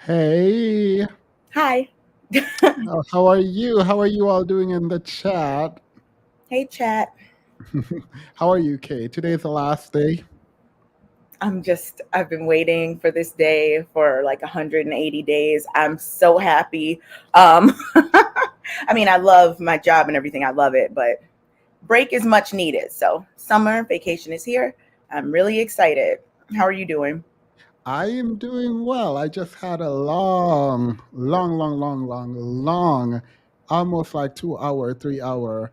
Hey, Hi. how are you? How are you all doing in the chat? Hey, chat. How are you, Kay? Today's the last day. I've been waiting for this day for like 180 days. I'm so happy. Um, I mean, I love my job and everything. I love it, but break is much needed. So, summer vacation is here. I'm really excited. How are you doing? I am doing well. I just had a long, almost like 2 hour, 3 hour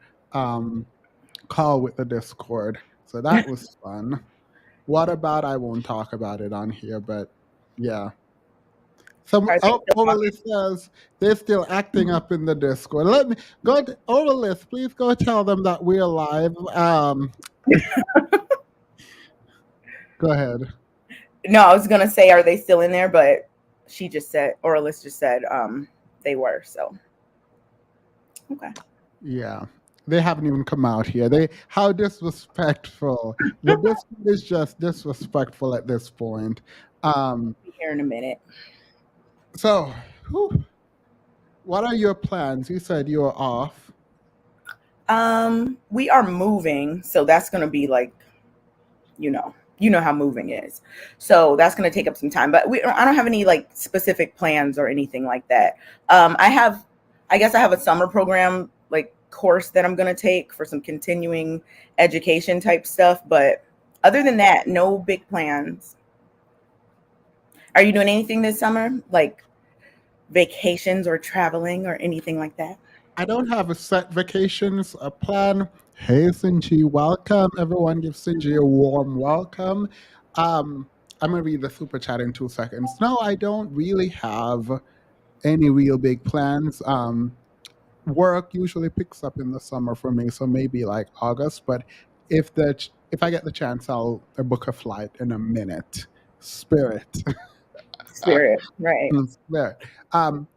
call with the Discord. So that was fun. What about? I won't talk about it on here, but yeah. Some Are they still Overly talking? says they're still acting up in the Discord. Let me go to Overly. Please go tell them that we're live. Go ahead. No, I was gonna say, are they still in there? But she just said, or Alyssa just said, they were. So, okay. Yeah, they haven't even come out here. They how disrespectful. The Discord is just disrespectful at this point. Um. Be here in a minute. So, whew, what are your plans? You said you were off. We are moving, so that's gonna be like, you know how moving is. So that's gonna take up some time. But I don't have any like specific plans or anything like that. I guess I have a summer program like course that I'm gonna take for some continuing education type stuff. But other than that, no big plans. Are you doing anything this summer, like vacations or traveling or anything like that? I don't have a set vacations a plan. Hey, Sinji, welcome. Everyone give Sinji a warm welcome. I'm going to read the super chat in 2 seconds. No, I don't really have any real big plans. Work usually picks up in the summer for me, so maybe like August. But if I get the chance, I'll book a flight in a minute. Spirit. Spirit, right? There. Um,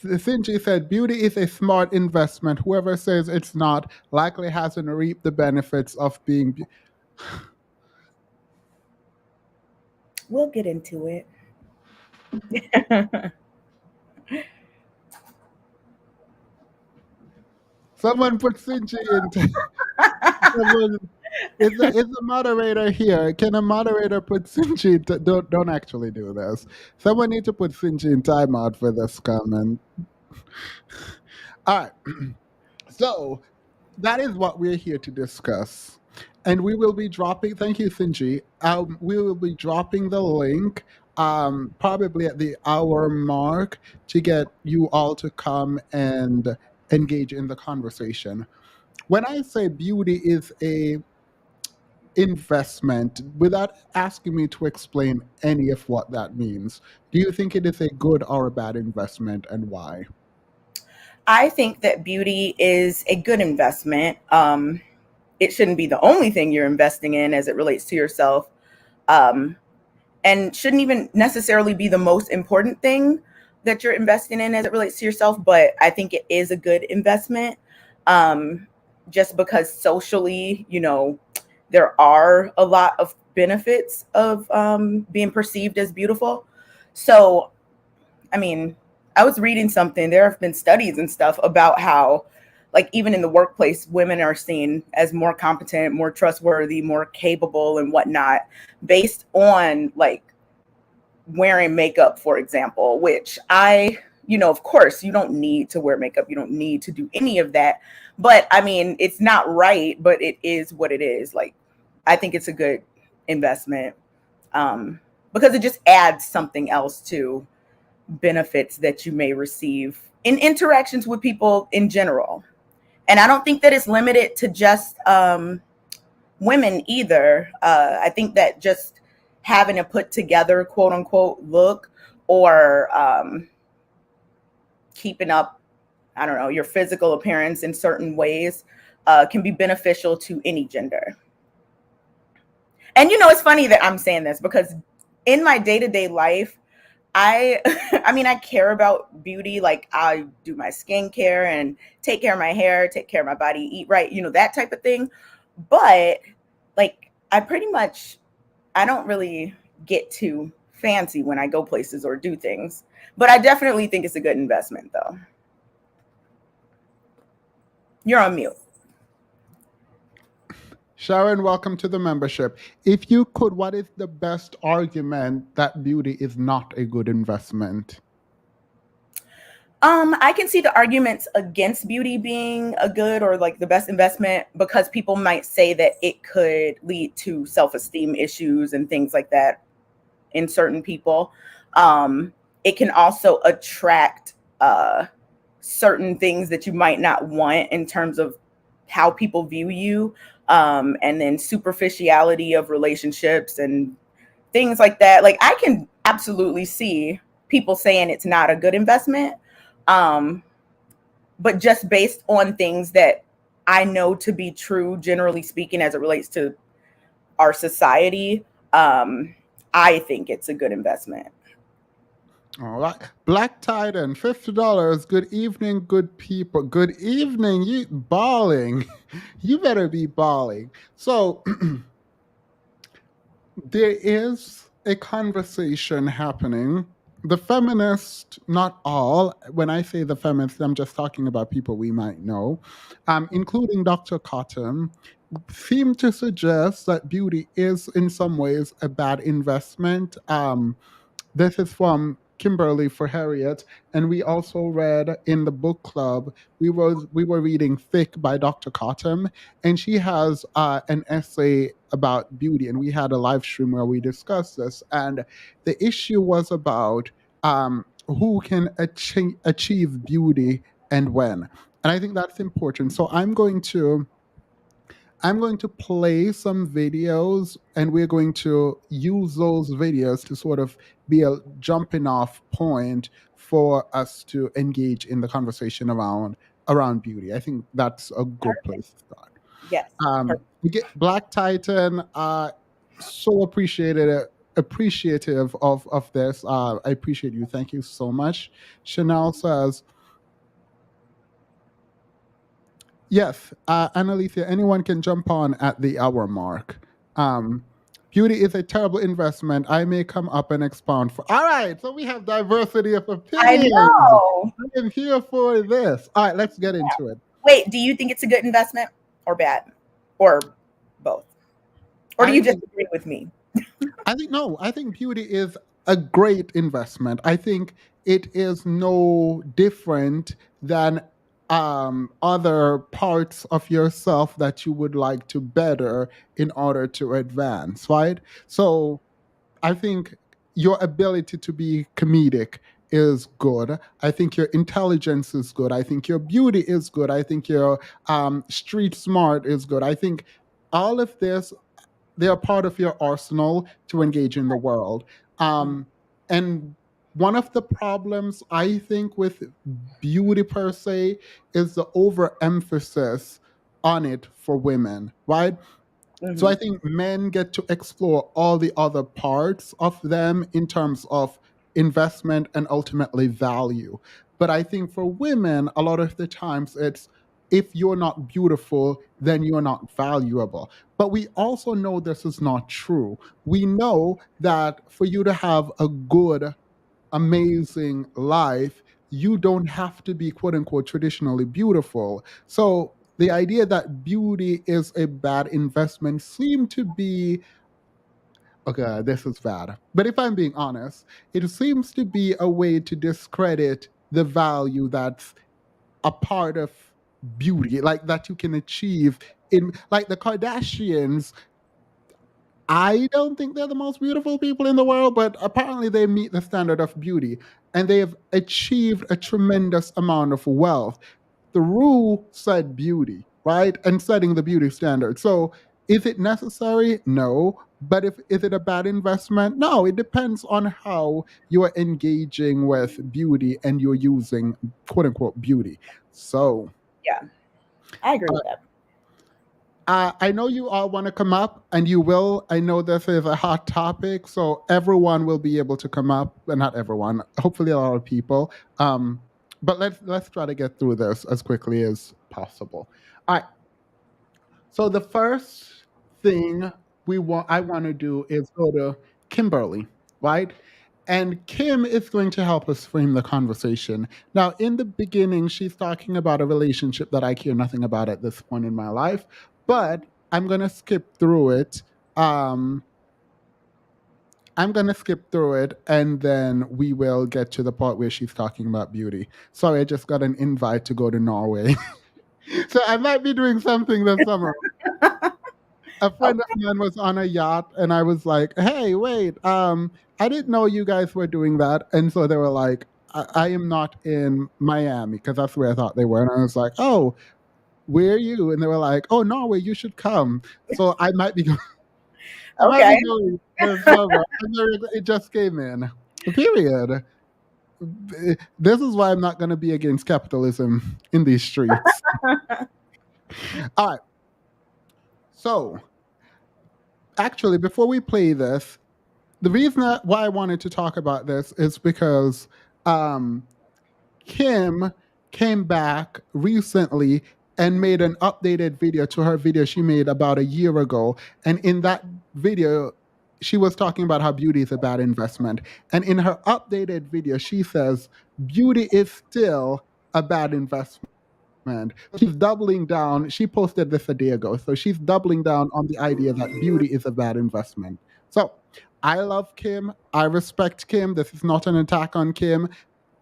Sinji said, beauty is a smart investment. Whoever says it's not likely hasn't reaped the benefits of being. We'll get into it. Someone put Sinji into. Someone is the moderator here. Can a moderator put Sinji? Don't actually do this. Someone need to put Sinji in timeout for this comment. All right. So that is what we're here to discuss. And we will be dropping, thank you, Sinji. We will be dropping the link probably at the hour mark to get you all to come and engage in the conversation. When I say beauty is a investment, without asking me to explain any of what that means, do you think it is a good or a bad investment and why? I think that beauty is a good investment. It shouldn't be the only thing you're investing in as it relates to yourself, um, and shouldn't even necessarily be the most important thing that you're investing in as it relates to yourself. But I think it is a good investment, um, just because socially, there are a lot of benefits of being perceived as beautiful. So I mean, I was reading something. There have been studies and stuff about how, like, even in the workplace, women are seen as more competent, more trustworthy, more capable, and whatnot, based on like wearing makeup, for example, which of course, you don't need to wear makeup. You don't need to do any of that. But I mean, it's not right, but it is what it is. Like, I think it's a good investment, because it just adds something else to benefits that you may receive in interactions with people in general. And I don't think that it's limited to just women either. I think that just having a put together, quote unquote, look, or keeping up, I don't know, your physical appearance in certain ways can be beneficial to any gender. And it's funny that I'm saying this because in my day to day life, I I mean, I care about beauty. Like, I do my skincare and take care of my hair, take care of my body, eat right, that type of thing. But like, I don't really get to fancy when I go places or do things. But I definitely think it's a good investment, though. You're on mute. Sharon, welcome to the membership. If you could, what is the best argument that beauty is not a good investment? I can see the arguments against beauty being a good or like the best investment because people might say that it could lead to self-esteem issues and things like that in certain people. It can also attract certain things that you might not want in terms of how people view you, and then superficiality of relationships and things like that. Like I can absolutely see people saying it's not a good investment, um, but just based on things that I know to be true, generally speaking, as it relates to our society, um, I think it's a good investment. All right. Black Titan, $50. Good evening, good people. Good evening. You balling. You better be balling. So there is a conversation happening. The feminists, not all, when I say the feminists, I'm just talking about people we might know, including Dr. Cotton, seem to suggest that beauty is in some ways a bad investment. This is from Kimberly for Harriet, and we also read in the book club. We were reading Thick by Dr. Cotton, and she has an essay about beauty, and we had a live stream where we discussed this. And the issue was about who can achieve beauty and when. And I think that's important. So I'm going to play some videos and we're going to use those videos to sort of be a jumping off point for us to engage in the conversation around beauty. I think that's a good Perfect. place to start. Yes. Perfect. We get Black Titan, so appreciative of this. I appreciate you. Thank you so much. Chanel says, yes, Annalisa, anyone can jump on at the hour mark. Um, Beauty is a terrible investment. I may come up and expound for. All right, so we have diversity of I opinions. know. I am here for this. All right, let's get into it. Wait, do you think it's a good investment or bad? Or both? Or do I you just think agree with me? I think no. I think beauty is a great investment. I think it is no different than other parts of yourself that you would like to better in order to advance, right? So I think your ability to be comedic is good. I think your intelligence is good. I think your beauty is good. I think your street smart is good. I think all of this, they are part of your arsenal to engage in the world. And one of the problems I think with beauty per se is the overemphasis on it for women, right? So Mm-hmm. I think men get to explore all the other parts of them in terms of investment and ultimately value. But I think for women, a lot of the times it's if you're not beautiful, then you're not valuable. But we also know this is not true. We know that for you to have a good, amazing life, you don't have to be quote unquote traditionally beautiful. So the idea that beauty is a bad investment seem to be okay, this is bad. But if I'm being honest, it seems to be a way to discredit the value that's a part of beauty, like that you can achieve in like the Kardashians. I don't think they're the most beautiful people in the world, but apparently they meet the standard of beauty and they have achieved a tremendous amount of wealth through said beauty, right? And setting the beauty standard. So is it necessary? No. But if is it a bad investment? No, it depends on how you are engaging with beauty and you're using quote unquote beauty. So Yeah, I agree with that. I know you all want to come up, and you will. I know this is a hot topic, so everyone will be able to come up, but not everyone. Hopefully, a lot of people. But let's try to get through this as quickly as possible. All right. So the first thing I want to do is go to Kimberly, right? And Kim is going to help us frame the conversation. Now, in the beginning, she's talking about a relationship that I care nothing about at this point in my life, but I'm going to skip through it. I'm going to skip through it and then we will get to the part where she's talking about beauty. Sorry, I just got an invite to go to Norway. So I might be doing something this summer. A friend of Okay. mine was on a yacht and I was like, hey, wait, I didn't know you guys were doing that. And so they were like, I am not in Miami because that's where I thought they were. And I was like, oh, where are you? And they were like, oh, Norway, you should come. So I might be I might be Okay. going this summer. It just came in. Period. This is why I'm not going to be against capitalism in these streets. All right. So, actually, before we play this, the reason why I wanted to talk about this is because Kim came back recently and made an updated video to her video she made about a year ago. And in that video, she was talking about how beauty is a bad investment. And in her updated video, she says beauty is still a bad investment. She's doubling down. She posted this a day ago. So she's doubling down on the idea that beauty is a bad investment. So I love Kim. I respect Kim. This is not an attack on Kim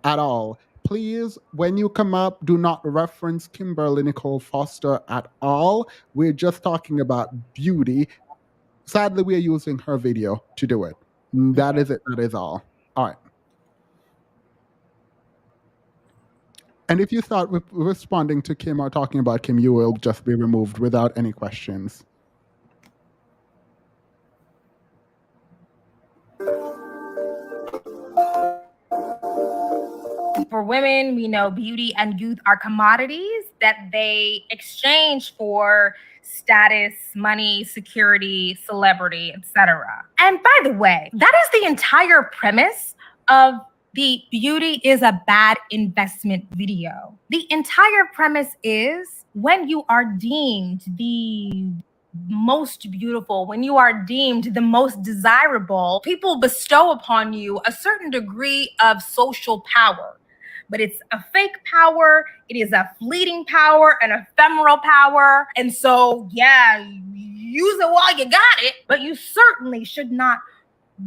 at all. Please, when you come up, do not reference Kimberly Nicole Foster at all. We're just talking about beauty. Sadly, we are using her video to do it. That is it. That is all. All right. And if you start responding to Kim or talking about Kim, you will just be removed without any questions. For women, we know beauty and youth are commodities that they exchange for status, money, security, celebrity, etc. And by the way, that is the entire premise of the beauty is a bad investment video. The entire premise is when you are deemed the most beautiful, when you are deemed the most desirable, people bestow upon you a certain degree of social power. But it's a fake power, it is a fleeting power, an ephemeral power. And so, yeah, use it while you got it, but you certainly should not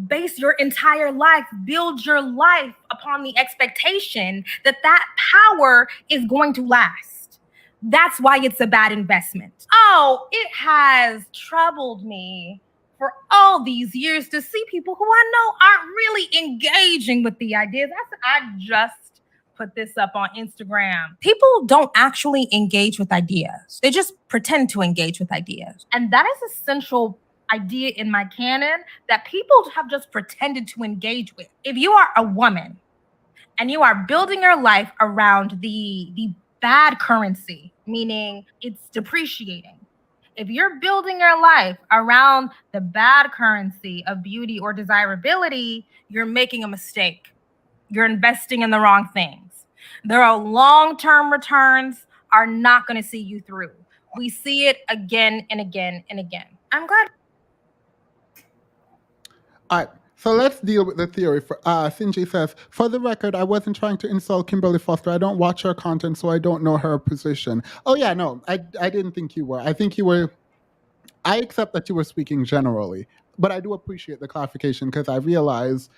base your entire life, build your life upon the expectation that that power is going to last. That's why it's a bad investment. Oh, it has troubled me for all these years to see people who I know aren't really engaging with the ideas. I just put this up on Instagram. People don't actually engage with ideas. They just pretend to engage with ideas. And that is a central idea in my canon that people have just pretended to engage with. If you are a woman and you are building your life around the bad currency, meaning it's depreciating. If you're building your life around the bad currency of beauty or desirability, you're making a mistake. You're investing in the wrong things. There are long-term returns are not going to see you through. We see it again and again and again. I'm glad. All right. So let's deal with the theory. Sinji says, for the record, I wasn't trying to insult Kimberly Foster. I don't watch her content, so I don't know her position. Oh, yeah, no, I didn't think you were. I think you were. I accept that you were speaking generally, but I do appreciate the clarification because I realize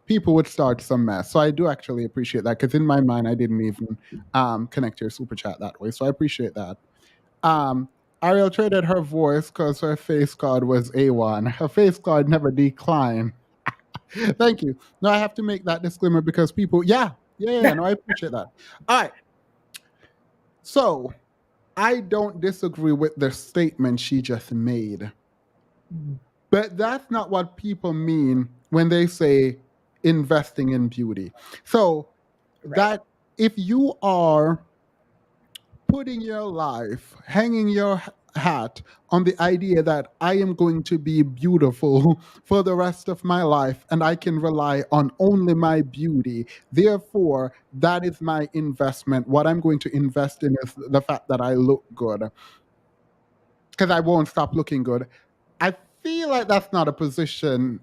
people would start some mess. So I do actually appreciate that because in my mind, I didn't even connect your super chat that way. So I appreciate that. Ariel traded her voice because her face card was A1. Her face card never declined. Thank you. No, I have to make that disclaimer because people, no, I appreciate that. All right. So I don't disagree with the statement she just made. But that's not what people mean when they say investing in beauty. So that if you are putting your life, hanging your hat on the idea that I am going to be beautiful for the rest of my life and I can rely on only my beauty. Therefore, that is my investment. What I'm going to invest in is the fact that I look good because I won't stop looking good. I feel like that's not a position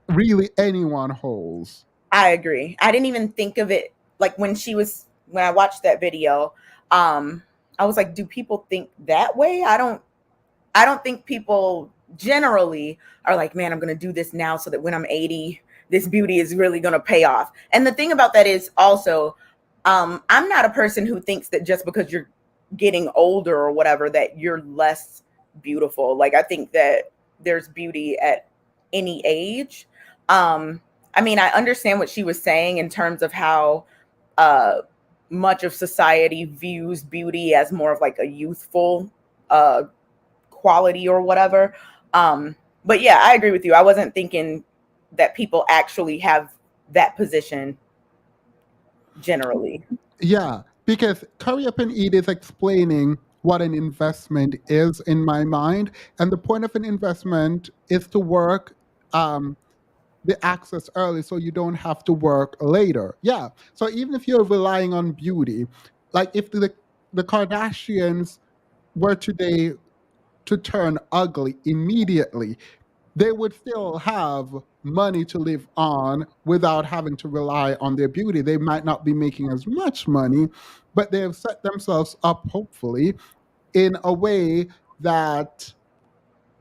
really anyone holds. I agree. I didn't even think of it like when I watched that video, I was like, do people think that way? I don't think people generally are like, man, I'm going to do this now so that when I'm 80, this beauty is really going to pay off. And the thing about that is also, I'm not a person who thinks that just because you're getting older or whatever, that you're less beautiful. Like, I think that there's beauty at any age. Um, I mean, I understand what she was saying in terms of how uh, much of society views beauty as more of like a youthful uh, quality or whatever. Um, but yeah, I agree with you. I wasn't thinking that people actually have that position generally. Yeah, because Curry Up and Eat is explaining what an investment is in my mind. And the point of an investment is to work the access early so you don't have to work later. Yeah. So even if you're relying on beauty, like if the Kardashians were today to turn ugly immediately, they would still have money to live on without having to rely on their beauty. They might not be making as much money, but they have set themselves up, hopefully, in a way that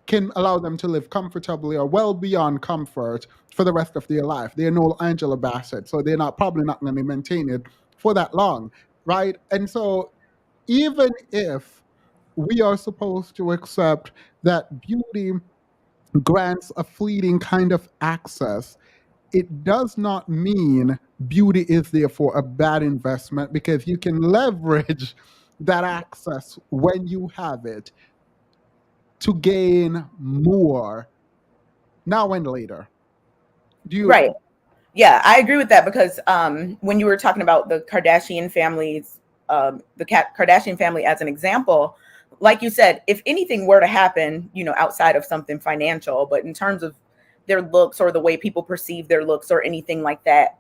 can allow them to live comfortably or well beyond comfort for the rest of their life. They're no Angela Bassett, so they're not probably not going to maintain it for that long, right? And so even if we are supposed to accept that beauty grants a fleeting kind of access, it does not mean beauty is therefore a bad investment, because you can leverage that access when you have it to gain more now and later. Do you Right. agree? Yeah, I agree with that because when you were talking about the Kardashian families, Kardashian family as an example, like you said, if anything were to happen, outside of something financial, but in terms of their looks or the way people perceive their looks or anything like that,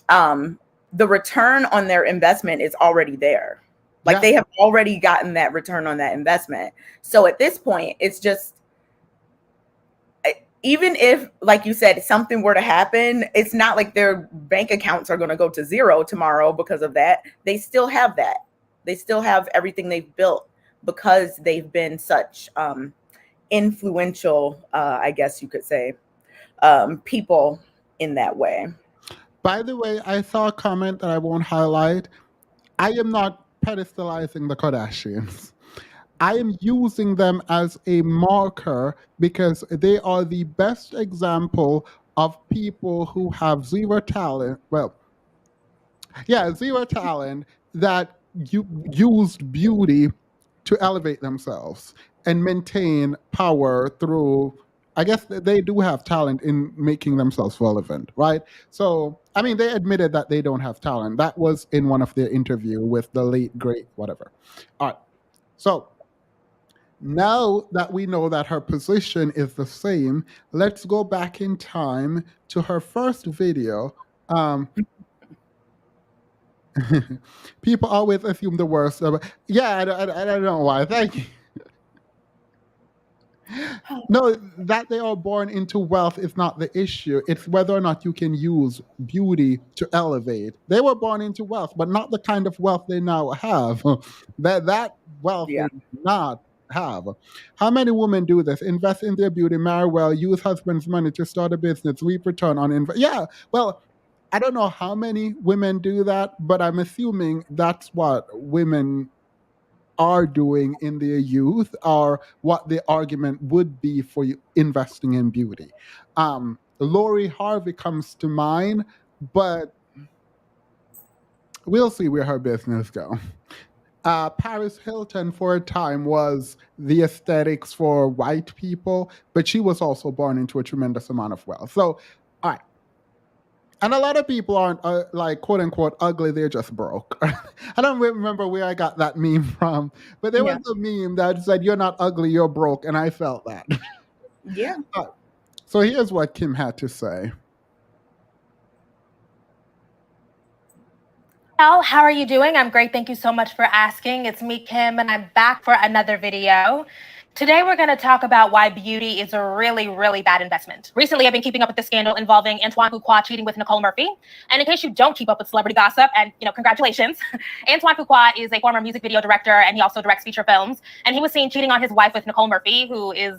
um, the return on their investment is already there. Like, Yeah. they have already gotten that return on that investment. So at this point, it's just, even if, like you said, something were to happen, it's not like their bank accounts are going to go to zero tomorrow because of that. They still have that. They still have everything they've built because they've been such influential, I guess you could say, people in that way. By the way, I saw a comment that I won't highlight. I am not pedestalizing the Kardashians. I am using them as a marker because they are the best example of people who have zero talent. Well, yeah, zero talent that used beauty to elevate themselves and maintain power through. I guess they do have talent in making themselves relevant, right? So, I mean, they admitted that they don't have talent. That was in one of their interview with the late great whatever. All right. So now that we know that her position is the same, let's go back in time to her first video. Um, People always assume the worst. Yeah, I don't know why. Thank you. No, that they are born into wealth is not the issue. It's whether or not you can use beauty to elevate. They were born into wealth, but not the kind of wealth they now have. That wealth they Yeah. did not have. How many women do this? Invest in their beauty, marry well, use husband's money to start a business, reap return on invest. Yeah, well, I don't know how many women do that, but I'm assuming that's what women are doing in their youth, or what the argument would be for you investing in beauty. Lori Harvey comes to mind, but we'll see where her business go. Paris Hilton for a time was the aesthetics for white people, but she was also born into a tremendous amount of wealth. So, all right. And a lot of people aren't like quote unquote ugly, they're just broke. I don't remember where I got that meme from, but there was Yeah. a meme that said, "You're not ugly, you're broke." And I felt that. Yeah. So here's what Kim had to say. How are you doing? I'm great. Thank you so much for asking. It's me, Kim, and I'm back for another video Today, we're going to talk about why beauty is a really, really bad investment. Recently, I've been keeping up with the scandal involving Antoine Fuqua cheating with Nicole Murphy. And in case you don't keep up with celebrity gossip, and congratulations, Antoine Fuqua is a former music video director, and he also directs feature films. And he was seen cheating on his wife with Nicole Murphy, who is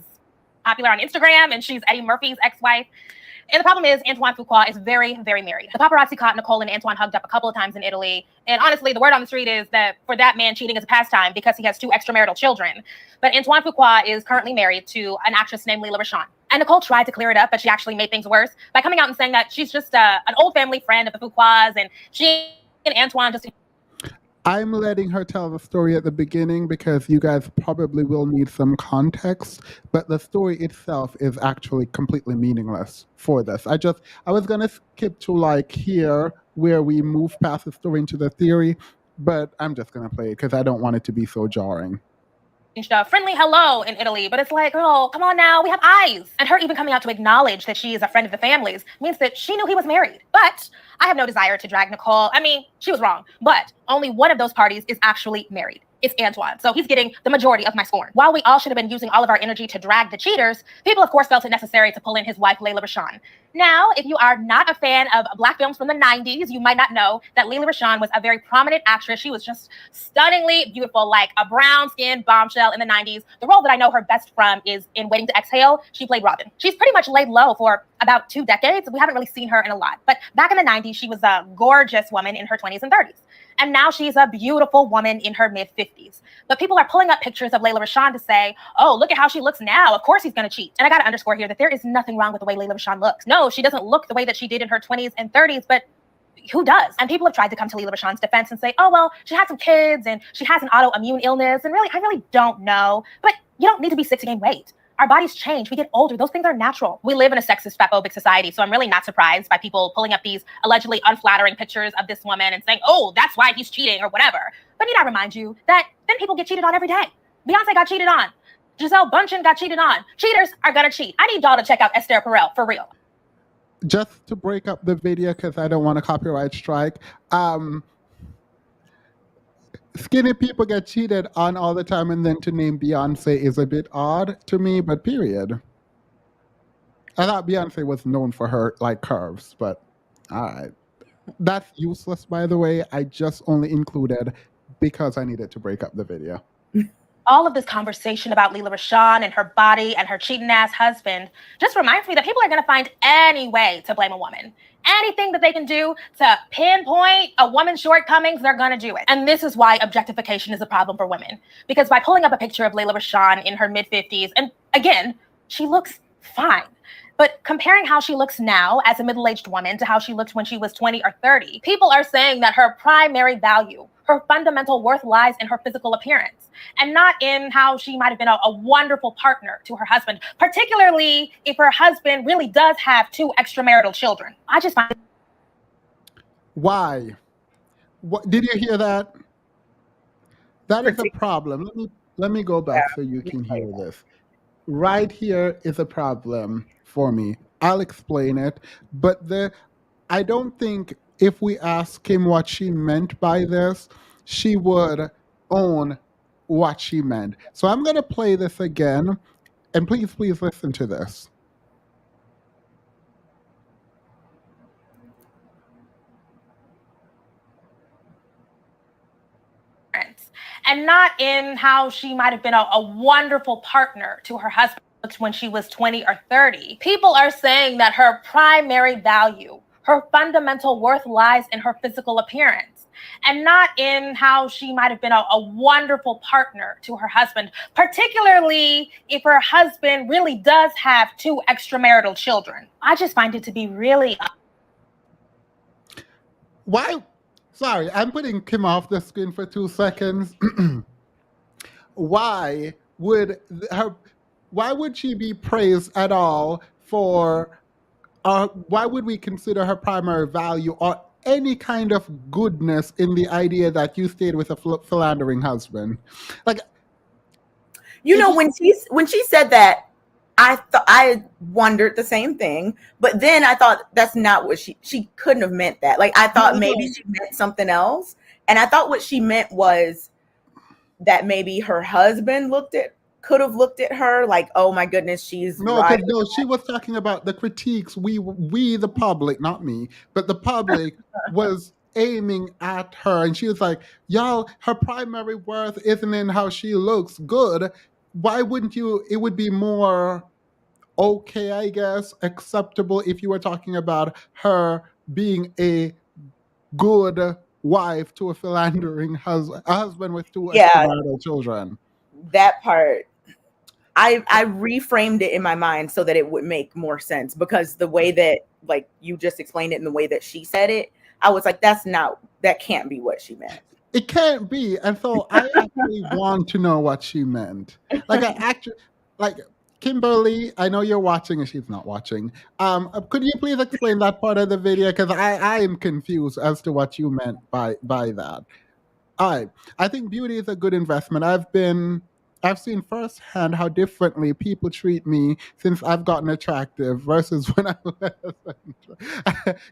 popular on Instagram, and she's Eddie Murphy's ex-wife. And the problem is Antoine Fuqua is very, very married. The paparazzi caught Nicole and Antoine hugged up a couple of times in Italy. And honestly, the word on the street is that for that man, cheating is a pastime because he has 2 extramarital children. But Antoine Fuqua is currently married to an actress named Lela Rochon. And Nicole tried to clear it up, but she actually made things worse by coming out and saying that she's just an old family friend of the Fuquas, and she and Antoine just... I'm letting her tell the story at the beginning because you guys probably will need some context, but the story itself is actually completely meaningless for this. I was going to skip to like here where we move past the story into the theory, but I'm just going to play it because I don't want it to be so jarring. A friendly hello in Italy, but it's like, girl, come on now, we have eyes. And her even coming out to acknowledge that she is a friend of the family's means that she knew he was married. But I have no desire to drag Nicole. I mean, she was wrong, but only one of those parties is actually married. It's Antoine. So he's getting the majority of my scorn. While we all should have been using all of our energy to drag the cheaters, people, of course, felt it necessary to pull in his wife, Lela Rochon. Now, if you are not a fan of Black films from the 90s, you might not know that Lela Rochon was a very prominent actress. She was just stunningly beautiful, like a brown-skinned bombshell in the 90s. The role that I know her best from is in Waiting to Exhale. She played Robin. She's pretty much laid low for about 2 decades. We haven't really seen her in a lot. But back in the 90s, she was a gorgeous woman in her 20s and 30s. And now she's a beautiful woman in her mid-50s. But people are pulling up pictures of Lela Rochon to say, oh, look at how she looks now. Of course he's going to cheat. And I got to underscore here that there is nothing wrong with the way Lela Rochon looks. No, she doesn't look the way that she did in her 20s and 30s, but who does? And people have tried to come to Lela Rochon's defense and say, oh, well, she had some kids and she has an autoimmune illness. And really, I really don't know. But you don't need to be sick to gain weight. Our bodies change. We get older. Those things are natural. We live in a sexist, fatphobic society. So I'm really not surprised by people pulling up these allegedly unflattering pictures of this woman and saying, oh, that's why he's cheating or whatever. But need I remind you that then people get cheated on every day. Beyonce got cheated on. Giselle Bundchen got cheated on. Cheaters are going to cheat. I need y'all to check out Esther Perel for real. Just to break up the video because I don't want a copyright strike. Skinny people get cheated on all the time, and then to name Beyonce is a bit odd to me, but period. I thought Beyonce was known for her like curves, but all right. That's useless, by the way. I just only included because I needed to break up the video. All of this conversation about Lela Rochon and her body and her cheating ass husband just reminds me that people are going to find any way to blame a woman. Anything that they can do to pinpoint a woman's shortcomings, they're going to do it. And this is why objectification is a problem for women. Because by pulling up a picture of Lela Rochon in her mid-50s, and again, she looks fine. But comparing how she looks now as a middle-aged woman to how she looked when she was 20 or 30, people are saying that her primary value, her fundamental worth lies in her physical appearance and not in how she might have been a wonderful partner to her husband, particularly if her husband really does have 2 extramarital children. I just find... Why? What, did you hear that? That is a problem. Let me go back so you can hear this. Right here is a problem for me. I'll explain it, but I don't think if we ask him what she meant by this, she would own what she meant. So I'm going to play this again, and please listen to this. And not in how she might have been a wonderful partner to her husband when she was 20 or 30. People are saying that her primary value, her fundamental worth lies in her physical appearance and not in how she might have been a wonderful partner to her husband, particularly if her husband really does have 2 extramarital children. I just find it to be really... Why? Sorry, I'm putting Kim off the screen for 2 seconds. Why would she be praised at all for, why would we consider her primary value or any kind of goodness in the idea that you stayed with a philandering husband? Like, when she said that, I wondered the same thing, but then I thought that's not what she couldn't have meant that. Like, I thought maybe she meant something else. And I thought what she meant was that maybe her husband looked at could have looked at her like, oh my goodness, she's No, because riding. no, she was talking about the critiques we the public, not me, but the public was aiming at her, and she was like, "Y'all, her primary worth isn't in how she looks good. Why wouldn't you? It would be more okay, I guess, acceptable if you were talking about her being a good wife to a philandering husband with two Yeah, extramarital children." that part. I reframed it in my mind so that it would make more sense, because the way that like you just explained it and the way that she said it, I was like, that can't be what she meant. It can't be. And so I actually want to know what she meant. Like I actually like Kimberly, I know you're watching and she's not watching. Could you please explain that part of the video? Because I am confused as to what you meant by that. I think beauty is a good investment. I've seen firsthand how differently people treat me since I've gotten attractive versus when I was.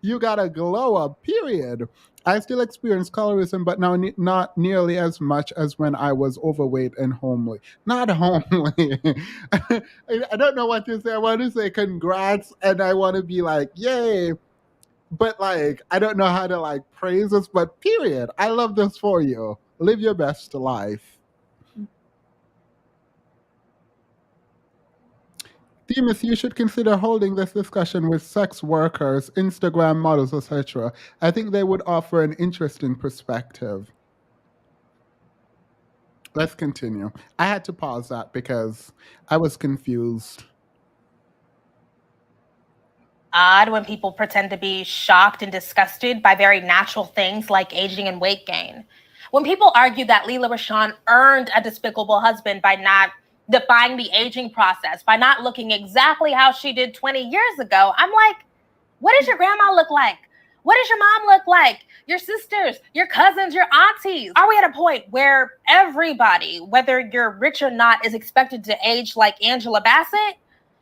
You got a glow up, period. I still experience colorism, but now not nearly as much as when I was overweight and homely. Not homely. I don't know what to say. I want to say congrats, and I want to be like, yay, but like I don't know how to like praise this, but period. I love this for you. Live your best life. Demas, you should consider holding this discussion with sex workers, Instagram models, etc. I think they would offer an interesting perspective. Let's continue. I had to pause that because I was confused. Odd when people pretend to be shocked and disgusted by very natural things like aging and weight gain. When people argue that Lela Rochon earned a despicable husband by not defying the aging process, by not looking exactly how she did 20 years ago, I'm like, what does your grandma look like? What does your mom look like? Your sisters, your cousins, your aunties? Are we at a point where everybody, whether you're rich or not, is expected to age like Angela Bassett?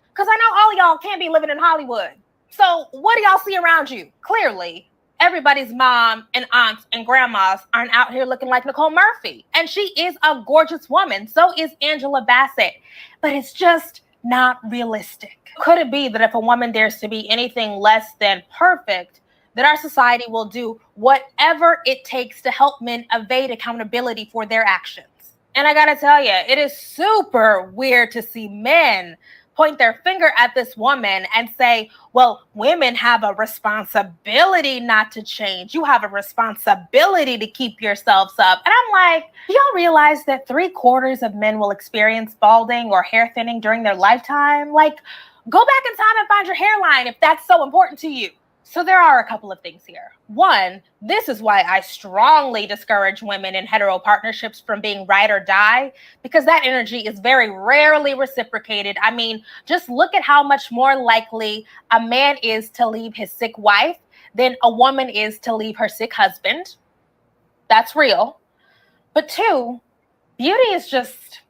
Because I know all of y'all can't be living in Hollywood. So what do y'all see around you? Clearly, everybody's mom and aunts and grandmas aren't out here looking like Nicole Murphy. And she is a gorgeous woman. So is Angela Bassett. But it's just not realistic. Could it be that if a woman dares to be anything less than perfect, that our society will do whatever it takes to help men evade accountability for their actions? And I gotta tell you, it is super weird to see men point their finger at this woman and say, well, women have a responsibility not to change. You have a responsibility to keep yourselves up. And I'm like, do y'all realize that 3/4 of men will experience balding or hair thinning during their lifetime? Like, go back in time and find your hairline if that's so important to you. So there are a couple of things here. One, this is why I strongly discourage women in hetero partnerships from being ride or die, because that energy is very rarely reciprocated. I mean, just look at how much more likely a man is to leave his sick wife than a woman is to leave her sick husband. That's real. But two, beauty is just,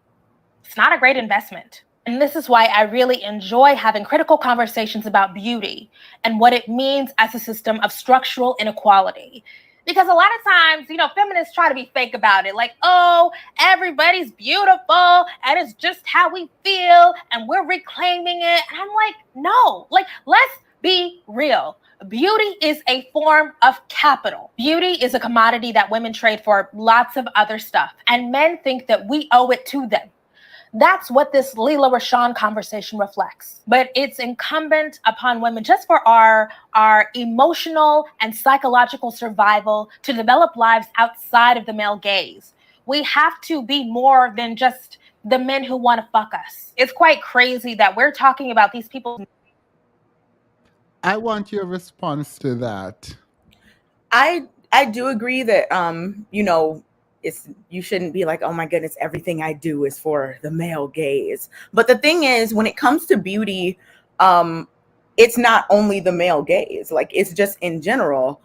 it's not a great investment. And this is why I really enjoy having critical conversations about beauty and what it means as a system of structural inequality. Because a lot of times, feminists try to be fake about it. Like, oh, everybody's beautiful and it's just how we feel and we're reclaiming it. And I'm like, no, let's be real. Beauty is a form of capital. Beauty is a commodity that women trade for lots of other stuff. And men think that we owe it to them. That's what this Lela Rochon conversation reflects. But it's incumbent upon women, just for our emotional and psychological survival, to develop lives outside of the male gaze. We have to be more than just the men who want to fuck us. It's quite crazy that we're talking about these people. I want your response to that. I do agree that you shouldn't be like, oh my goodness, everything I do is for the male gaze. But the thing is, when it comes to beauty, it's not only the male gaze. Like, it's just in general,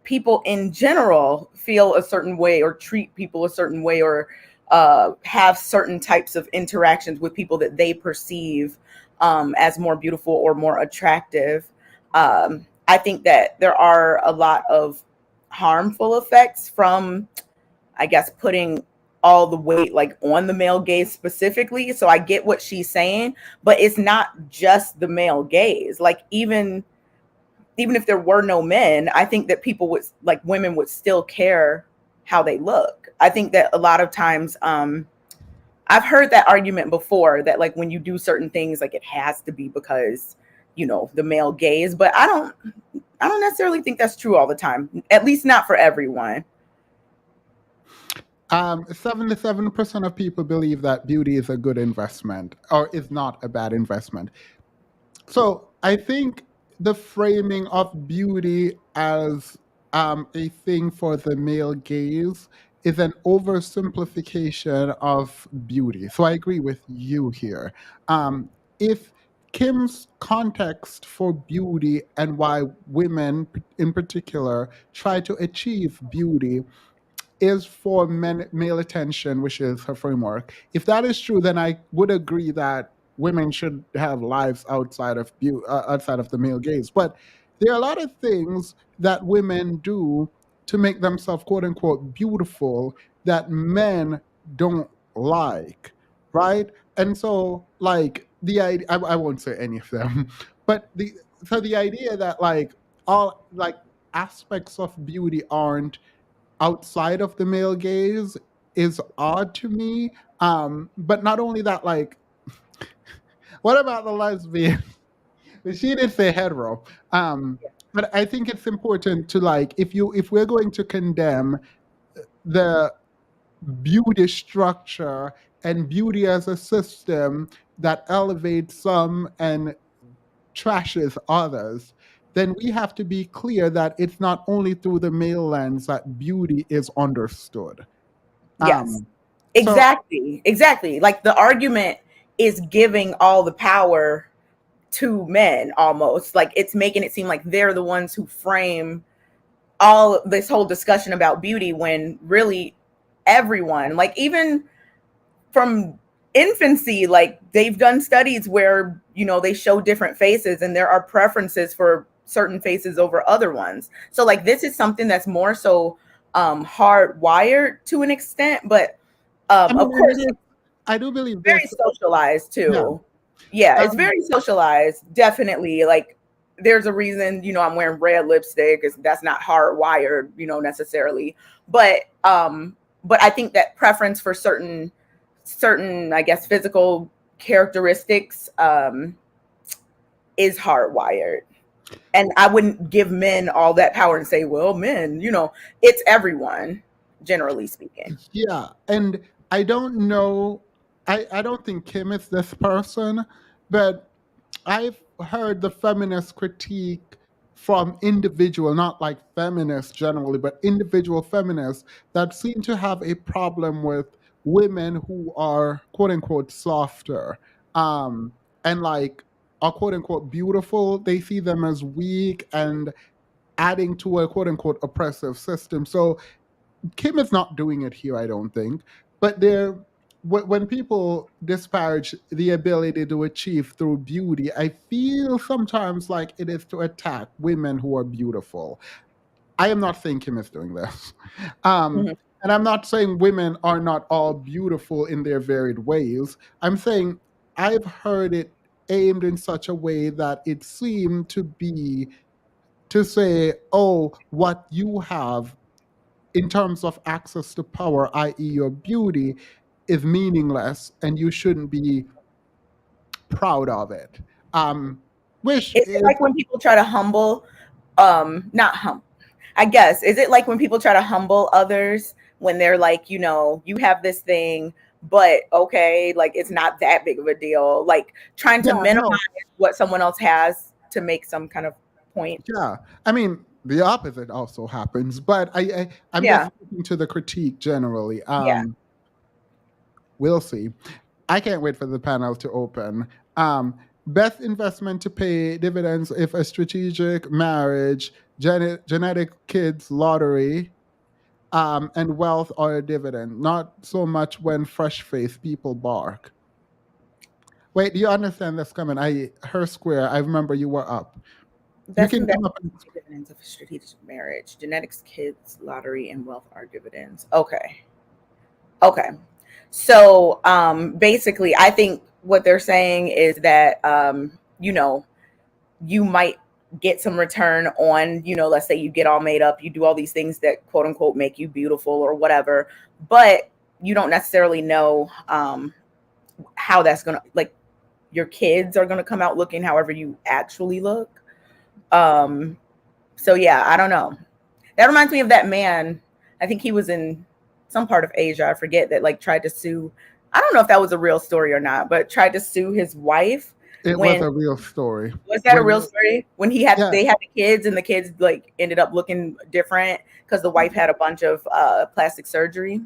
people in general feel a certain way or treat people a certain way or have certain types of interactions with people that they perceive as more beautiful or more attractive. I think that there are a lot of harmful effects from, I guess, putting all the weight like on the male gaze specifically. So I get what she's saying, but it's not just the male gaze. Like even if there were no men, I think that people would, like, women would still care how they look. I think that a lot of times I've heard that argument before, that like when you do certain things, like it has to be because, the male gaze, but I don't necessarily think that's true all the time, at least not for everyone. 77% of people believe that beauty is a good investment or is not a bad investment. So I think the framing of beauty as a thing for the male gaze is an oversimplification of beauty. So I agree with you here. If Kim's context for beauty and why women in particular try to achieve beauty is for male attention, which is her framework. If that is true, then I would agree that women should have lives outside of the male gaze. But there are a lot of things that women do to make themselves quote unquote beautiful that men don't like, right? And so, like the idea, I won't say any of them, but the idea that like all like aspects of beauty aren't outside of the male gaze is odd to me. But not only that, like, what about the lesbian? She did say hetero. But I think it's important to like, if we're going to condemn the beauty structure and beauty as a system that elevates some and trashes others, then we have to be clear that it's not only through the male lens that beauty is understood. Yes, So exactly. Like the argument is giving all the power to men, almost like it's making it seem like they're the ones who frame all this whole discussion about beauty, when really everyone, like even from infancy, like they've done studies where they show different faces and there are preferences for certain faces over other ones. So like this is something that's more so hardwired to an extent, but I mean, of course I do believe very this. socialized Yeah. too. Yeah, it's Um, very socialized, definitely. Like there's a reason, I'm wearing red lipstick. That's not hardwired, necessarily. But I think that preference for certain, I guess, physical characteristics is hardwired. And I wouldn't give men all that power and say, well, men, it's everyone, generally speaking. yeah. And I don't know. I don't think Kim is this person, but I've heard the feminist critique from individual, not like feminists generally, but individual feminists that seem to have a problem with women who are quote unquote softer, and like are quote unquote beautiful. They see them as weak and adding to a quote unquote oppressive system. So Kim is not doing it here, I don't think. But when people disparage the ability to achieve through beauty, I feel sometimes like it is to attack women who are beautiful. I am not saying Kim is doing this. Um, Mhm. and I'm not saying women are not all beautiful in their varied ways. I'm saying I've heard it aimed in such a way that it seemed to be to say, oh, what you have in terms of access to power, i.e., your beauty, is meaningless and you shouldn't be proud of it. Which Is it is, like when people try to humble, not hum, I guess, is it like when people try to humble others when they're like, you have this thing, but okay, like it's not that big of a deal, like trying to yeah, minimize no, what someone else has to make some kind of point. yeah. I mean, the opposite also happens, but I'm just Yeah, speaking to the critique generally. yeah. We'll see. I can't wait for the panel to open. Best investment to pay dividends if a strategic marriage, genetic kids lottery, and wealth or a dividend. Not so much when fresh faced people bark. Wait, do you understand this coming? Her square. I remember you were up. You Best can come investment up. And, dividends of strategic marriage, genetics, kids, lottery, and wealth are dividends. Okay. Okay. So basically, I think what they're saying is that, you might get some return on, let's say you get all made up, you do all these things that quote unquote make you beautiful or whatever, but you don't necessarily know how that's going to, like, your kids are going to come out looking however you actually look. Um, so yeah, I don't know. That reminds me of that man. I think he was in some part of Asia. I forget, that like tried to sue. I don't know if that was a real story or not, but tried to sue his wife. It was When a real story. was that a When real story? When they yes, had the kids, and the kids like ended up looking different because the wife had a bunch of plastic surgery.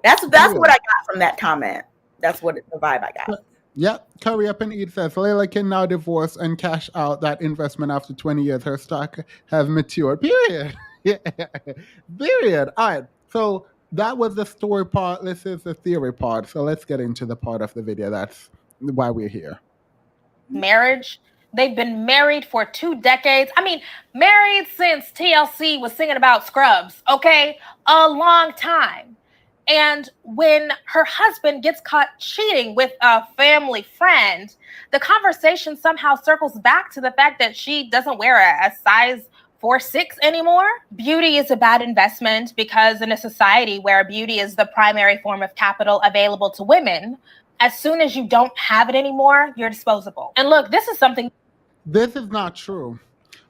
That's what yeah. I got from that comment. That's what the vibe I got. Yeah, Curry Up and Eat says Layla can now divorce and cash out that investment after 20 years. Her stock have matured. Period. Yeah. Period. All right. So that was the story part. This is the theory part. So let's get into the part of the video. That's why we're here. Marriage. They've been married for 2 decades. I mean, married since TLC was singing about Scrubs, okay? A long time. And when her husband gets caught cheating with a family friend, the conversation somehow circles back to the fact that she doesn't wear a size 4'6" anymore. Beauty is a bad investment because in a society where beauty is the primary form of capital available to women, as soon as you don't have it anymore, you're disposable. And look, this is something. This is not true.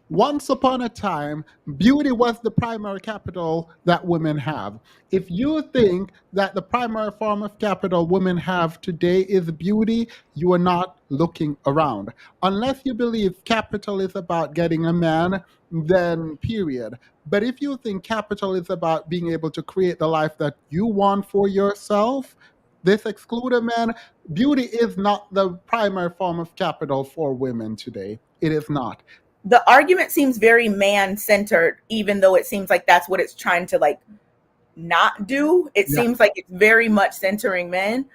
Once upon a time, beauty was the primary capital that women have. If you think that the primary form of capital women have today is beauty, you are not looking around. Unless you believe capital is about getting a man, then period. But if you think capital is about being able to create the life that you want for yourself, this exclude a man. Beauty is not the primary form of capital for women today. It is not. The argument seems very man centered, even though it seems like that's what it's trying to like not do. It Yeah. seems like it's very much centering men,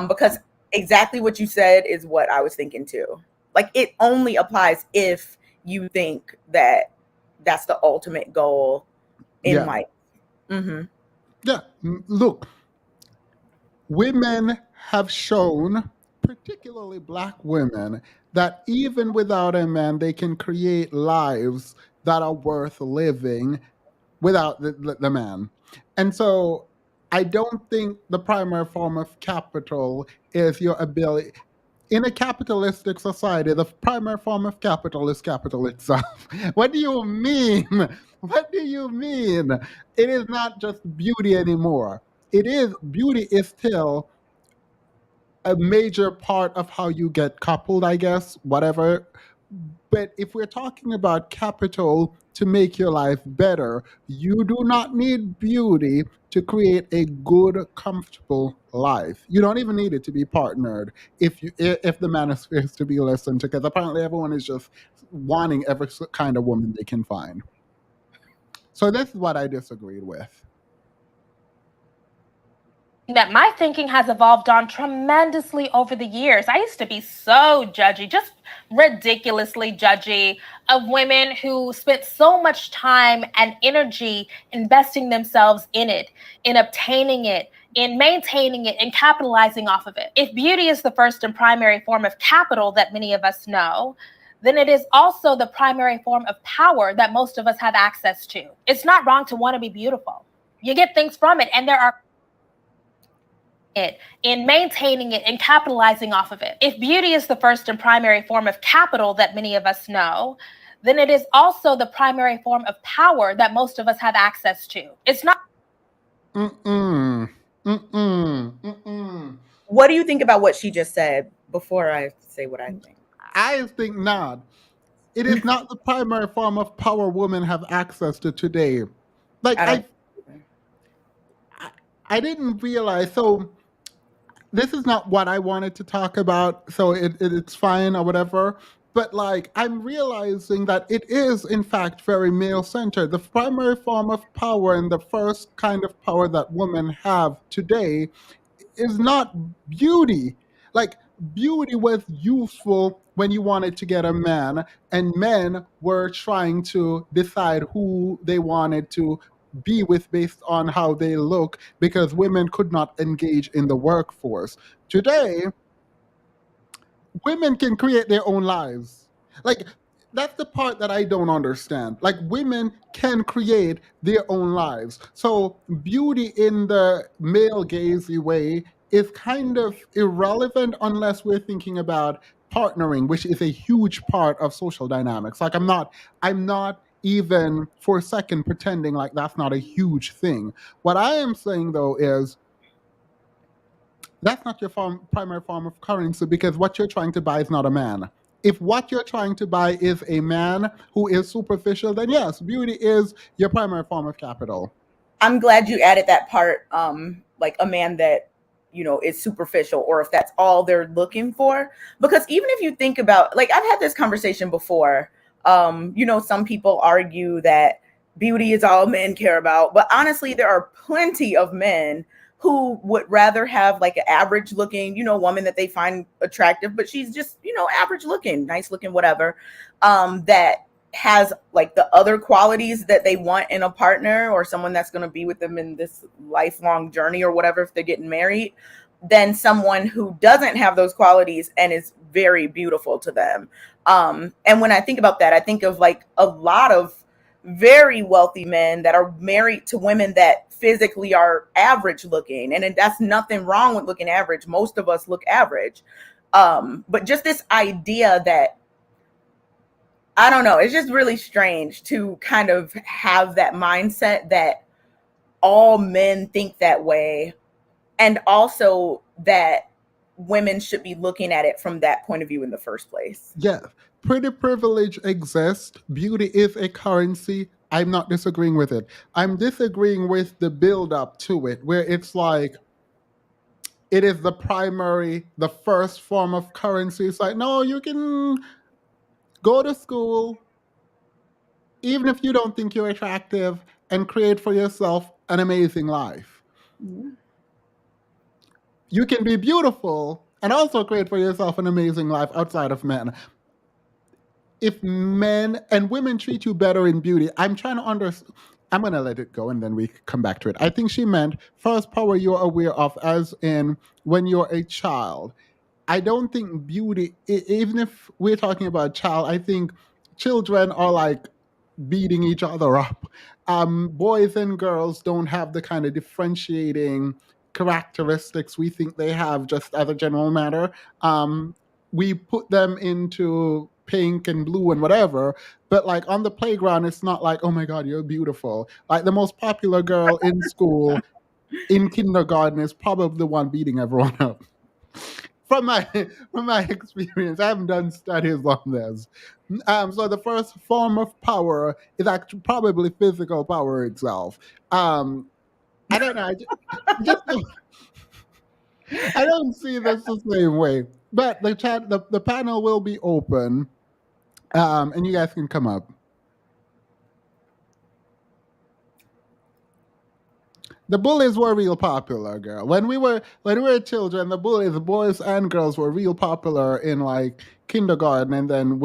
because exactly what you said is what I was thinking too. Like, it only applies if you think that that's the ultimate goal in Yeah. life. Mm-hmm. Yeah. Look, women have shown, particularly black women, that even without a man, they can create lives that are worth living without the man. And so I don't think the primary form of capital is your ability. In a capitalistic society, the primary form of capital is capital itself. What do you mean? What do you mean? It is not just beauty anymore. It is beauty is still a major part of how you get coupled, I guess, whatever. But if we're talking about capital to make your life better, you do not need beauty to create a good, comfortable life. You don't even need it to be partnered if the manosphere is to be listened to, because apparently everyone is just wanting every kind of woman they can find. So this is what I disagreed with. That my thinking has evolved on tremendously over the years. I used to be so judgy, just ridiculously judgy of women who spent so much time and energy investing themselves in it, in obtaining it, in maintaining it, and capitalizing off of it. If beauty is the first and primary form of capital that many of us know, then it is also the primary form of power that most of us have access to. It's not wrong to want to be beautiful. You get things from it, and there are it, in maintaining it, and capitalizing off of it. If beauty is the first and primary form of capital that many of us know, then it is also the primary form of power that most of us have access to. It's not. Mm-mm. Mm-mm. Mm-mm. What do you think about what she just said before I say what I think? I think not. It is not the primary form of power women have access to today. Like I don't. I didn't realize. So this is not what I wanted to talk about. So it's fine or whatever. But like I'm realizing that it is in fact very male centered. The primary form of power and the first kind of power that women have today is not beauty. Like beauty was useful when you wanted to get a man, and men were trying to decide who they wanted to be with based on how they look because women could not engage in the workforce. Today, women can create their own lives. Like, that's the part that I don't understand. Like, women can create their own lives. So beauty in the male gazy way is kind of irrelevant unless we're thinking about partnering, which is a huge part of social dynamics. Like, I'm not even for a second pretending like that's not a huge thing. What I am saying though is that's not your primary form of currency because what you're trying to buy is not a man. If what you're trying to buy is a man who is superficial, then yes, beauty is your primary form of capital. I'm glad you added that part, like a man that, is superficial, or if that's all they're looking for. Because even if you think about, like, I've had this conversation before. Some people argue that beauty is all men care about, but honestly, there are plenty of men who would rather have like an average looking, woman that they find attractive, but she's just, average looking, nice looking, whatever, that has like the other qualities that they want in a partner or someone that's going to be with them in this lifelong journey or whatever, if they're getting married, than someone who doesn't have those qualities and is very beautiful to them. And when I think about that, I think of like a lot of very wealthy men that are married to women that physically are average looking, and that's nothing wrong with looking average. Most of us look average. But just this idea that, I don't know, it's just really strange to kind of have that mindset that all men think that way, and also that women should be looking at it from that point of view in the first place. Yeah, pretty privilege exists. Beauty is a currency. I'm not disagreeing with it. I'm disagreeing with the build up to it, where it's like it is the first form of currency. It's like, no, you can go to school, even if you don't think you're attractive, and create for yourself an amazing life. Mm-hmm. You can be beautiful and also create for yourself an amazing life outside of men. If men and women treat you better in beauty, I'm trying to understand. I'm going to let it go and then we come back to it. I think she meant first power you're aware of, as in when you're a child. I don't think beauty, even if we're talking about child, I think children are like beating each other up. Boys and girls don't have the kind of differentiating characteristics we think they have, just as a general matter. We put them into pink and blue and whatever, but like on the playground, it's not like, oh my God, you're beautiful. Like the most popular girl in school in kindergarten is probably the one beating everyone up. From my experience, I haven't done studies on this. So the first form of power is actually probably physical power itself. I don't know. Just I don't see this the same way. But the panel will be open, and you guys can come up. The bullies were real popular, girl. When we were children, the bullies, boys and girls, were real popular in like kindergarten, and then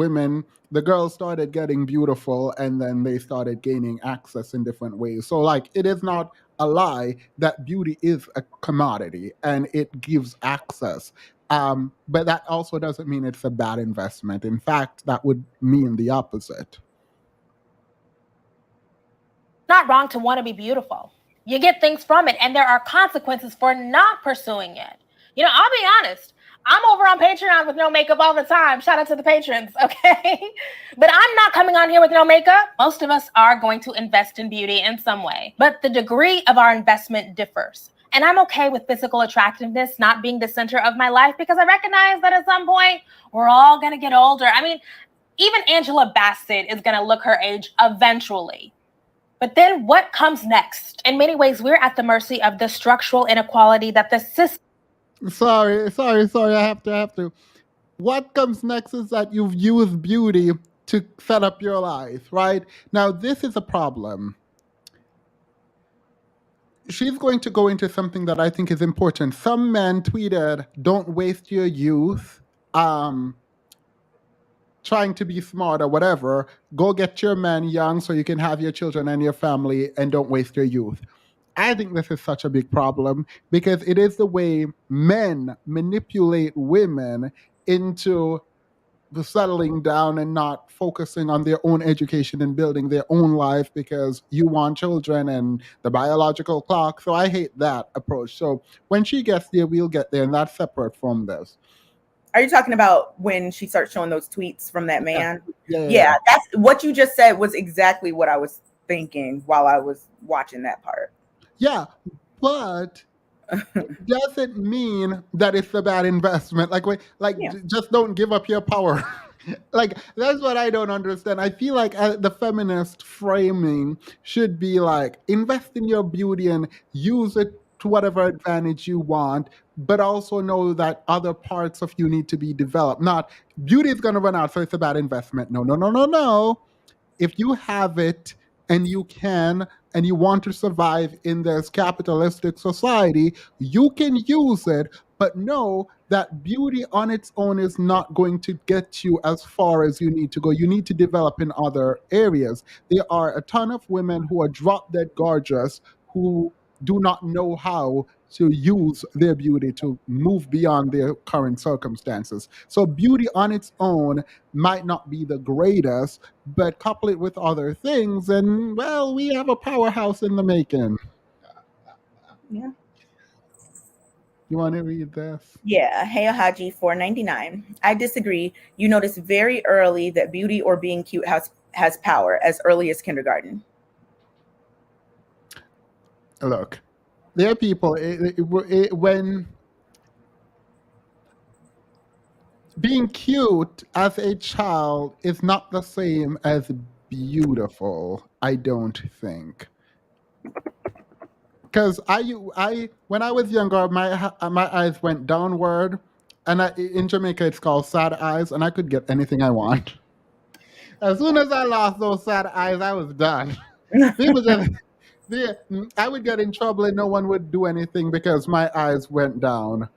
the girls started getting beautiful, and then they started gaining access in different ways. So like, it is not a lie that beauty is a commodity and it gives access. But that also doesn't mean it's a bad investment. In fact, that would mean the opposite. Not wrong to want to be beautiful. You get things from it, and there are consequences for not pursuing it. I'll be honest. I'm over on Patreon with no makeup all the time. Shout out to the patrons, okay? But I'm not coming on here with no makeup. Most of us are going to invest in beauty in some way, but the degree of our investment differs. And I'm okay with physical attractiveness not being the center of my life, because I recognize that at some point we're all going to get older. I mean, even Angela Bassett is going to look her age eventually. But then what comes next? In many ways, we're at the mercy of the structural inequality that the system. Sorry. I have to. What comes next is that you've used beauty to set up your life, right? Now, this is a problem. She's going to go into something that I think is important. Some men tweeted, "Don't waste your youth." trying to be smart or whatever, go get your man young so you can have your children and your family and don't waste your youth. I think this is such a big problem because it is the way men manipulate women into settling down and not focusing on their own education and building their own life because you want children and the biological clock. So I hate that approach. So when she gets there, we'll get there, and that's separate from this. Are you talking about when she starts showing those tweets from that man? Yeah. That's what you just said was exactly what I was thinking while I was watching that part. Yeah, but it doesn't mean that it's a bad investment. Just don't give up your power. Like, that's what I don't understand. I feel like the feminist framing should be like, invest in your beauty and use it to whatever advantage you want, but also know that other parts of you need to be developed. Not beauty is going to run out, so it's a bad investment. No, no, no, no, no. If you have it and you can and you want to survive in this capitalistic society, you can use it, but know that beauty on its own is not going to get you as far as you need to go. You need to develop in other areas. There are a ton of women who are drop dead gorgeous who do not know how to use their beauty to move beyond their current circumstances. So beauty on its own might not be the greatest, but couple it with other things, and well, we have a powerhouse in the making. Yeah. You want to read this? Yeah. Hey, Haji 499. I disagree. You notice very early that beauty or being cute has power as early as kindergarten. Look, there are people when being cute as a child is not the same as beautiful, I don't think. Because when I was younger, my eyes went downward, and in Jamaica it's called sad eyes, and I could get anything I want. As soon as I lost those sad eyes, I was done. People just, I would get in trouble, and no one would do anything because my eyes went down.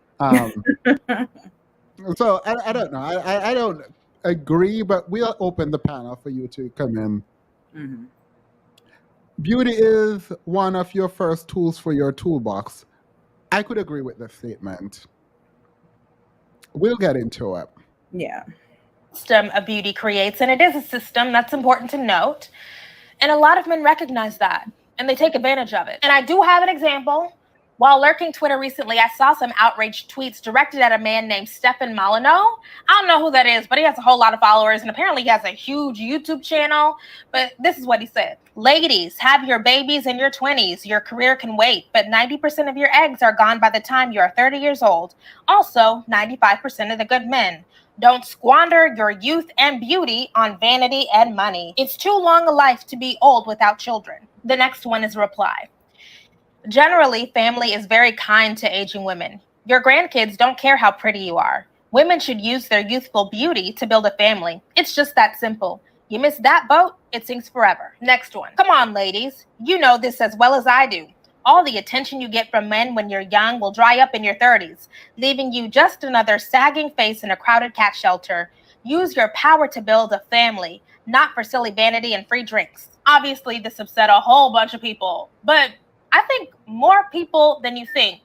So I don't know. I don't agree, but we'll open the panel for you to come in. Mm-hmm. Beauty is one of your first tools for your toolbox. I could agree with this statement. We'll get into it. Yeah. System of beauty creates, and it is a system that's important to note. And a lot of men recognize that, and they take advantage of it. And I do have an example. While lurking Twitter recently, I saw some outraged tweets directed at a man named Stefan Molyneux. I don't know who that is, but he has a whole lot of followers, and apparently he has a huge YouTube channel. But this is what he said. Ladies, have your babies in your 20s. Your career can wait, but 90% of your eggs are gone by the time you are 30 years old. Also, 95% of the good men. Don't squander your youth and beauty on vanity and money. It's too long a life to be old without children. The next one is a reply. Generally, family is very kind to aging women. Your grandkids don't care how pretty you are. Women should use their youthful beauty to build a family. It's just that simple. You miss that boat, it sinks forever. Next one. Come on, ladies. You know this as well as I do. All the attention you get from men when you're young will dry up in your 30s, leaving you just another sagging face in a crowded cat shelter. Use your power to build a family, not for silly vanity and free drinks. Obviously, this upset a whole bunch of people, but I think more people than you think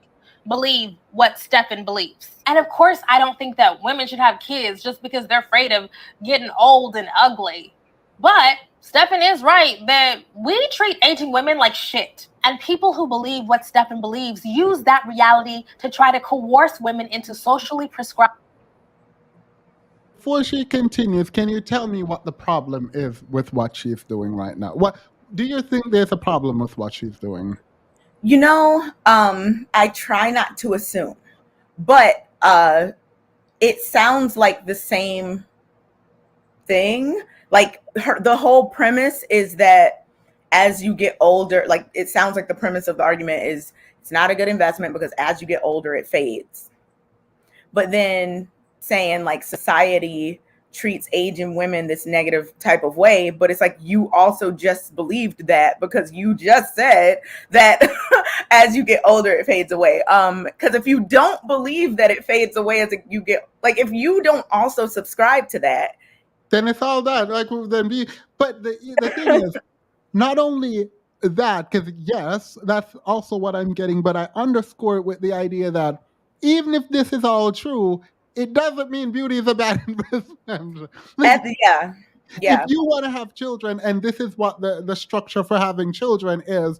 believe what Stefan believes. And of course, I don't think that women should have kids just because they're afraid of getting old and ugly. But Stefan is right that we treat aging women like shit. And people who believe what Stefan believes use that reality to try to coerce women into socially prescribed. Before she continues, can you tell me what the problem is with what she's doing right now? What do you think there's a problem with what she's doing? You know, I try not to assume, but it sounds like the same thing. Like the whole premise is that as you get older, like it sounds like the premise of the argument is it's not a good investment because as you get older, it fades. But then saying like society treats aging women this negative type of way, but it's like you also just believed that because you just said that as you get older it fades away. Because if you don't believe that it fades away as you get, like if you don't also subscribe to that, then it's all done. Like then be. But the thing is, not only that, because yes, that's also what I'm getting, but I underscore it with the idea that even if this is all true, it doesn't mean beauty is a bad investment. Like, Yeah. if Yeah. you want to have children, and this is what the structure for having children is,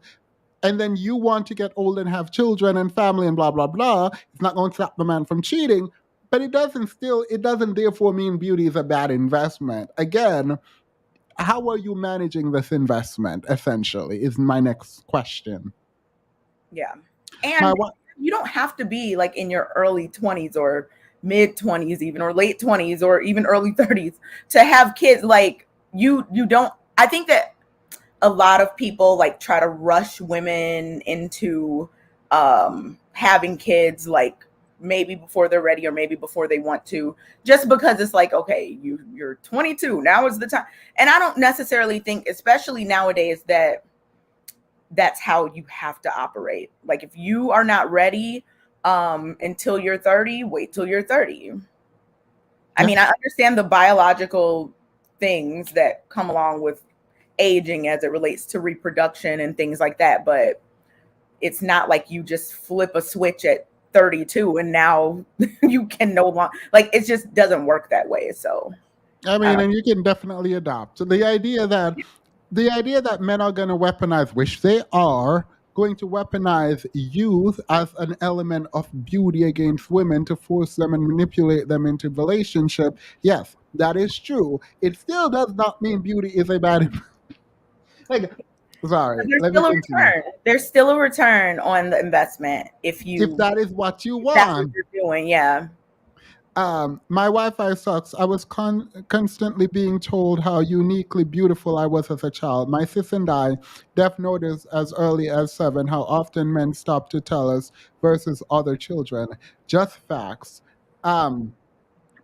and then you want to get old and have children and family and blah blah blah, it's not going to stop the man from cheating. But it doesn't therefore mean beauty is a bad investment. Again, how are you managing this investment, essentially, is my next question. Yeah. My And you don't have to be like in your early 20s or mid 20s even, or late 20s or even early 30s to have kids. Like you don't, I think that a lot of people like try to rush women into having kids, like maybe before they're ready or maybe before they want to, just because it's like, okay, you're 22, now is the time. And I don't necessarily think, especially nowadays, that that's how you have to operate. Like if you are not ready until you're 30, wait till you're 30. I mean, I understand the biological things that come along with aging as it relates to reproduction and things like that, but it's not like you just flip a switch at 32 and now you can no longer, like, it just doesn't work that way. So I mean, and you can definitely adopt. So the idea that men are going to weaponize, which they are going to weaponize youth as an element of beauty against women to force them and manipulate them into relationship. Yes, that is true. It still does not mean beauty is a bad. Like, sorry, there's let me still a continue. return. There's still a return on the investment If that is what you if that's what want. you're doing. Yeah. My Wi-Fi sucks. I was constantly being told how uniquely beautiful I was as a child. My sis and I, Def noticed as early as 7 how often men stop to tell us versus other children. Just facts. Um,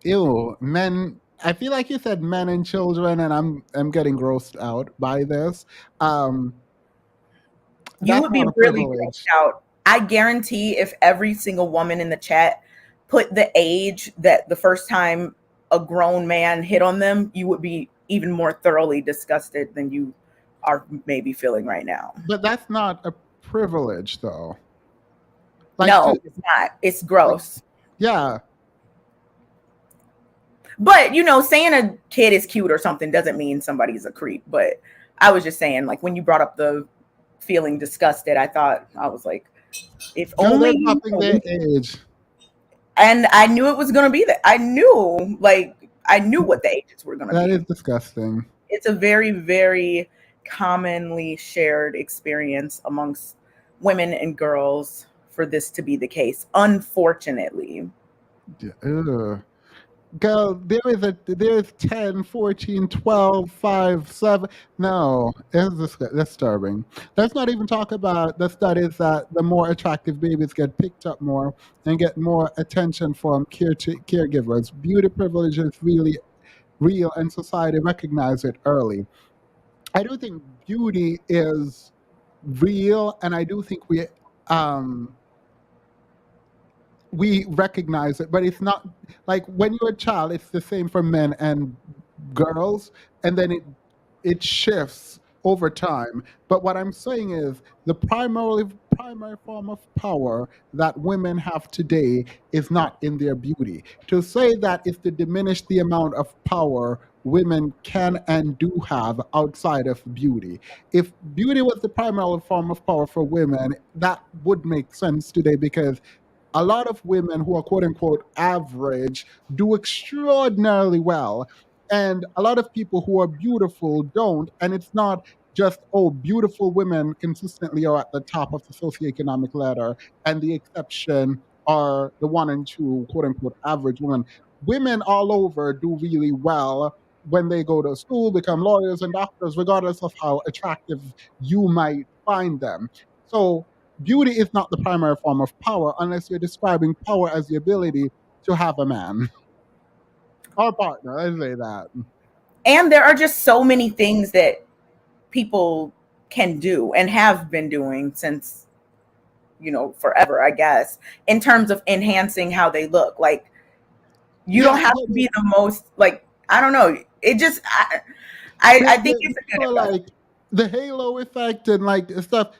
Ew, men. I feel like you said men and children, and I'm getting grossed out by this. Um, You that's would not be a really grossed privilege. out. I guarantee if every single woman in the chat put the age that the first time a grown man hit on them, you would be even more thoroughly disgusted than you are maybe feeling right now. But that's not a privilege, though. Like, No, it's not. It's like, gross. yeah. But, saying a kid is cute or something doesn't mean somebody's a creep. But I was just saying, like, when you brought up the feeling disgusted, I was like, if Girl, only they're you dropping their knew. age. And I knew it was going to be that. I knew what the ages were going to That be. is disgusting. It's a very, very commonly shared experience amongst women and girls for this to be the case, unfortunately. Ugh. Girl, there is 10, 14, 12, 5, 7. No, it's disturbing. Let's not even talk about the studies that the more attractive babies get picked up more and get more attention from caregivers. Beauty privilege is really real, and society recognize it early. I do think beauty is real, and I do think um we recognize it, but it's not like when you're a child, it's the same for men and girls, and then it shifts over time. But what I'm saying is the primary form of power that women have today is not in their beauty. To say that is to diminish the amount of power women can and do have outside of beauty. If beauty was the primary form of power for women, that would make sense today, because a lot of women who are quote unquote average do extraordinarily well. And a lot of people who are beautiful don't. And it's not just, oh, beautiful women consistently are at the top of the socioeconomic ladder, and the exception are the one and two quote unquote average women. Women all over do really well when they go to school, become lawyers and doctors, regardless of how attractive you might find them. So beauty is not the primary form of power unless you're describing power as the ability to have a man or partner. Let's say that. And there are just so many things that people can do and have been doing since, forever, I guess, in terms of enhancing how they look. Like, you don't Yeah, have to be the most, like, I don't know. It just, I think it's a good People investment. like the halo effect and like stuff.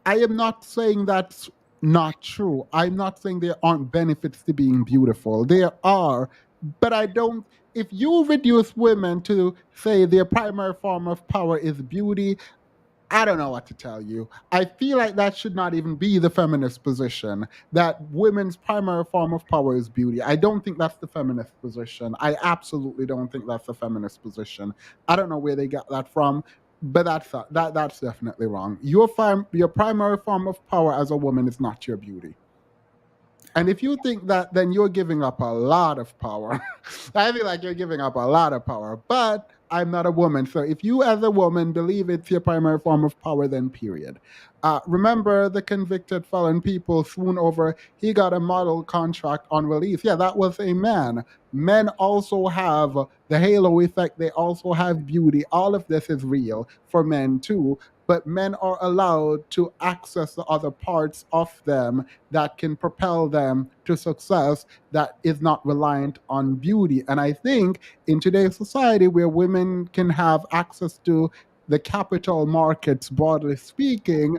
I am not saying that's not true. I'm not saying there aren't benefits to being beautiful. There are, but I don't. If you reduce women to say their primary form of power is beauty, I don't know what to tell you. I feel like that should not even be the feminist position, that women's primary form of power is beauty. I don't think that's the feminist position. I absolutely don't think that's the feminist position. I don't know where they got that from, but that's definitely wrong. Your primary form of power as a woman is not your beauty. And if you think that, then you're giving up a lot of power. I feel like you're giving up a lot of power. But I'm not a woman. So if you, as a woman, believe it's your primary form of power, then period. Remember the convicted felon people swoon over, he got a model contract on release. Yeah, that was a man. Men also have the halo effect, they also have beauty. All of this is real for men too. But men are allowed to access the other parts of them that can propel them to success that is not reliant on beauty. And I think in today's society where women can have access to the capital markets, broadly speaking,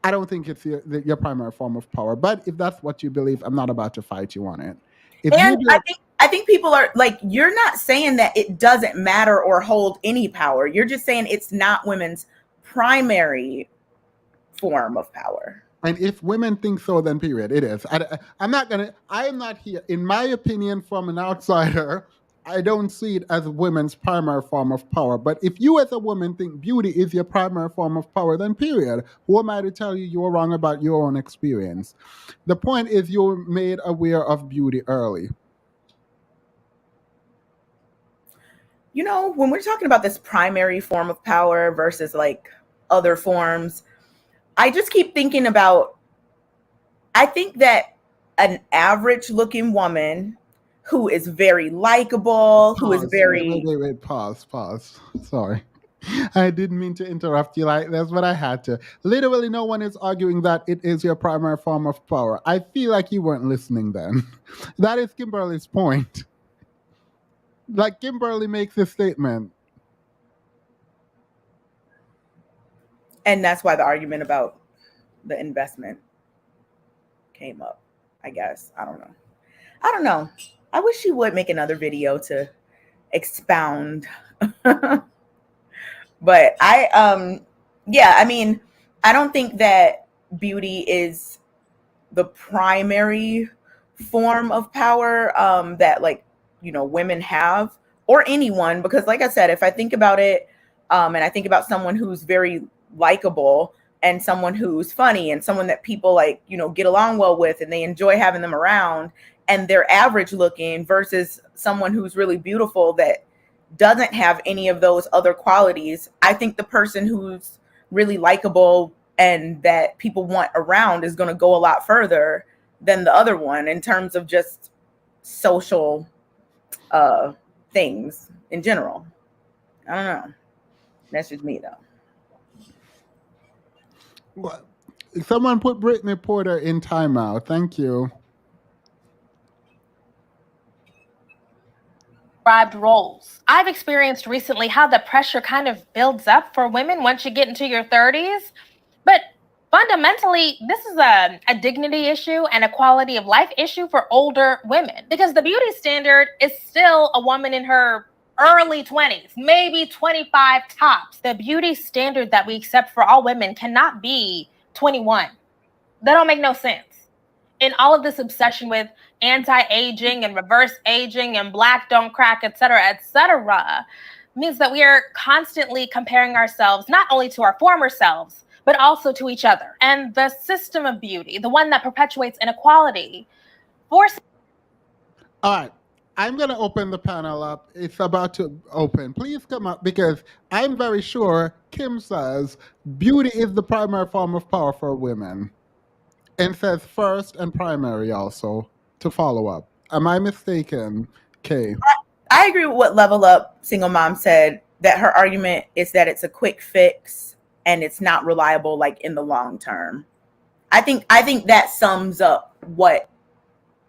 I don't think it's your primary form of power. But if that's what you believe, I'm not about to fight you on it. If you And do, I think people are like, you're not saying that it doesn't matter or hold any power. You're just saying it's not women's primary form of power. and if women think so, then period, it is. I'm not gonna. I am not here. In my opinion, from an outsider, I don't see it as women's primary form of power. But if you, as a woman, think beauty is your primary form of power, then period. Who am I to tell you you're wrong about your own experience? The point is, you're made aware of beauty early. You know, when we're talking about this primary form of power versus like other forms, I just keep thinking about, I think that an average looking woman who is very likable, who is Pause. very, Wait. Pause. Sorry. I didn't mean to interrupt you like this, but I had to. Literally, no one is arguing that it is your primary form of power. I feel like you weren't listening then. That is Kimberly's point. Like, Kimberly makes this statement. and that's why the argument about the investment came up, I guess. I don't know. I wish she would make another video to expound. But yeah, I mean, I don't think that beauty is the primary form of power that, like, you know, women have, or anyone, because like I said, if I think about it, and I think about someone who's very likable and someone who's funny and someone that people, like, you know, get along well with and they enjoy having them around, and they're average looking versus someone who's really beautiful that doesn't have any of those other qualities, I think the person who's really likable and that people want around is going to go a lot further than the other one in terms of just social things in general. I don't know. That's just me, though. What? Someone put Brittany Porter in timeout. Thank you. Roles. I've experienced recently how the pressure kind of builds up for women once you get into your 30s. But fundamentally, this is a dignity issue and a quality of life issue for older women, because the beauty standard is still a woman in her early 20s, maybe 25 tops. The beauty standard that we accept for all women cannot be 21. That don't make no sense. In all of this obsession with anti-aging and reverse aging and black don't crack, et cetera, means that we are constantly comparing ourselves not only to our former selves, but also to each other. And the system of beauty, the one that perpetuates inequality, forces. All right. I'm going to open the panel up. It's about to open. Please come up, because I'm very sure Kim says beauty is the primary form of power for women, and says first and primary also to follow up. Am I mistaken, Kay? I agree with what Level Up Single Mom said, that her argument is that it's a quick fix and it's not reliable, like, in the long term. I think that sums up what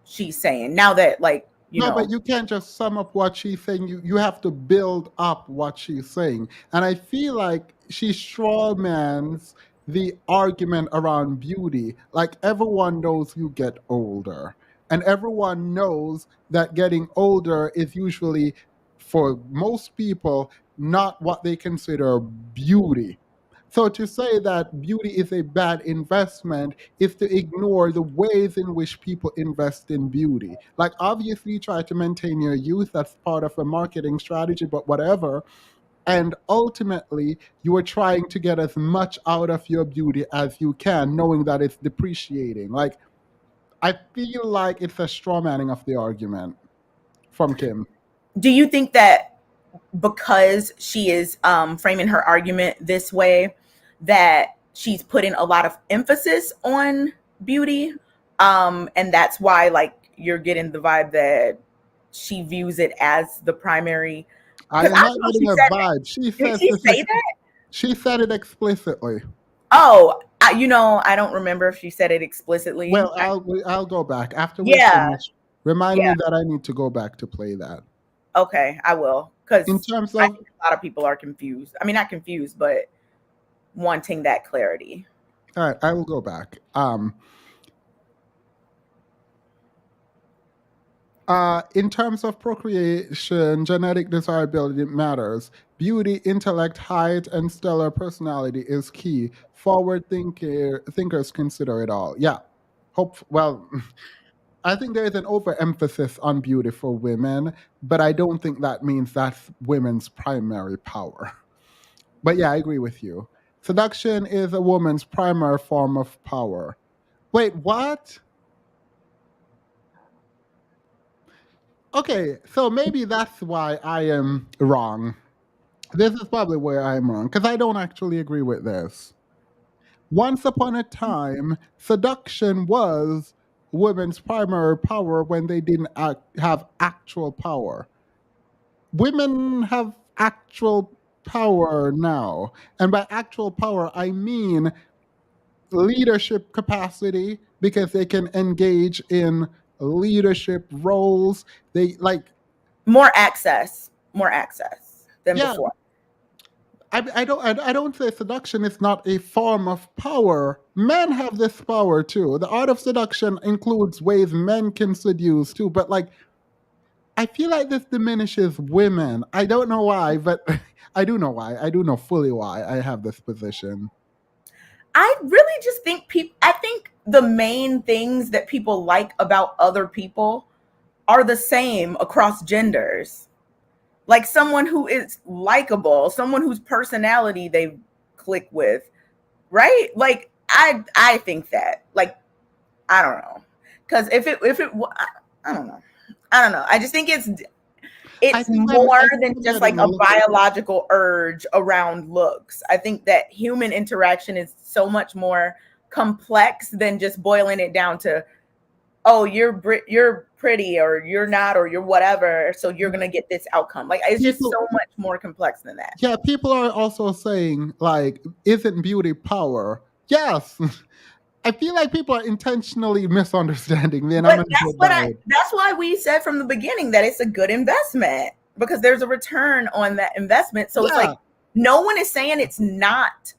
she's saying. Now that, like, you No, know. but you can't just sum up what she's saying. You have to build up what she's saying. And I feel like she strawmans the argument around beauty. Like everyone knows you get older. And everyone knows that getting older is usually, for most people, not what they consider beauty. So to say that beauty is a bad investment is to ignore the ways in which people invest in beauty. Like obviously try to maintain your youth, that's part of a marketing strategy, but whatever. And ultimately, you are trying to get as much out of your beauty as you can, knowing that it's depreciating. Like I feel like it's a straw manning of the argument from Kim. Do you think that because she is framing her argument this way, that she's putting a lot of emphasis on beauty, and that's why like you're getting the vibe that she views it as the primary? I Because am I not know getting she a said that. vibe. She Did says she this. say that? She said it explicitly. Oh, I don't remember if she said it explicitly. Well, I'll go back after we Yeah, finish. Remind me yeah. that I need to go back to play that. Okay, I will. In Because terms I of, think a lot of people are confused. I mean, not confused, but wanting that clarity. all right, I will go back. In terms of procreation, genetic desirability matters. Beauty, intellect, height, and stellar personality is key. Thinkers consider it all. Yeah. Well, I think there is an overemphasis on beauty for women, but I don't think that means that's women's primary power. But yeah, I agree with you. Seduction is a woman's primary form of power. Wait, what? Okay, so maybe that's why I am wrong. This is probably where I'm wrong, because I don't actually agree with this. Once upon a time, seduction was women's primary power when they didn't have actual power. Women have actual power now. And by actual power, I mean leadership capacity because they can engage in leadership roles. They like, More access than yeah, before. I don't say seduction is not a form of power. Men have this power too. The art of seduction includes ways men can seduce too, but like I feel like this diminishes women. I don't know why, but I do know why. I do know fully why I have this position. I really just think I think the main things that people like about other people are the same across genders. Like someone who is likable, someone whose personality they click with, right? Like I think that. Like I don't know. Cuz I don't know. I don't know. I just think it's more I think than I'm just getting like a a little. biological urge around looks. I think that human interaction is so much more complex than just boiling it down to, oh, you're pretty or you're not or you're whatever, so you're gonna get this outcome. Like it's just People, so much more complex than that. yeah, people are also saying like, isn't beauty power? Yes. I feel like people are intentionally misunderstanding me, and I'm But gonna go back. that's why we said from the beginning that it's a good investment because there's a return on that investment. So it's Yeah, like no one is saying it's not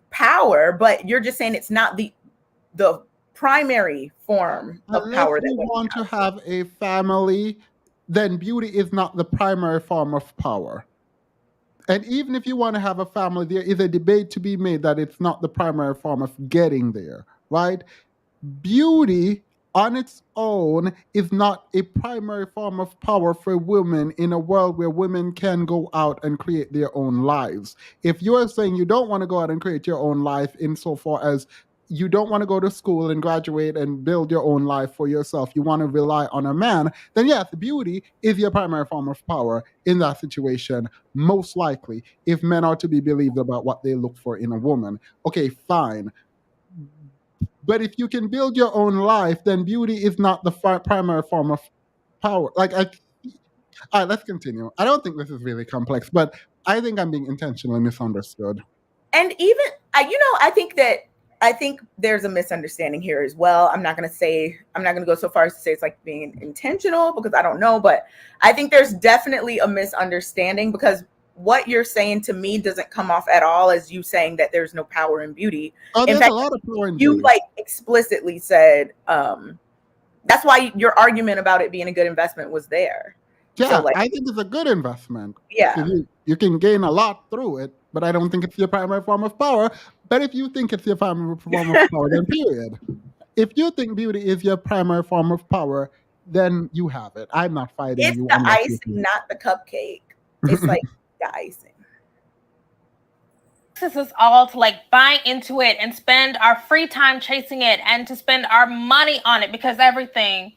power, but you're just saying it's not the primary form of unless power that you women want to have. have a family, then beauty is not the primary form of power. And even if you want to have a family, there is a debate to be made that it's not the primary form of getting there, right? Beauty on its own is not a primary form of power for women in a world where women can go out and create their own lives. If you're saying you don't want to go out and create your own life insofar as you don't want to go to school and graduate and build your own life for yourself, you want to rely on a man, then yes, beauty is your primary form of power in that situation, most likely, if men are to be believed about what they look for in a woman. Okay, fine. But if you can build your own life, then beauty is not the primary form of power. All right, let's continue. I don't think this is really complex, but I think I'm being intentionally misunderstood. And even I think that I think there's a misunderstanding here as well. I'm not going to go so far as to say it's like being intentional, because I don't know, but I think there's definitely a misunderstanding, because what you're saying to me doesn't come off at all as you saying that there's no power in beauty. Oh, In there's fact, a lot of power in you beauty. like explicitly said, that's why your argument about it being a good investment was there. Yeah, So, like, I think it's a good investment. yeah. You can gain a lot through it, but I don't think it's your primary form of power. But if you think it's your primary form of power, then period. If you think beauty is your primary form of power, then you have it. I'm not fighting It's you the unless you icing, not the cupcake. It's like the icing. This is all to like buy into it and spend our free time chasing it and to spend our money on it, because everything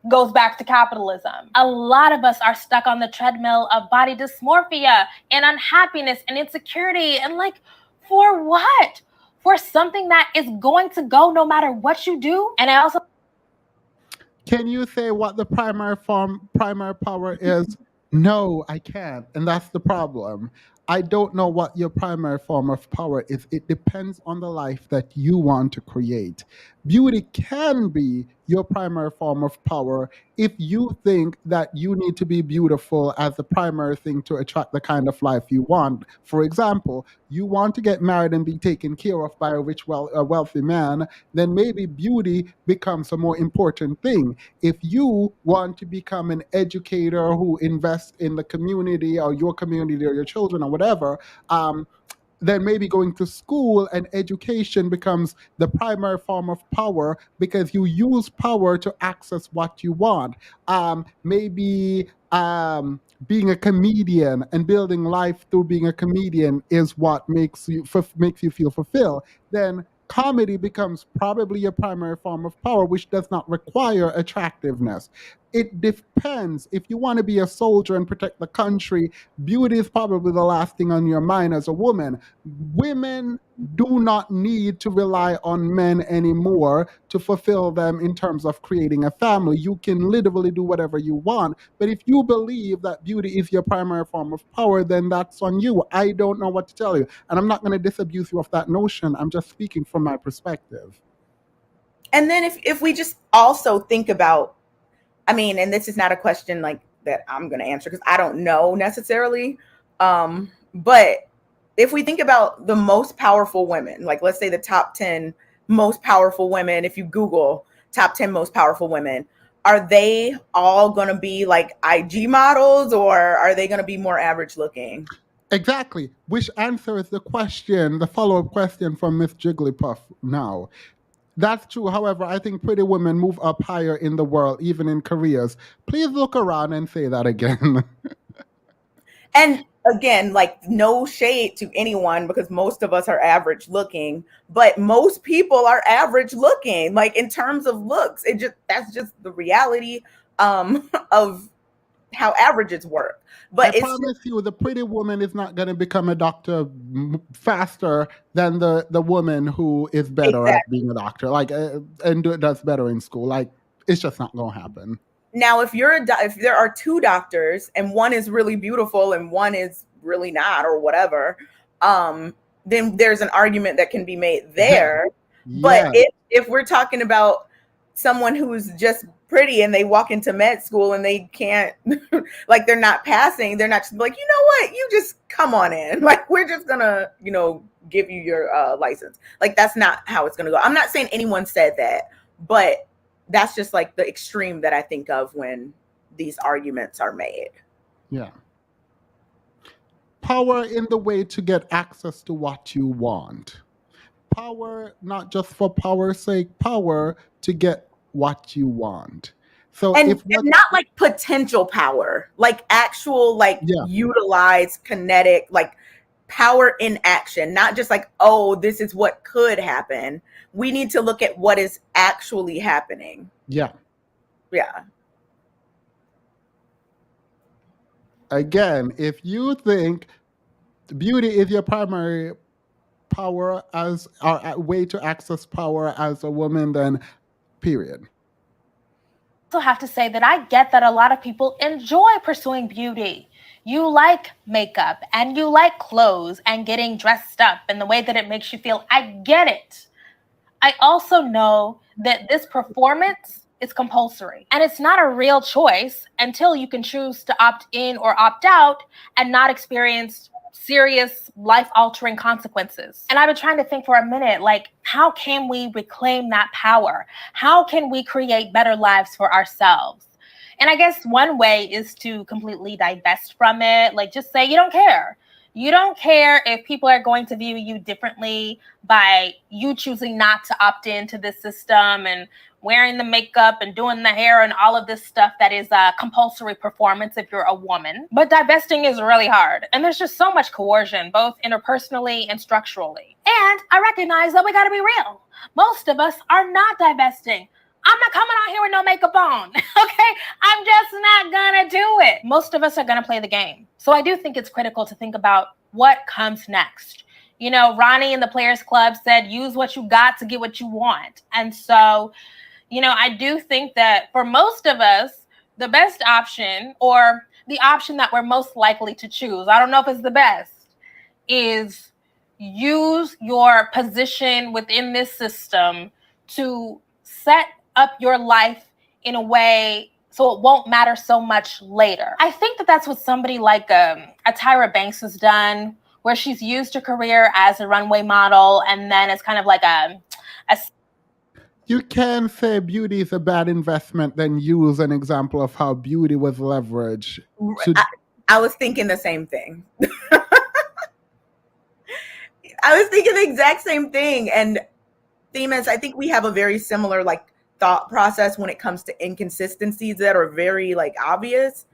goes back to capitalism. A lot of us are stuck on the treadmill of body dysmorphia and unhappiness and insecurity. And like, for what? For something that is going to go no matter what you do. And I also... Can you say what the primary power is? No, I can't. And that's the problem. I don't know what your primary form of power is. It depends on the life that you want to create. Beauty can be your primary form of power if you think that you need to be beautiful as the primary thing to attract the kind of life you want. For example, you want to get married and be taken care of by a wealthy man, then maybe beauty becomes a more important thing. If you want to become an educator who invests in the community or your community or your children or whatever, then maybe going to school and education becomes the primary form of power, because you use power to access what you want. Maybe being a comedian and building life through being a comedian is what makes you feel fulfilled. Then comedy becomes probably your primary form of power, which does not require attractiveness. It depends. If you want to be a soldier and protect the country, beauty is probably the last thing on your mind as a woman. Women do not need to rely on men anymore to fulfill them in terms of creating a family. You can literally do whatever you want. But if you believe that beauty is your primary form of power, then that's on you. I don't know what to tell you. And I'm not going to disabuse you of that notion. I'm just speaking from my perspective. And then if we just also think about, I mean, and this is not a question like that I'm going to answer because I don't know necessarily. But if we think about the most powerful women, like let's say the top 10 most powerful women, if you Google top 10 most powerful women, are they all going to be like IG models, or are they going to be more average looking? Exactly, which answers the follow-up question from Miss Jigglypuff now. That's true. However, I think pretty women move up higher in the world, even in careers. Please look around and say that again. And again, like no shade to anyone, because most of us are average looking, but most people are average looking, like in terms of looks. That's just the reality of how averages work. But I promise you, the pretty woman is not going to become a doctor faster than the woman who is better at being a doctor, like and does better in school. Like, it's just not going to happen. Now, if there are two doctors and one is really beautiful and one is really not, or whatever, then there's an argument that can be made there. Yeah. But if we're talking about someone who's just pretty and they walk into med school and they can't, like they're not passing, they're not just like, you know what, you just come on in. Like, we're just gonna, give you your license. Like, that's not how it's gonna go. I'm not saying anyone said that, but that's just like the extreme that I think of when these arguments are made. Yeah. Power in the way to get access to what you want. Power, not just for power's sake, power to get what you want. So and not like potential power, like actual, utilized kinetic, like power in action, not just like, oh, this is what could happen. We need to look at what is actually happening. Yeah. Again, if you think beauty is your primary power as a way to access power as a woman, then period. I also have to say that I get that a lot of people enjoy pursuing beauty. You like makeup and you like clothes and getting dressed up and the way that it makes you feel. I get it. I also know that this performance is compulsory and it's not a real choice until you can choose to opt in or opt out and not experience serious life-altering consequences. And I've been trying to think for a minute, like, how can we reclaim that power? How can we create better lives for ourselves? And I guess one way is to completely divest from it, like just say you don't care. You don't care if people are going to view you differently by you choosing not to opt into this system and wearing the makeup and doing the hair and all of this stuff that is a compulsory performance if you're a woman. But divesting is really hard. And there's just so much coercion, both interpersonally and structurally. And I recognize that we gotta be real. Most of us are not divesting. I'm not coming out here with no makeup on, okay? I'm just not gonna do it. Most of us are gonna play the game. So I do think it's critical to think about what comes next. You know, Ronnie in the Players Club said, use what you got to get what you want. And so, you know, I do think that for most of us, the best option, or the option that we're most likely to choose, I don't know if it's the best, is use your position within this system to set up your life in a way so it won't matter so much later. I think that that's what somebody like a Tyra Banks has done, where she's used her career as a runway model, and then it's kind of like a You can say beauty is a bad investment, then use an example of how beauty was leveraged. I was thinking the same thing. I was thinking the exact same thing. And Themis, I think we have a very similar like thought process when it comes to inconsistencies that are very like obvious,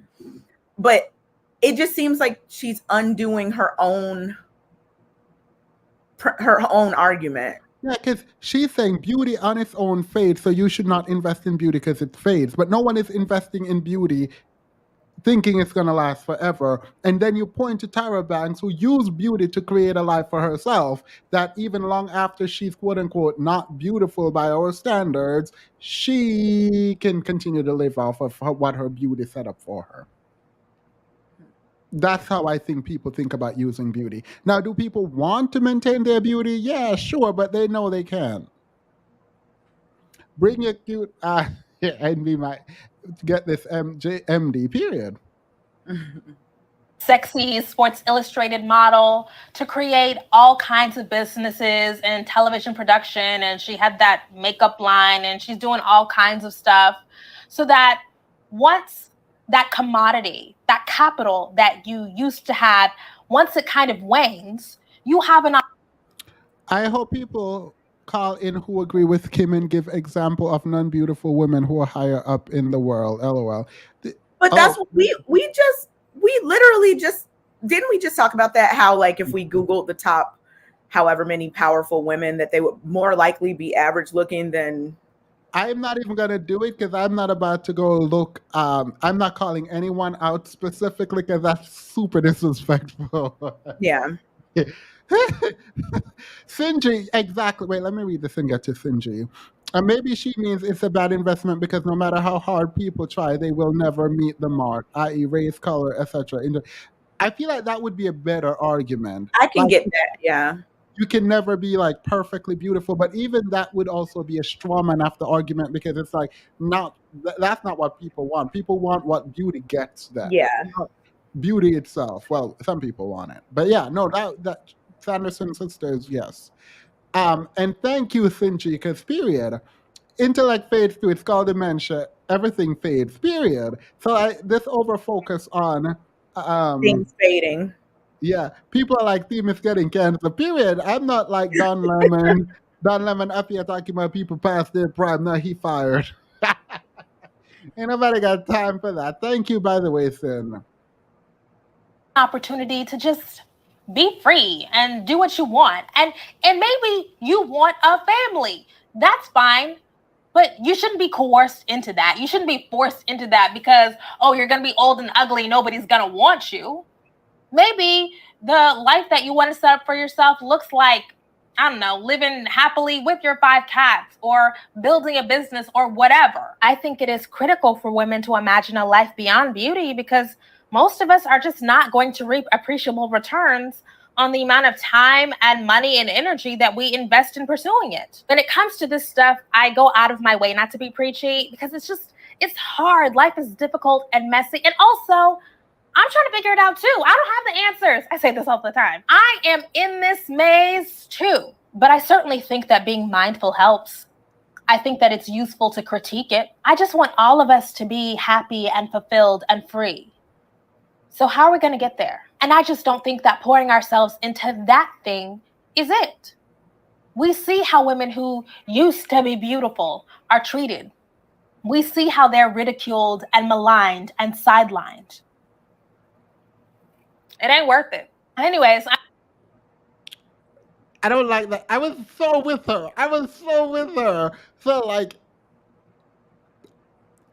but it just seems like she's undoing her own argument. Yeah, because she's saying beauty on its own fades, so you should not invest in beauty because it fades. But no one is investing in beauty thinking it's going to last forever. And then you point to Tyra Banks, who used beauty to create a life for herself, that even long after she's quote unquote not beautiful by our standards, she can continue to live off of what her beauty set up for her. That's how I think people think about using beauty. Now, do people want to maintain their beauty? Yeah, sure, but they know they can. Bring your cute and we might get this MD, period. Sexy Sports Illustrated model to create all kinds of businesses and television production. And she had that makeup line and she's doing all kinds of stuff so that once that commodity, that capital that you used to have, once it kind of wanes, you have an. I hope people call in who agree with Kim and give example of non-beautiful women who are higher up in the world. LOL. But that's what we literally just didn't we just talk about that, how like if we Googled the top however many powerful women, that they would more likely be average looking than. I'm not even going to do it because I'm not about to go look. I'm not calling anyone out specifically because that's super disrespectful. Yeah. Sinji, exactly. Wait, let me read this and get to Sinji. Maybe she means it's a bad investment because no matter how hard people try, they will never meet the mark, i.e., race, color, etc. I feel like that would be a better argument. I can get that, yeah. You can never be like perfectly beautiful, but even that would also be a straw man after argument because it's like that's not what people want. People want what beauty gets them. Yeah. Beauty itself. Well, some people want it, but yeah, no, that Sanderson sisters, yes. And thank you, Sinchi, because period. Intellect fades too. It's called dementia. Everything fades. Period. So this over focus on things fading. Yeah, people are like, team is getting cancer. Period. I'm not like Don Lemon. Don Lemon up here talking about people past their prime. Now he fired. Ain't nobody got time for that. Thank you, by the way, Sin. Opportunity to just be free and do what you want. And maybe you want a family. That's fine. But you shouldn't be coerced into that. You shouldn't be forced into that because, oh, you're going to be old and ugly. Nobody's going to want you. Maybe the life that you want to set up for yourself looks like, I don't know, living happily with your 5 cats or building a business or whatever. I think it is critical for women to imagine a life beyond beauty because most of us are just not going to reap appreciable returns on the amount of time and money and energy that we invest in pursuing it. When it comes to this stuff, I go out of my way not to be preachy because it's hard. Life is difficult and messy. And also, I'm trying to figure it out too. I don't have the answers. I say this all the time. I am in this maze too, but I certainly think that being mindful helps. I think that it's useful to critique it. I just want all of us to be happy and fulfilled and free. So how are we going to get there? And I just don't think that pouring ourselves into that thing is it. We see how women who used to be beautiful are treated. We see how they're ridiculed and maligned and sidelined. It ain't worth it. Anyways, I don't like that. I was so with her. So, like,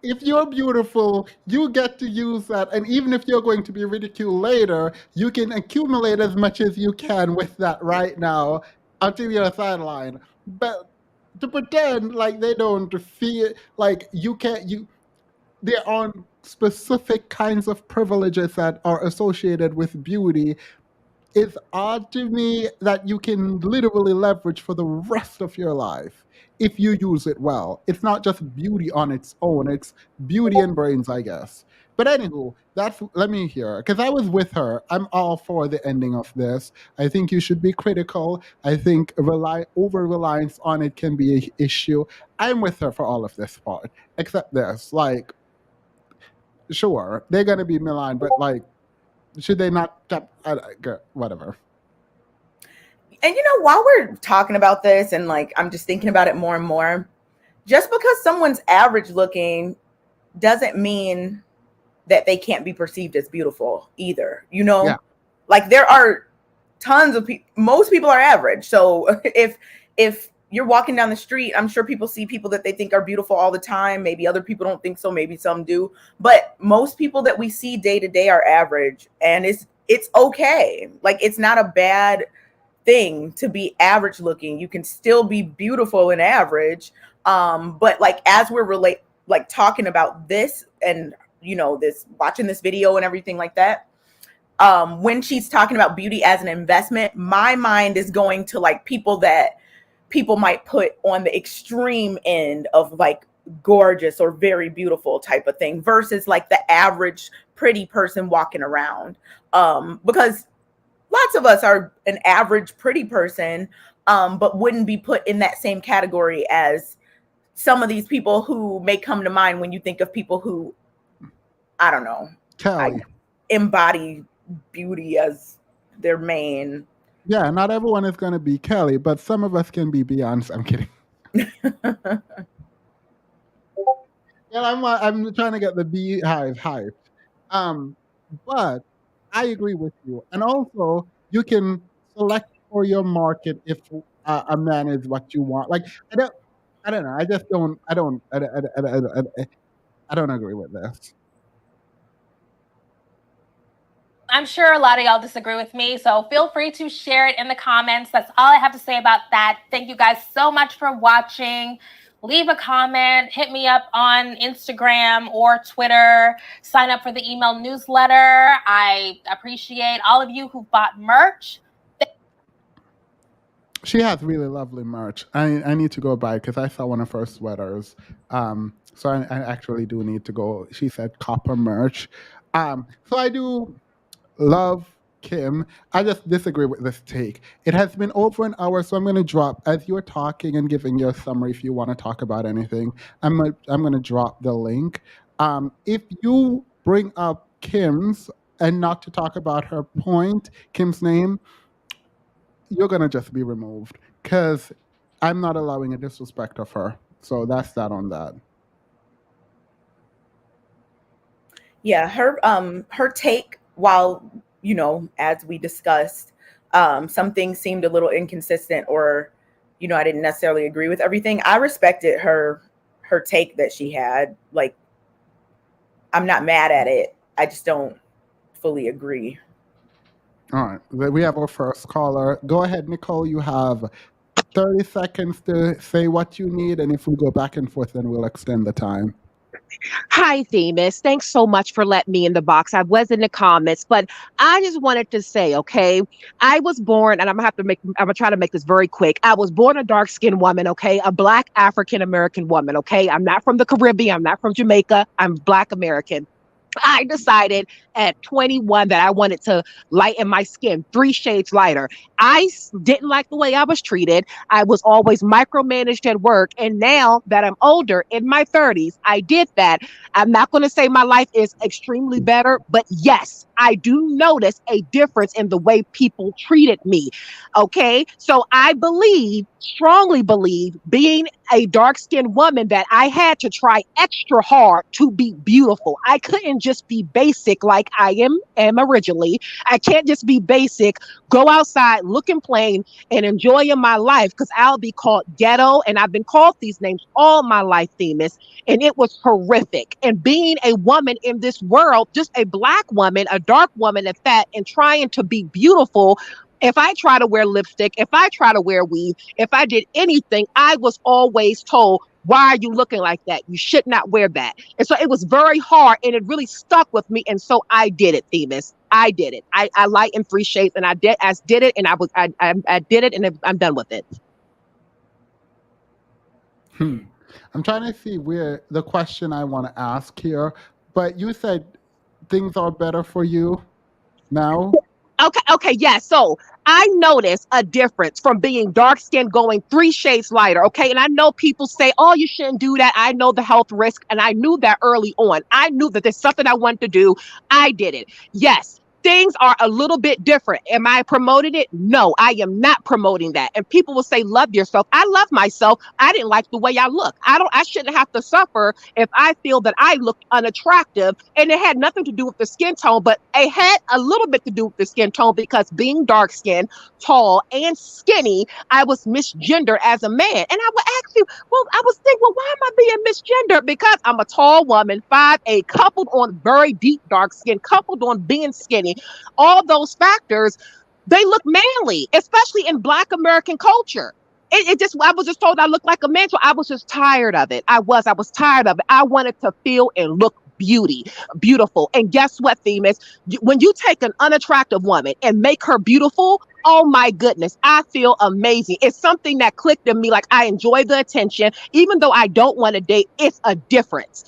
if you're beautiful, you get to use that. And even if you're going to be ridiculed later, you can accumulate as much as you can with that right now until you're sidelined. But to pretend like they don't see it, like there are specific kinds of privileges that are associated with beauty. It's odd to me that you can literally leverage for the rest of your life if you use it well. It's not just beauty on its own, it's beauty and brains, I guess. But anywho, let me hear, because I was with her. I'm all for the ending of this. I think you should be critical. I think over reliance on it can be an issue. I'm with her for all of this part, except this. Like, sure, they're gonna be maligned, but like, should they not? Whatever. And while we're talking about this, and like I'm just thinking about it more and more, just because someone's average looking doesn't mean that they can't be perceived as beautiful either. Yeah. Like there are tons of people. Most people are average. So if you're walking down the street, I'm sure people see people that they think are beautiful all the time. Maybe other people don't think so. Maybe some do. But most people that we see day to day are average, and it's okay. Like it's not a bad thing to be average looking. You can still be beautiful and average. But like as we're talking about this and this watching this video and everything like that, when she's talking about beauty as an investment, my mind is going to like people that people might put on the extreme end of like gorgeous or very beautiful type of thing versus like the average pretty person walking around. Because lots of us are an average pretty person, but wouldn't be put in that same category as some of these people who may come to mind when you think of people who, I don't know, embody beauty as their main. Yeah, not everyone is going to be Kelly, but some of us can be Beyonce. I'm kidding. Yeah, I'm trying to get the beehive hype. But I agree with you. And also, you can select for your market if a man is what you want. Like, I don't know. I just don't. I don't agree with this. I'm sure a lot of y'all disagree with me, so feel free to share it in the comments. That's all I have to say about that. Thank you guys so much for watching. Leave a comment, hit me up on Instagram or Twitter, sign up for the email newsletter. I appreciate all of you who bought merch. She has really lovely merch. I need to go buy because I saw one of her sweaters. So I actually do need to go. She said copper merch. So I do love Kim. I just disagree with this take. It has been over an hour, so I'm going to drop, as you're talking and giving your summary, if you want to talk about anything, I'm going to drop the link. If you bring up Kim's and not to talk about her point, Kim's name, you're going to just be removed because I'm not allowing a disrespect of her. So that's that on that. Yeah, her take, while, as we discussed, some things seemed a little inconsistent or, I didn't necessarily agree with everything. I respected her take that she had. Like, I'm not mad at it. I just don't fully agree. All right. We have our first caller. Go ahead, Nicole. You have 30 seconds to say what you need. And if we go back and forth, then we'll extend the time. Hi, Themis. Thanks so much for letting me in the box. I was in the comments, but I just wanted to say, okay, I was born, and I'm gonna try to make this very quick. I was born a dark skinned woman, okay, a Black African American woman, okay. I'm not from the Caribbean. I'm not from Jamaica. I'm Black American. I decided at 21 that I wanted to lighten my skin 3 shades lighter. Didn't like the way I was treated. I was always micromanaged at work. And now that I'm older in my 30s, I did that. I'm not going to say my life is extremely better, but yes, I do notice a difference in the way people treated me. Okay. So I strongly believe, being a dark skinned woman, that I had to try extra hard to be beautiful. I couldn't just be basic like am originally. I can't just be basic, go outside looking plain and enjoying my life, because I'll be called ghetto. And I've been called these names all my life, Themis. And it was horrific. And being a woman in this world, just a Black woman, a dark woman at that, and trying to be beautiful, if I try to wear lipstick, if I try to wear weave, if I did anything, I was always told, why are you looking like that? You should not wear that. And so it was very hard, and it really stuck with me. And so I did it, Themis. I did it. I light in 3 shades, and I did it, and I did it, and I'm done with it. I'm trying to see where the question I want to ask here, but you said things are better for you now. Okay, yeah. So I noticed a difference from being dark skinned going 3 shades lighter. Okay. And I know people say, oh, you shouldn't do that. I know the health risk. And I knew that early on. I knew that there's something I wanted to do. I did it. Yes. Things are a little bit different. Am I promoting it? No, I am not promoting that. And people will say, love yourself. I love myself. I didn't like the way I look. I shouldn't have to suffer if I feel that I looked unattractive. And it had nothing to do with the skin tone, but it had a little bit to do with the skin tone, because being dark skinned, tall, and skinny, I was misgendered as a man. And I would ask you, well, I was thinking, well, why am I being misgendered? Because I'm a tall woman, 5'8", coupled on very deep dark skin, coupled on being skinny. All those factors, they look manly, especially in Black American culture. I was just told I looked like a man. So I was just tired of it. I was tired of it. I wanted to feel and look beautiful. And guess what, Themis? When you take an unattractive woman and make her beautiful, oh my goodness, I feel amazing. It's something that clicked in me. Like, I enjoy the attention, even though I don't want to date. It's a difference.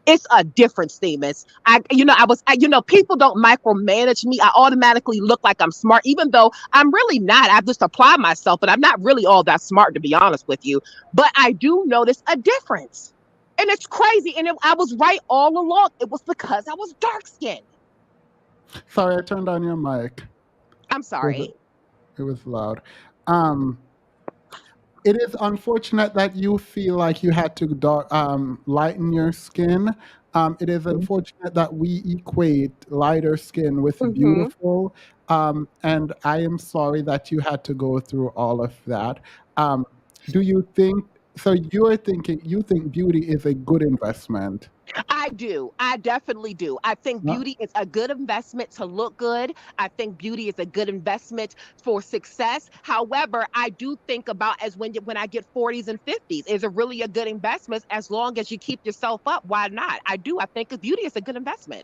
It's a difference, Themis. People don't micromanage me. I automatically look like I'm smart, even though I'm really not. I just apply myself, but I'm not really all that smart, to be honest with you. But I do notice a difference. And it's crazy. And I was right all along. It was because I was dark skinned. Sorry, I turned on your mic. I'm sorry. It was loud. It is unfortunate that you feel like you had to lighten your skin. It is unfortunate that we equate lighter skin with beautiful. And I am sorry that you had to go through all of that. Do you think so? You think beauty is a good investment? I do. I definitely do. I think No? beauty is a good investment to look good. I think beauty is a good investment for success. However, I do think about, as when I get 40s and 50s, is it really a good investment? As long as you keep yourself up, why not? I do. I think beauty is a good investment.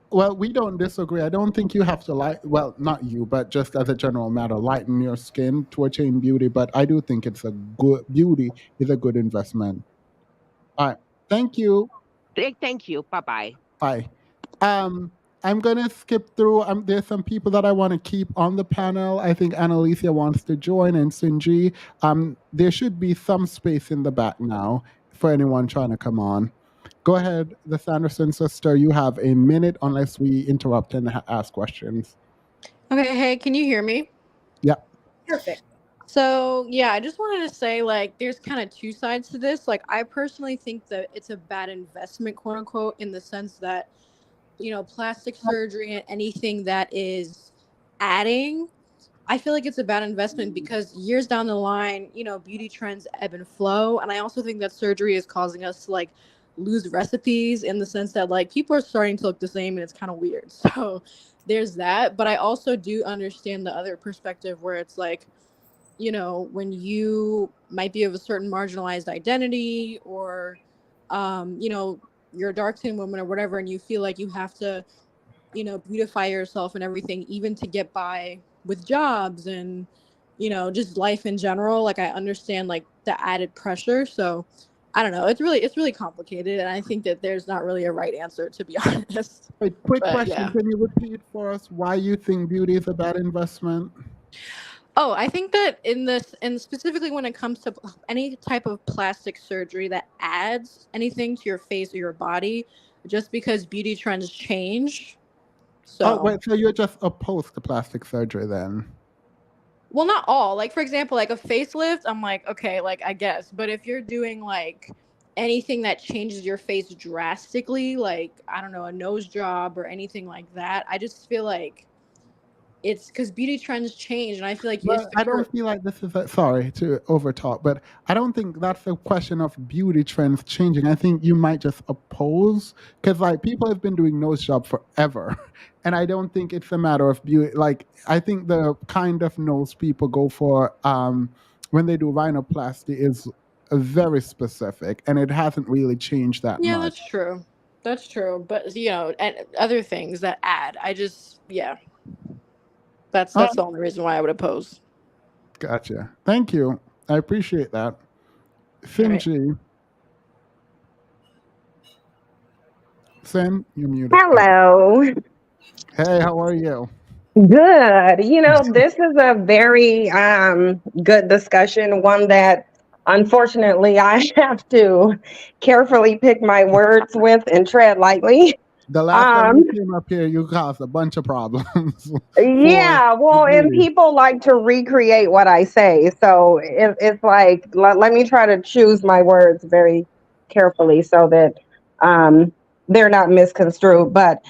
Well, we don't disagree. I don't think you have to well, not you, but just as a general matter, lighten your skin to attain beauty. But I do think beauty is a good investment. All right. Thank you. Thank you. Bye-bye. Bye. I'm gonna skip through. There's some people that I want to keep on the panel. I think Annalicia wants to join, and Sinji. There should be some space in the back now for anyone trying to come on. Go ahead, the Sanderson sister. You have a minute, unless we interrupt and ask questions. Okay, hey, can you hear me? Yeah. Perfect. So, yeah, I just wanted to say, like, there's kind of two sides to this. Like, I personally think that it's a bad investment, quote unquote, in the sense that, plastic surgery and anything that is adding, I feel like it's a bad investment, because years down the line, beauty trends ebb and flow. And I also think that surgery is causing us to, like, lose recipes, in the sense that, like, people are starting to look the same, and it's kind of weird. So there's that. But I also do understand the other perspective, where it's like, when you might be of a certain marginalized identity, or, you're a dark skinned woman or whatever, and you feel like you have to, beautify yourself and everything, even to get by with jobs and, just life in general. Like I understand like the added pressure. So I don't know. It's really complicated, and I think that there's not really a right answer, to be honest. Wait, quick But question. yeah. Can you repeat for us why you think beauty is a bad investment? Oh, I think that in this, and specifically when it comes to any type of plastic surgery that adds anything to your face or your body, just because beauty trends change. Oh, So, wait, so you're just opposed to plastic surgery then? well, not all. Like, for example, like a facelift, I'm like, okay, like, I guess. But if you're doing like anything that changes your face drastically, like, I don't know, a nose job or anything like that, I just feel like it's because beauty trends change. And I feel like it's Well, the I don't current. feel like this is sorry to overtalk, but I don't think that's a question of beauty trends changing. I think you might just oppose because like people have been doing nose job forever, and I don't think it's a matter of beauty. Like I think the kind of nose people go for when they do rhinoplasty is very specific, and it hasn't really changed that Yeah, much. that's true. That's true. But and other things that add. I just yeah. Oh, That's the only reason why I would oppose. gotcha. Thank you. I appreciate that. All right. Finji, Sin, you're muted. Okay. Hello. Hey, how are you? Good. This is a very good discussion, one that unfortunately I have to carefully pick my words with and tread lightly. The last time Um, you came up here, you caused a bunch of problems for yeah, the well, and beauty. people like to recreate what I say. So it's like, let me try to choose my words very carefully so that um, they're not misconstrued. But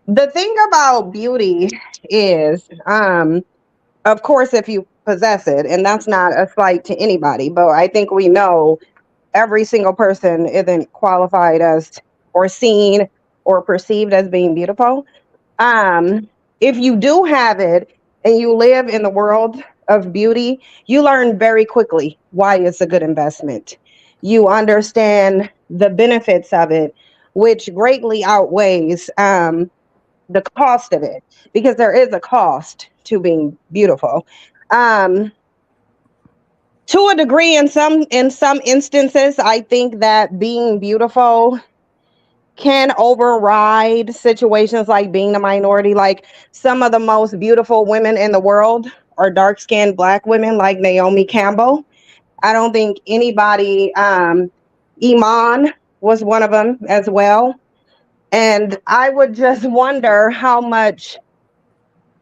the thing about beauty is, of course, if you possess it, and that's not a slight to anybody, but I think we know every single person isn't qualified as or seen or perceived as being beautiful. Um, if you do have it and you live in the world of beauty, you learn very quickly why it's a good investment. You understand the benefits of it, which greatly outweighs the cost of it, because there is a cost to being beautiful. Um, to a degree, in some instances, I think that being beautiful can override situations like being a minority. Like some of the most beautiful women in the world are dark skinned Black women, like Naomi Campbell. I don't think anybody, Iman was one of them as well. And I would just wonder how much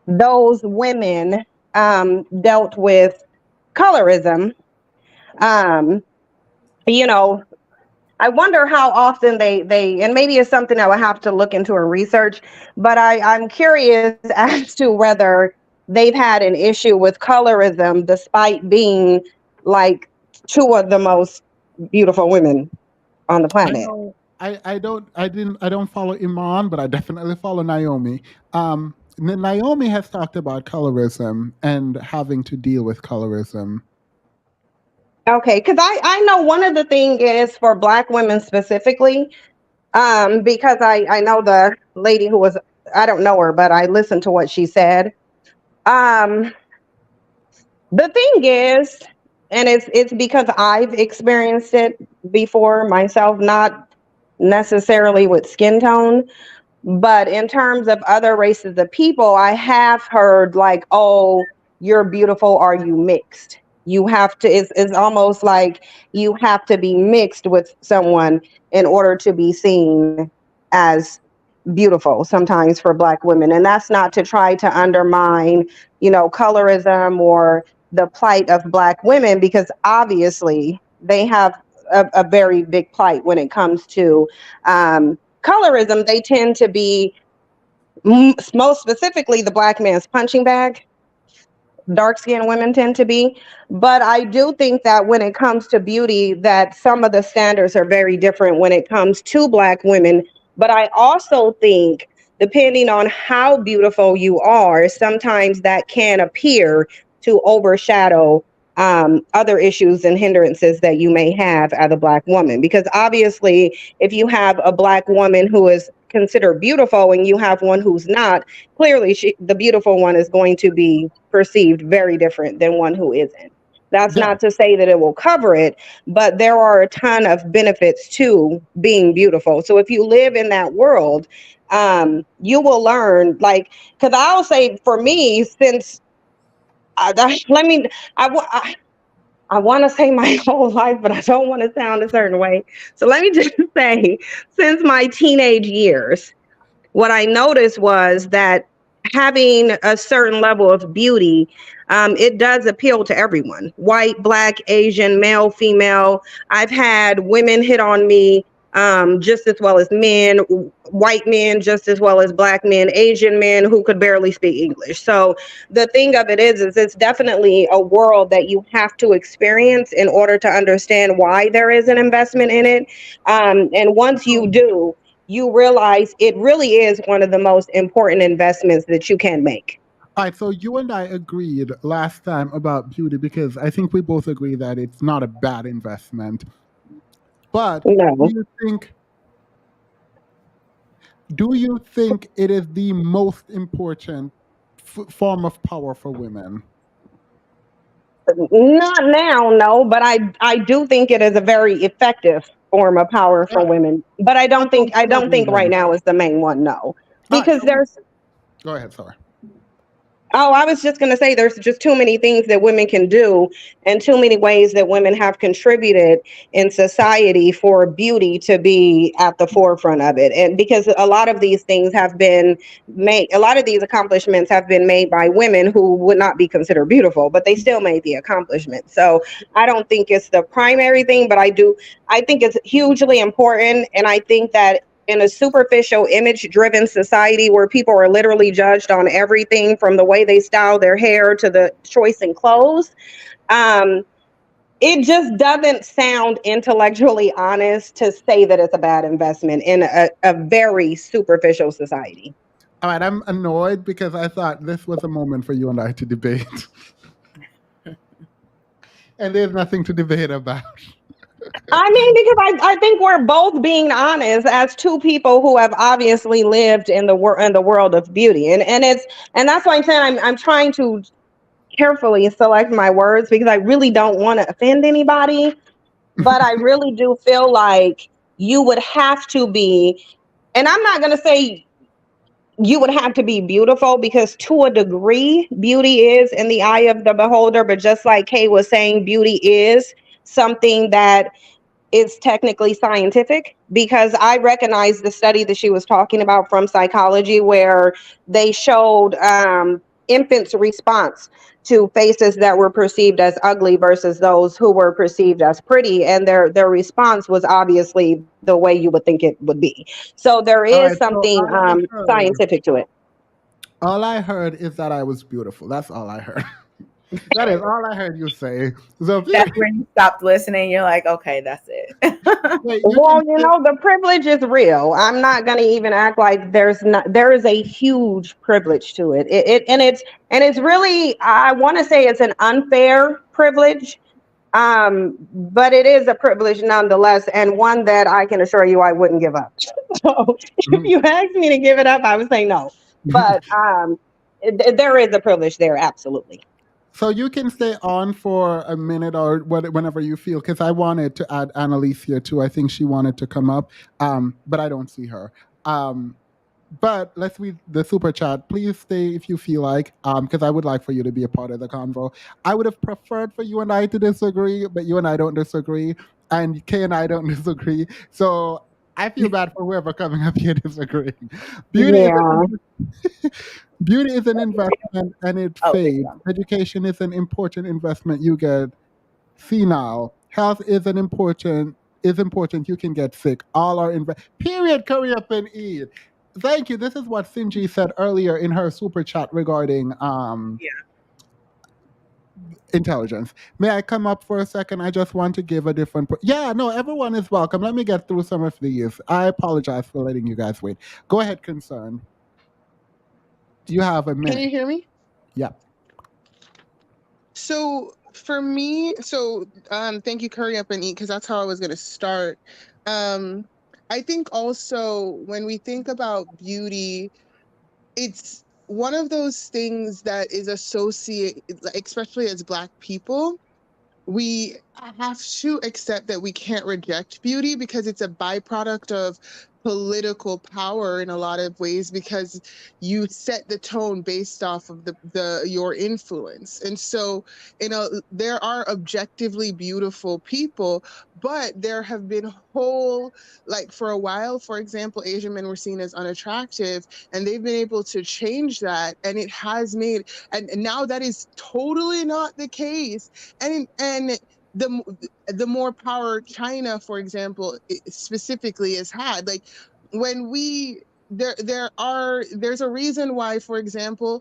those women dealt with colorism. Um, you know, I wonder how often they and maybe it's something I would have to look into and research, but I'm curious as to whether they've had an issue with colorism despite being like two of the most beautiful women on the I planet. know I don't follow Iman, but I definitely follow Naomi. Naomi has talked about colorism and having to deal with colorism. Okay, because I know one of the thing is for Black women specifically, because I know the lady who was, I don't know her, but I listened to what she said. Um, the thing is, and it's because I've experienced it before myself, not necessarily with skin tone, but in terms of other races of people, I have heard like, oh, you're beautiful, are you mixed? You have to, it's almost like you have to be mixed with someone in order to be seen as beautiful sometimes for Black women. And that's not to try to undermine, colorism or the plight of Black women, because obviously they have a very big plight when it comes to colorism. They tend to be most specifically the Black man's punching bag. Dark skinned women tend to be, but I do think that when it comes to beauty, that some of the standards are very different when it comes to Black women. But I also think, depending on how beautiful you are, sometimes that can appear to overshadow other issues and hindrances that you may have as a Black woman. Because obviously, if you have a Black woman who is considered beautiful and you have one who's not, clearly the beautiful one is going to be perceived very different than one who isn't. That's Yeah. not to say that it will cover it, but there are a ton of benefits to being beautiful. So if you live in that world, you will learn, like, because I'll say for me, since let me, I want to say my whole life, but I don't want to sound a certain way. So let me just say, since my teenage years, what I noticed was that having a certain level of beauty, it does appeal to everyone: white, Black, Asian, male, female. I've had women hit on me just as well as men, white men just as well as Black men, Asian men who could barely speak English. So the thing of it is it's definitely a world that you have to experience in order to understand why there is an investment in it. And once you do, you realize it really is one of the most important investments that you can make. All right, so you and I agreed last time about beauty because I think we both agree that it's not a bad investment. But No. do you think it is the most important form of power for women? Not now, no, but I do think it is a very effective form of power for women. But I don't think right now is the main one, no. All right, Because there's go ahead, sorry. Oh, I was just going to say there's just too many things that women can do and too many ways that women have contributed in society for beauty to be at the forefront of it. And because a lot of these things have been made, a lot of these accomplishments have been made by women who would not be considered beautiful, but they still made the accomplishment. So I don't think it's the primary thing, but I think it's hugely important. And I think that in a superficial image driven society where people are literally judged on everything from the way they style their hair to the choice in clothes, it just doesn't sound intellectually honest to say that it's a bad investment in a very superficial society. All right, I'm annoyed because I thought this was a moment for you and I to debate. And there's nothing to debate about. I mean, because I think we're both being honest as two people who have obviously lived in the world of beauty, and that's why I'm saying I'm trying to carefully select my words because I really don't want to offend anybody, but I really do feel like you would have to be, and I'm not going to say you would have to be beautiful because to a degree, beauty is in the eye of the beholder, but just like Kay was saying, beauty is something that is technically scientific, because I recognize the study that she was talking about from psychology where they showed infants' response to faces that were perceived as ugly versus those who were perceived as pretty, and their response was obviously the way you would think it would be. So there All is right, so something scientific to it. all I heard is that I was beautiful. That's all I heard. That is all I heard you say. So That's when you stopped listening. You're like, okay, that's it. wait, Well, the privilege is real. I'm not going to even act like there is a huge privilege to it. It's really, I want to say it's an unfair privilege. But it is a privilege nonetheless, and one that I can assure you I wouldn't give up. So if you asked me to give it up, I would say no. But there is a privilege there, absolutely. So you can stay on for a minute or whenever you feel, because I wanted to add Annalise here too. I think she wanted to come up, but I don't see her. But let's read the super chat. Please stay if you feel like, because I would like for you to be a part of the convo. I would have preferred for you and I to disagree, but you and I don't disagree, and Kay and I don't disagree. So I feel bad for whoever coming up here disagreeing. Beauty is Yeah. Beauty is an investment and it Oh, there you fades. go. Education is an important investment. You get senile. Health is important. You can get sick. All are period. Curry up and eat. Thank you. This is what Sinji said earlier in her super chat regarding intelligence. May I come up for a second? I just want to give a different. Yeah, no, everyone is welcome. Let me get through some of these. I apologize for letting you guys wait. Go ahead, concern. You have a minute. Can you hear me? Yeah. So For me, so thank you, Curry Up and Eat, because that's how I was going to start. I think also when we think about beauty, it's one of those things that is associated, especially as Black people, we have to accept that we can't reject beauty because it's a byproduct of political power in a lot of ways, because you set the tone based off of the your influence. And so, there are objectively beautiful people, but there have been whole, like, for a while, for example, Asian men were seen as unattractive, and they've been able to change that, and it has made, and now that is totally not the case. And the more power China, for example, specifically has had, like, when we there's a reason why, for example,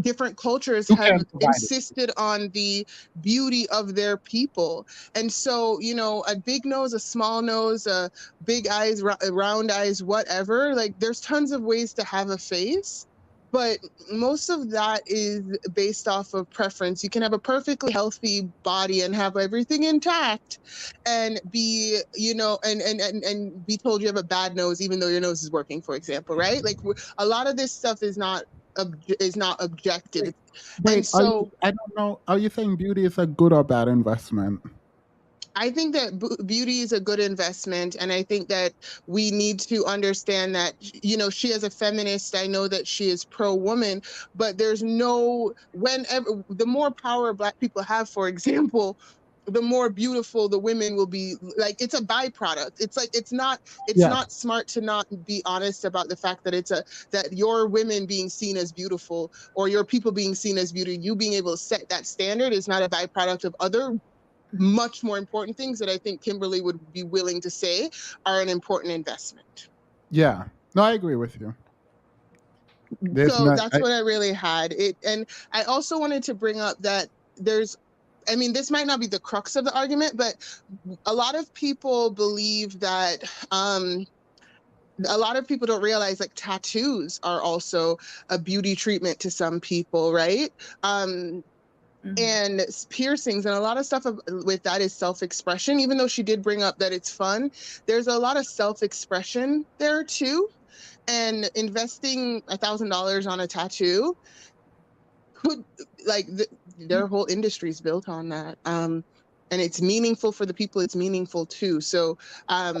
different cultures You have can provide it. insisted on the beauty of their people. And so, a big nose, a small nose, big eyes, round eyes, whatever, like, there's tons of ways to have a face, but most of that is based off of preference. You can have a perfectly healthy body and have everything intact, and be, and be told you have a bad nose even though your nose is working, for example, right? Like, a lot of this stuff is not objective. And Wait, so I don't know. Are you saying beauty is a good or bad investment? I think that beauty is a good investment, and I think that we need to understand that, she as a feminist, I know that she is pro-woman, but there's no, whenever, the more power Black people have, for example, the more beautiful the women will be. Like, it's a byproduct. It's like, it's Yes. not smart to not be honest about the fact that that your women being seen as beautiful, or your people being seen as beauty, you being able to set that standard, is not a byproduct of other much more important things that I think Kimberly would be willing to say are an important investment. Yeah. No, I agree with you. There's So not. that's what I really had. And I also wanted to bring up that this might not be the crux of the argument, but a lot of people believe that, a lot of people don't realize, like, tattoos are also a beauty treatment to some people, right? And piercings and a lot of stuff with that is self-expression. Even though she did bring up that it's fun, there's a lot of self-expression there too. And investing $1,000 on a tattoo could, like, their whole industry is built on that. And it's meaningful for the people, it's meaningful too. So I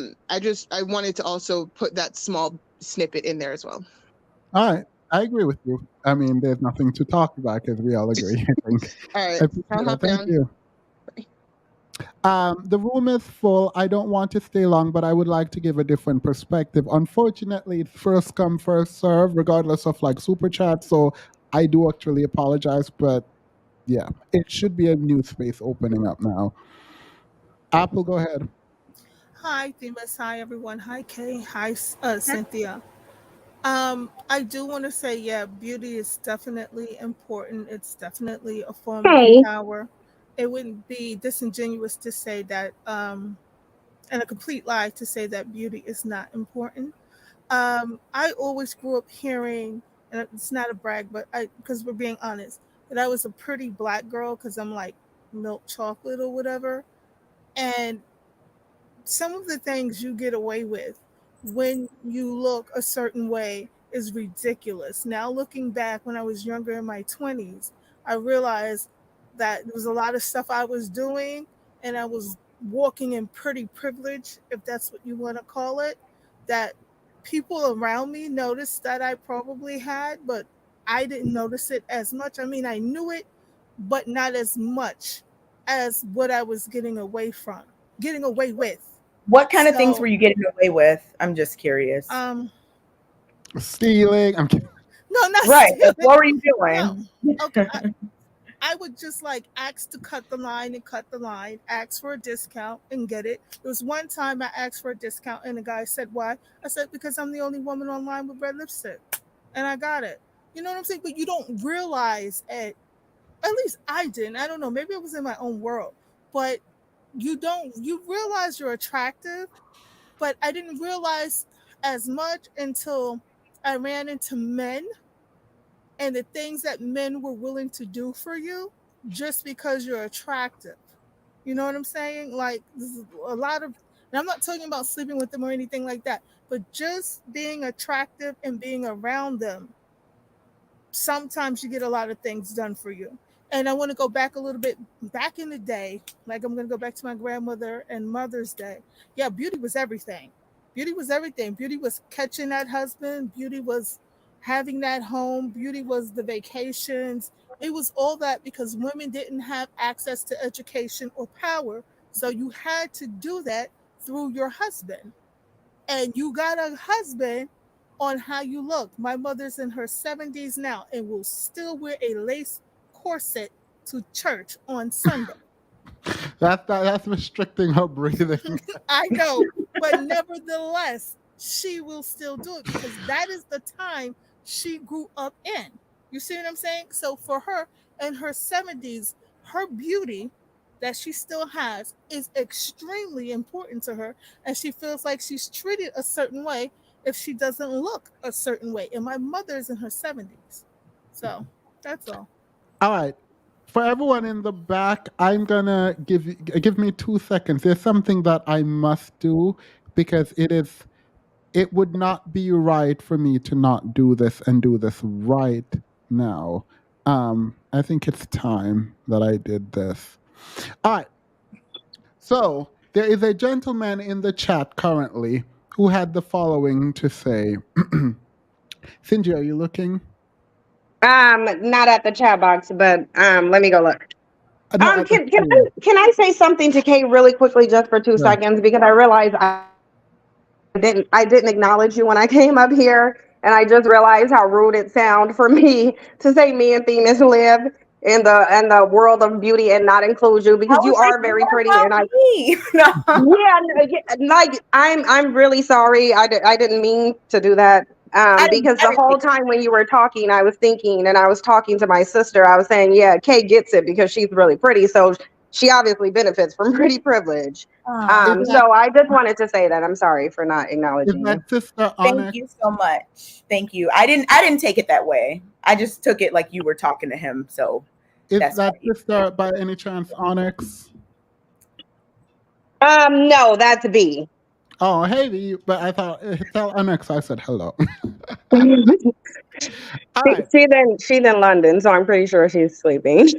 wanted to also put that small snippet in there as well. All right. I agree with you. I mean, there's nothing to talk about because we all agree, I think. All right, I appreciate I'll that. hop Thank down. you. The room is full. I don't want to stay long, but I would like to give a different perspective. Unfortunately, it's first come, first serve, regardless of like super chat. So I do actually apologize, but yeah, it should be a new space opening up now. Apple, go ahead. Hi, Themis. Hi, everyone. Hi, Kay. Hi, Cynthia. I do want to say, yeah, beauty is definitely important. It's definitely a form of Hey. power. It wouldn't be disingenuous to say that, and a complete lie to say that beauty is not important. I always grew up hearing, and it's not a brag, but because we're being honest, that I was a pretty Black girl because I'm like milk chocolate or whatever. And some of the things you get away with when you look a certain way is ridiculous. Now, looking back when I was younger in my 20s, I realized that there was a lot of stuff I was doing, and I was walking in pretty privilege, if that's what you want to call it, that people around me noticed that I probably had, but I didn't notice it as much. I mean, I knew it, but not as much as what I was getting away with. What kind of things were So, you getting away with? I'm just curious. Stealing. I'm kidding. no, not Right. stealing. What were you No. doing? Okay. I would just like ask to cut the line and cut the line, ask for a discount and get it. There was one time I asked for a discount and the guy said, "Why?" I said, "Because I'm the only woman online with red lipstick." And I got it. You know what I'm saying? But you don't realize it. At least I didn't. I don't know. Maybe it was in my own world. But you realize you're attractive, but I didn't realize as much until I ran into men and the things that men were willing to do for you just because you're attractive. You know what I'm saying? Like, this is a lot of, and I'm not talking about sleeping with them or anything like that, but just being attractive and being around them, sometimes you get a lot of things done for you. And I want to go back a little bit, back in the day, like I'm going to go back to my grandmother and Mother's Day. Yeah, beauty was everything. Beauty was everything. Beauty was catching that husband. Beauty was having that home. Beauty was the vacations. It was all that because women didn't have access to education or power. So you had to do that through your husband, and you got a husband on how you look. My mother's in her 70s now and will still wear a lace corset to church on Sunday. That's restricting her breathing. I know, but nevertheless, she will still do it because that is the time she grew up in. You see what I'm saying? So for her in her 70s, her beauty that she still has is extremely important to her, and she feels like she's treated a certain way if she doesn't look a certain way. And my mother's in her 70s. So that's all. All right. For everyone in the back, I'm gonna give me 2 seconds. There's something that I must do because it would not be right for me to not do this and do this right now. I think it's time that I did this. All right. So there is a gentleman in the chat currently who had the following to say. Cindy, are you looking? Not at the chat box, but let me go look. No, at the Can I say something to Kay really quickly, just for 2 seconds, because I realized I didn't acknowledge you when I came up here, and I just realized how rude it sounds for me to say me and Themis live in the world of beauty and not include you, because you are very pretty, and I like I'm really sorry. I didn't mean to do that. Because the whole time when you were talking, I was thinking, and I was talking to my sister, I was saying, yeah, Kay gets it because she's really pretty, so she obviously benefits from pretty privilege. So I just wanted to say that I'm sorry for not acknowledging you. Sister Thank Onyx? you so much. Thank you. I didn't take it that way. I just took it like you were talking to him. So Is that's that right. sister by any chance Onyx? No, that's B. Oh, hey, V, but I thought tell Onyx I said hello. All right. She's in London, so I'm pretty sure she's sleeping.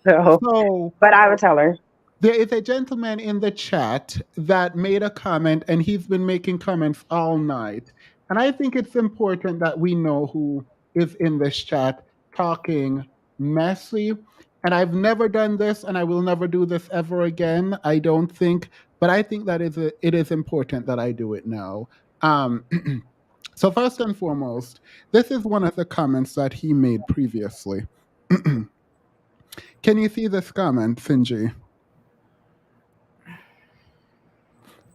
So, but I would tell her. There is a gentleman in the chat that made a comment, and he's been making comments all night. And I think it's important that we know who is in this chat talking messy. And I've never done this, and I will never do this ever again, I don't think. But I think that it is important that I do it now. So first and foremost, this is one of the comments that he made previously. Can you see this comment, Finji?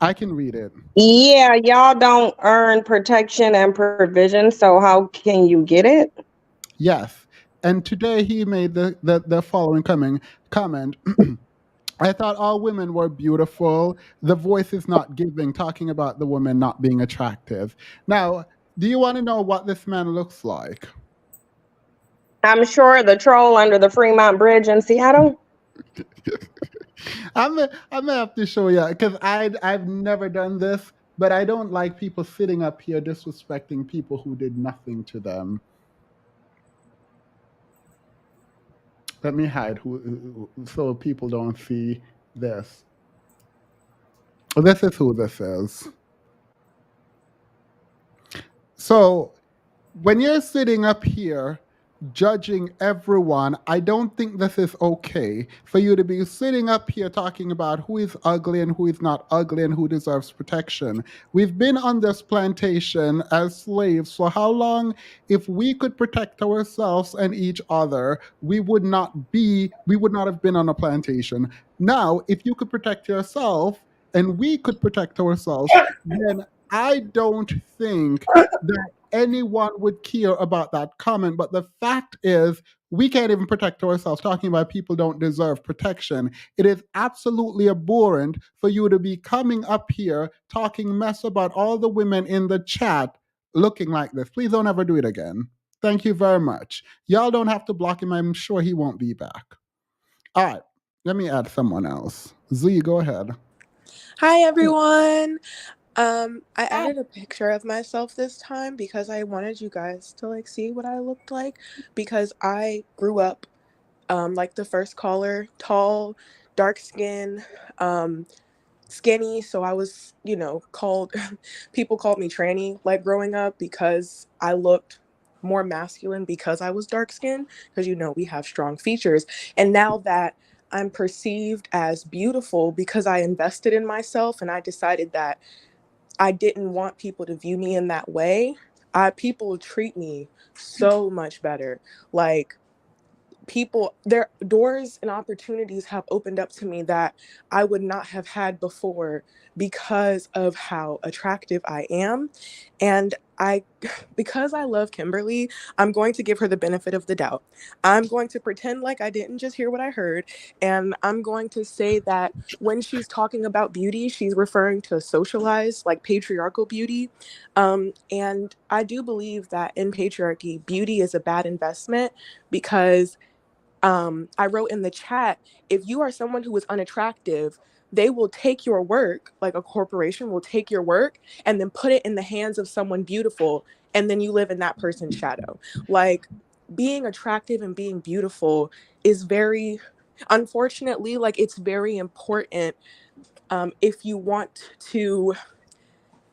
I can read it. Yeah, y'all don't earn protection and provision, so how can you get it? Yes. And today he made the following comment. I thought all women were beautiful. The voice is not giving, talking about the woman not being attractive. Now, do you want to know what this man looks like? I'm sure the troll under the Fremont Bridge in Seattle. I'm gonna have to show you because I've never done this, but I don't like people sitting up here disrespecting people who did nothing to them. Let me hide so people don't see this. This is who this is. So when you're sitting up here judging everyone, I don't think this is okay for you to be sitting up here talking about who is ugly and who is not ugly and who deserves protection. We've been on this plantation as slaves for how long? If we could protect ourselves and each other, we would not have been on a plantation. Now, if you could protect yourself and we could protect ourselves, then I don't think that anyone would care about that comment. But the fact is, we can't even protect ourselves, talking about people don't deserve protection. It is absolutely abhorrent for you to be coming up here talking mess about all the women in the chat looking like this. Please don't ever do it again. Thank you very much. Y'all don't have to block him. I'm sure he won't be back. All right. Let me add someone else. Z, go ahead. Hi everyone. I added a picture of myself this time because I wanted you guys to like see what I looked like, because I grew up like the first caller, tall, dark skin, skinny, so I was, called people called me tranny like growing up because I looked more masculine because I was dark skinned, because we have strong features. And now that I'm perceived as beautiful because I invested in myself and I decided that I didn't want people to view me in that way, people treat me so much better. Like, their doors and opportunities have opened up to me that I would not have had before because of how attractive I am. And because I love Kimberly, I'm going to give her the benefit of the doubt. I'm going to pretend like I didn't just hear what I heard, and I'm going to say that when she's talking about beauty, she's referring to socialized, like patriarchal beauty. And I do believe that in patriarchy, beauty is a bad investment because I wrote in the chat, if you are someone who is unattractive, they will take your work, like a corporation will take your work and then put it in the hands of someone beautiful, and then you live in that person's shadow. Like, being attractive and being beautiful is very, unfortunately, like, it's very important if you want to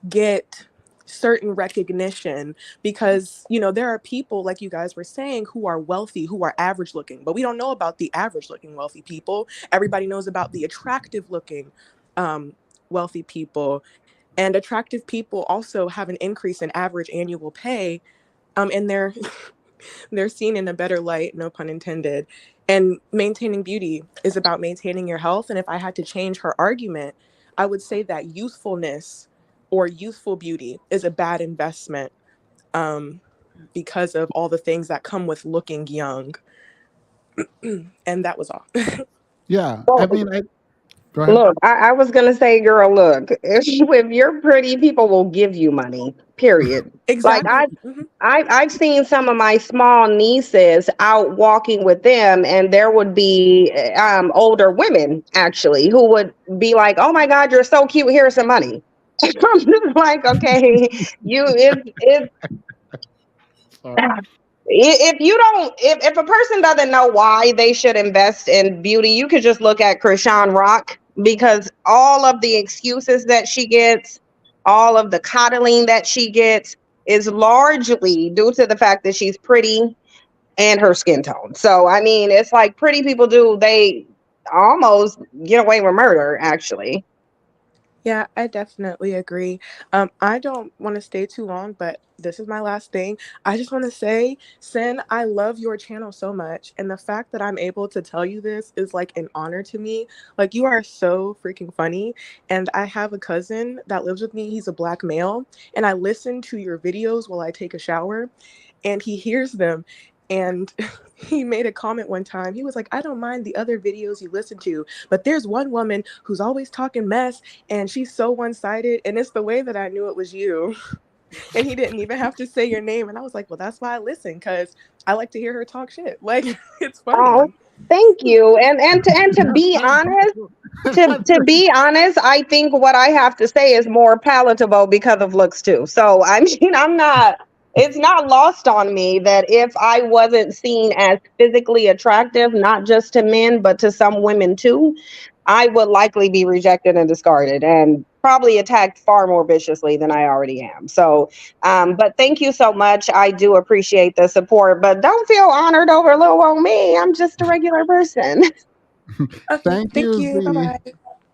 get certain recognition, because there are people, like you guys were saying, who are wealthy, who are average looking, but we don't know about the average looking wealthy people. Everybody knows about the attractive looking wealthy people, and attractive people also have an increase in average annual pay, and they're seen in a better light, no pun intended. And maintaining beauty is about maintaining your health. And if I had to change her argument, I would say that youthfulness or youthful beauty is a bad investment, because of all the things that come with looking young. And that was all. Yeah. I Well, mean, go ahead. look, I was gonna say, girl, look, if you're pretty, people will give you money. Period. Like Exactly. I've seen some of my small nieces out walking with them, and there would be older women actually who would be like, "Oh my God, you're so cute. Here's some money." I'm just like, okay, it's Sorry. if you don't if a person doesn't know why they should invest in beauty, you could just look at Krishan Rock, because all of the excuses that she gets, all of the coddling that she gets, is largely due to the fact that she's pretty and her skin tone. So I mean, it's like pretty people they almost get away with murder, actually. Yeah, I definitely agree. I don't want to stay too long, but this is my last thing. I just want to say, Sin, I love your channel so much. And the fact that I'm able to tell you this is like an honor to me. Like, you are so freaking funny. And I have a cousin that lives with me. He's a black male. And I listen to your videos while I take a shower, and he hears them. And he made a comment one time. He was like, I don't mind the other videos you listen to, but there's one woman who's always talking mess, and she's so one-sided, and it's the way that I knew it was you. And he didn't even have to say your name, and I was like, well, that's why I listen, because I like to hear her talk shit. Like, it's Oh, funny. thank you. And to be honest, to be honest, I think what I have to say is more palatable because of looks too. So I mean, it's not lost on me that if I wasn't seen as physically attractive, not just to men, but to some women too, I would likely be rejected and discarded and probably attacked far more viciously than I already am. So, but thank you so much. I do appreciate the support, but don't feel honored over little old me. I'm just a regular person. Okay, Thank thank you, you. Z. Bye-bye.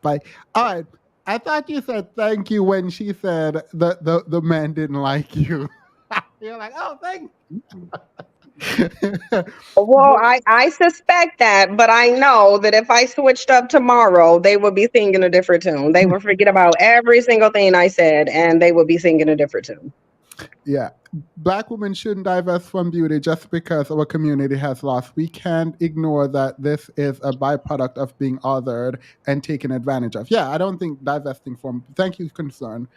Bye. All right. I thought you said thank you when she said the man didn't like you. You're like, oh, thank Well, I suspect that, but I know that if I switched up tomorrow, they would be singing a different tune. They would forget about every single thing I said, and they would be singing a different tune. Yeah. Black women shouldn't divest from beauty just because our community has lost. We can't ignore that this is a byproduct of being othered and taken advantage of. Yeah, I don't think divesting from. Thank you, concern.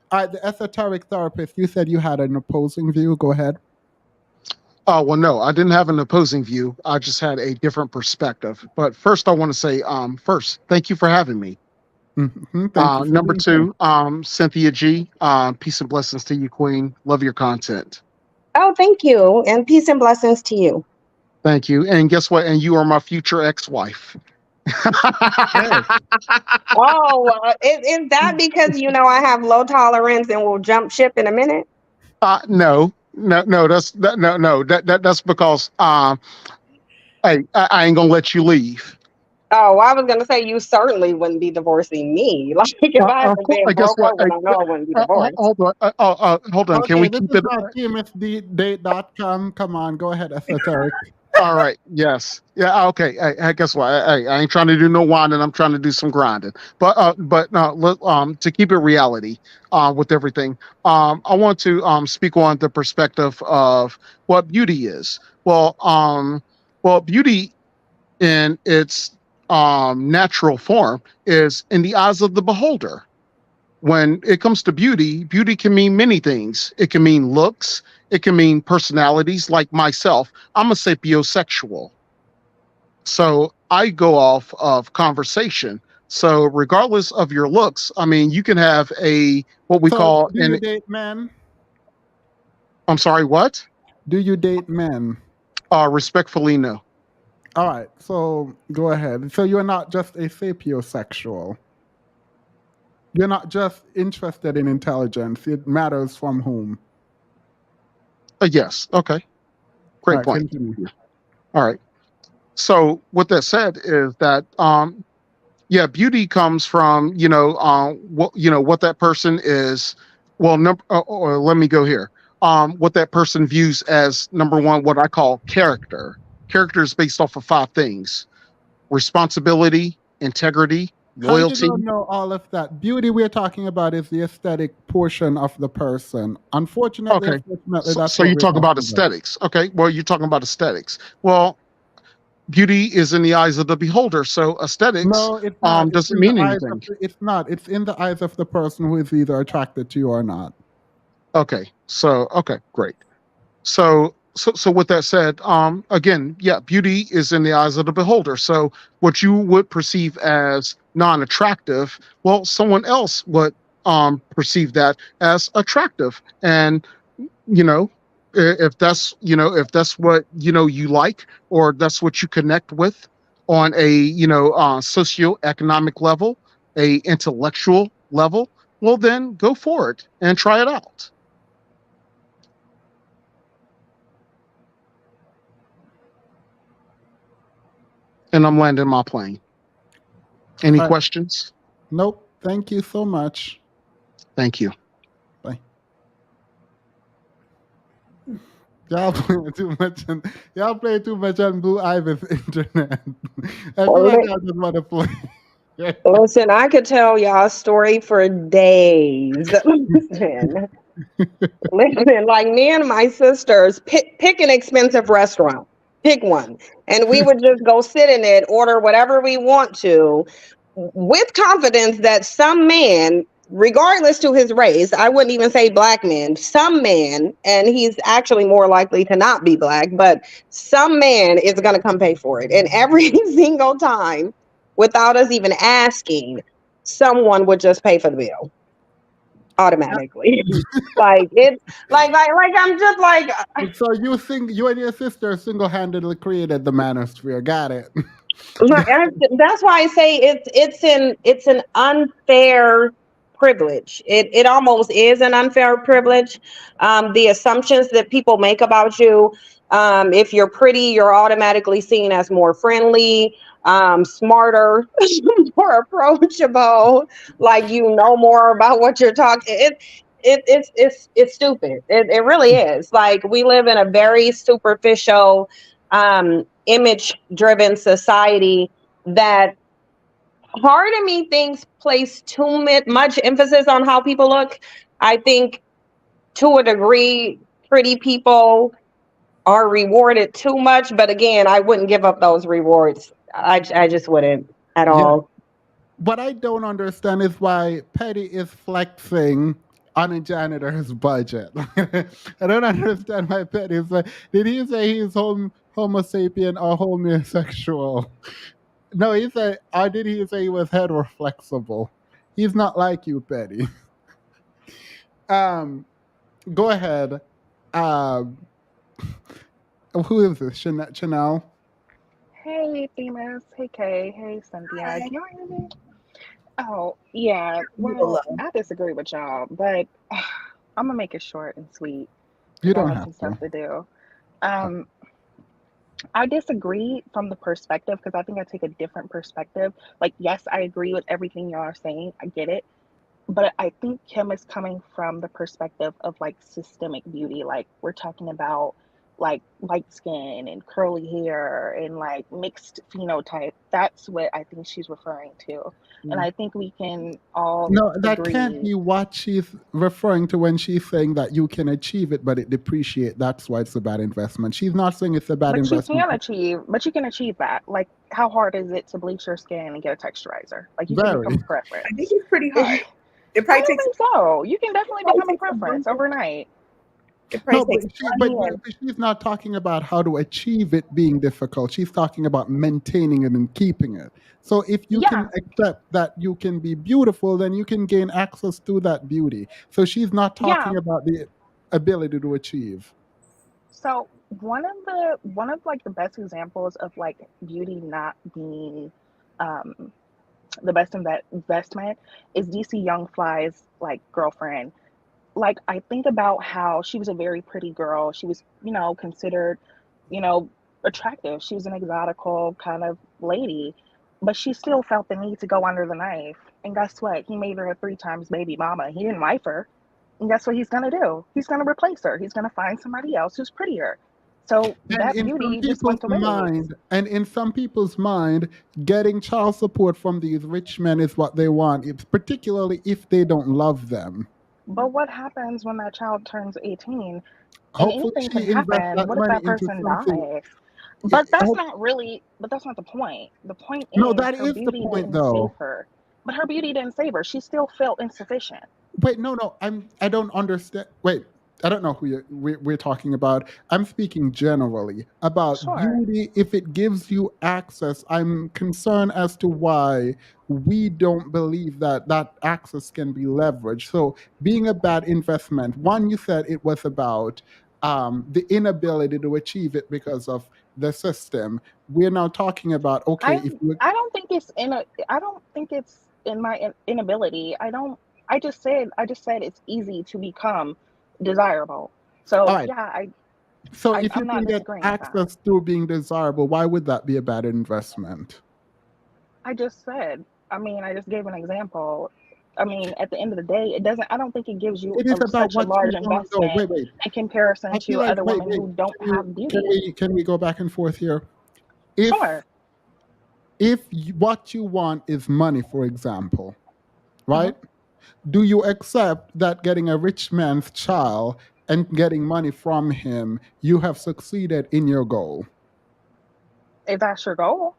All right, the esoteric therapist, you said you had an opposing view. Go ahead. Oh, well, no, I didn't have an opposing view. I just had a different perspective. But first, I want to say, first, thank you for having me. Thank you for Number being here. two, Cynthia G, peace and blessings to you, Queen. Love your content. Oh, thank you. And peace and blessings to you. Thank you. And guess what? And you are my future ex-wife. Yes. Oh, is that because I have low tolerance and will jump ship in a minute? No, no, no. No. That's because hey, I ain't gonna let you leave. Oh, I was gonna say you certainly wouldn't be divorcing me. Like if I had Of to course, be a I guess broke what? woman, I know I wouldn't be divorced. Hold on. Hold on. Can Okay, we this keep is it? not tmsdate.com. Come on, go ahead, esoteric. All right. Yes. Yeah. Okay. Hey, guess what? I ain't trying to do no whining. I'm trying to do some grinding. But to keep it reality, with everything, I want to speak on the perspective of what beauty is. Well, beauty in its natural form is in the eyes of the beholder. When it comes to beauty, beauty can mean many things. It can mean looks, it can mean personalities. Like myself, I'm a sapiosexual. So I go off of conversation. So regardless of your looks, I mean, you can have a what we So, call do you an date men? I'm sorry, what? Do you date men? Respectfully, no. All right, so go ahead. So you're not just a sapiosexual. You're not just interested in intelligence. It matters from whom. Yes. Okay. All Great right, point. continue. All right. So with that said, is that yeah, beauty comes from what that person is. Well, or let me go here. What that person views as number one, what I call character. Character is based off of five things: responsibility, integrity, How you loyalty. gonna know all of that? Beauty we're talking about is the aesthetic portion of the person. Okay, Unfortunately, that's so what you we're talk about talking about. aesthetics. Okay, well, you're talking about aesthetics. Well, beauty is in the eyes of the beholder. So aesthetics No, it's not. It's doesn't in the mean eyes of anything. it's not. It's in the eyes of the person who is either attracted to you or not. Okay, so okay, great. So with that said, again, yeah, beauty is in the eyes of the beholder. So what you would perceive as non-attractive, well, someone else would perceive that as attractive. And you know, if that's what you like, or that's what you connect with on a socioeconomic level, a intellectual level, well then go for it and try it out. And I'm landing my plane. Any All right. questions? Nope. Thank you so much. Thank you. Bye. Y'all play too much on Blue Ivy's internet. I feel like Well, I just want to play. listen, I could tell y'all a story for days. Listen, like me and my sisters, pick an expensive restaurant, pick one, and we would just go sit in it, order whatever we want to, with confidence that some man, regardless to his race, I wouldn't even say black man, some man, and he's actually more likely to not be black, but some man is going to come pay for it. And every single time, without us even asking, someone would just pay for the bill automatically. Like it's like I'm just like So you and your sister single-handedly created the manosphere. Got it. that's why I say it's an unfair privilege. It almost is an unfair privilege. The assumptions that people make about you. If you're pretty, you're automatically seen as more friendly, smarter, more approachable. Like you know more about what you're talking. It's stupid. It really is. Like we live in a very superficial, image driven society that part of me thinks place too much emphasis on how people look. I think to a degree, pretty people are rewarded too much. But again, I wouldn't give up those rewards. I just wouldn't at Yeah. all. What I don't understand is why Petty is flexing on a janitor's budget. I don't understand why Petty's like, did he say he's homo sapien or homosexual? No, he said, or did he say he was heteroflexible? He's not like you, Petty. Um, go ahead. Um, who is this? Chanel? Hey, Themis. Hey, Kay. Hey, Cynthia. Can y'all hear me? Oh, yeah. Well, I disagree with y'all, but I'm gonna make it short and sweet You because I don't have have some to. stuff to do. Um, I disagree from the perspective because I think I take a different perspective. Like, yes, I agree with everything y'all are saying. I get it. But I think Kim is coming from the perspective of like systemic beauty. Like we're talking about like light skin and curly hair and like mixed phenotype. That's what I think she's referring to. And I think we can all No, that can't agree. be what she's referring to when she's saying that you can achieve it, but it depreciate. That's why it's a bad investment. She's not saying it's a bad investment. But you can achieve that. Like, how hard is it to bleach your skin and get a texturizer? Like, you can become Very. a preference. I think it's pretty hard. It I probably don't takes think so. You can definitely probably become a takes a preference bunch of overnight. it probably No, but takes she's not talking about how to achieve it being difficult. She's talking about maintaining it and keeping it. So if you Yeah, can accept that you can be beautiful, then you can gain access to that beauty. So she's not yeah. talking about the ability to achieve. So one of like the best examples of like beauty not being um the best investment is DC Young Fly's like girlfriend. Like I think about how she was a very pretty girl. She was, considered, you know, attractive. She was an exotical kind of lady, but she still felt the need to go under the knife. And guess what? He made her a three times baby mama. He didn't wife her. And guess what he's gonna do? He's gonna replace her. He's gonna find somebody else who's prettier. So And that beauty just went to waste. in some people's mind, getting child support from these rich men is what they want. It's particularly if they don't love them. But what happens when that child turns 18 and Hopefully, anything can she invests happen? that What if money that into person something. dies? Yeah, But that's not the point. The point no, is that her is the beauty point, didn't save though. her. But her beauty didn't save her. She still felt insufficient. Wait, no, I don't understand. Wait, I don't know who we're talking about. I'm speaking generally about Sure. beauty. If it gives you access, I'm concerned as to why we don't believe that that access can be leveraged. So, being a bad investment, one, you said it was about the inability to achieve it because of the system. We're now talking about, okay, I if you, I don't think it's in my inability. I just said it's easy to become desirable. all So right. yeah, So if you I'm not can get disagreeing with that. access through being desirable, why would that be a bad investment? I just said, I just gave an example. At the end of the day, it doesn't. I don't think it gives you It is about such a what you large want, though. investment Wait. in comparison I feel to like other women wait. who don't have beauty. Can we go back and forth here? If Sure. what you want is money, for example, Hmm. right? Do you accept that getting a rich man's child and getting money from him, you have succeeded in your goal? If that's your goal,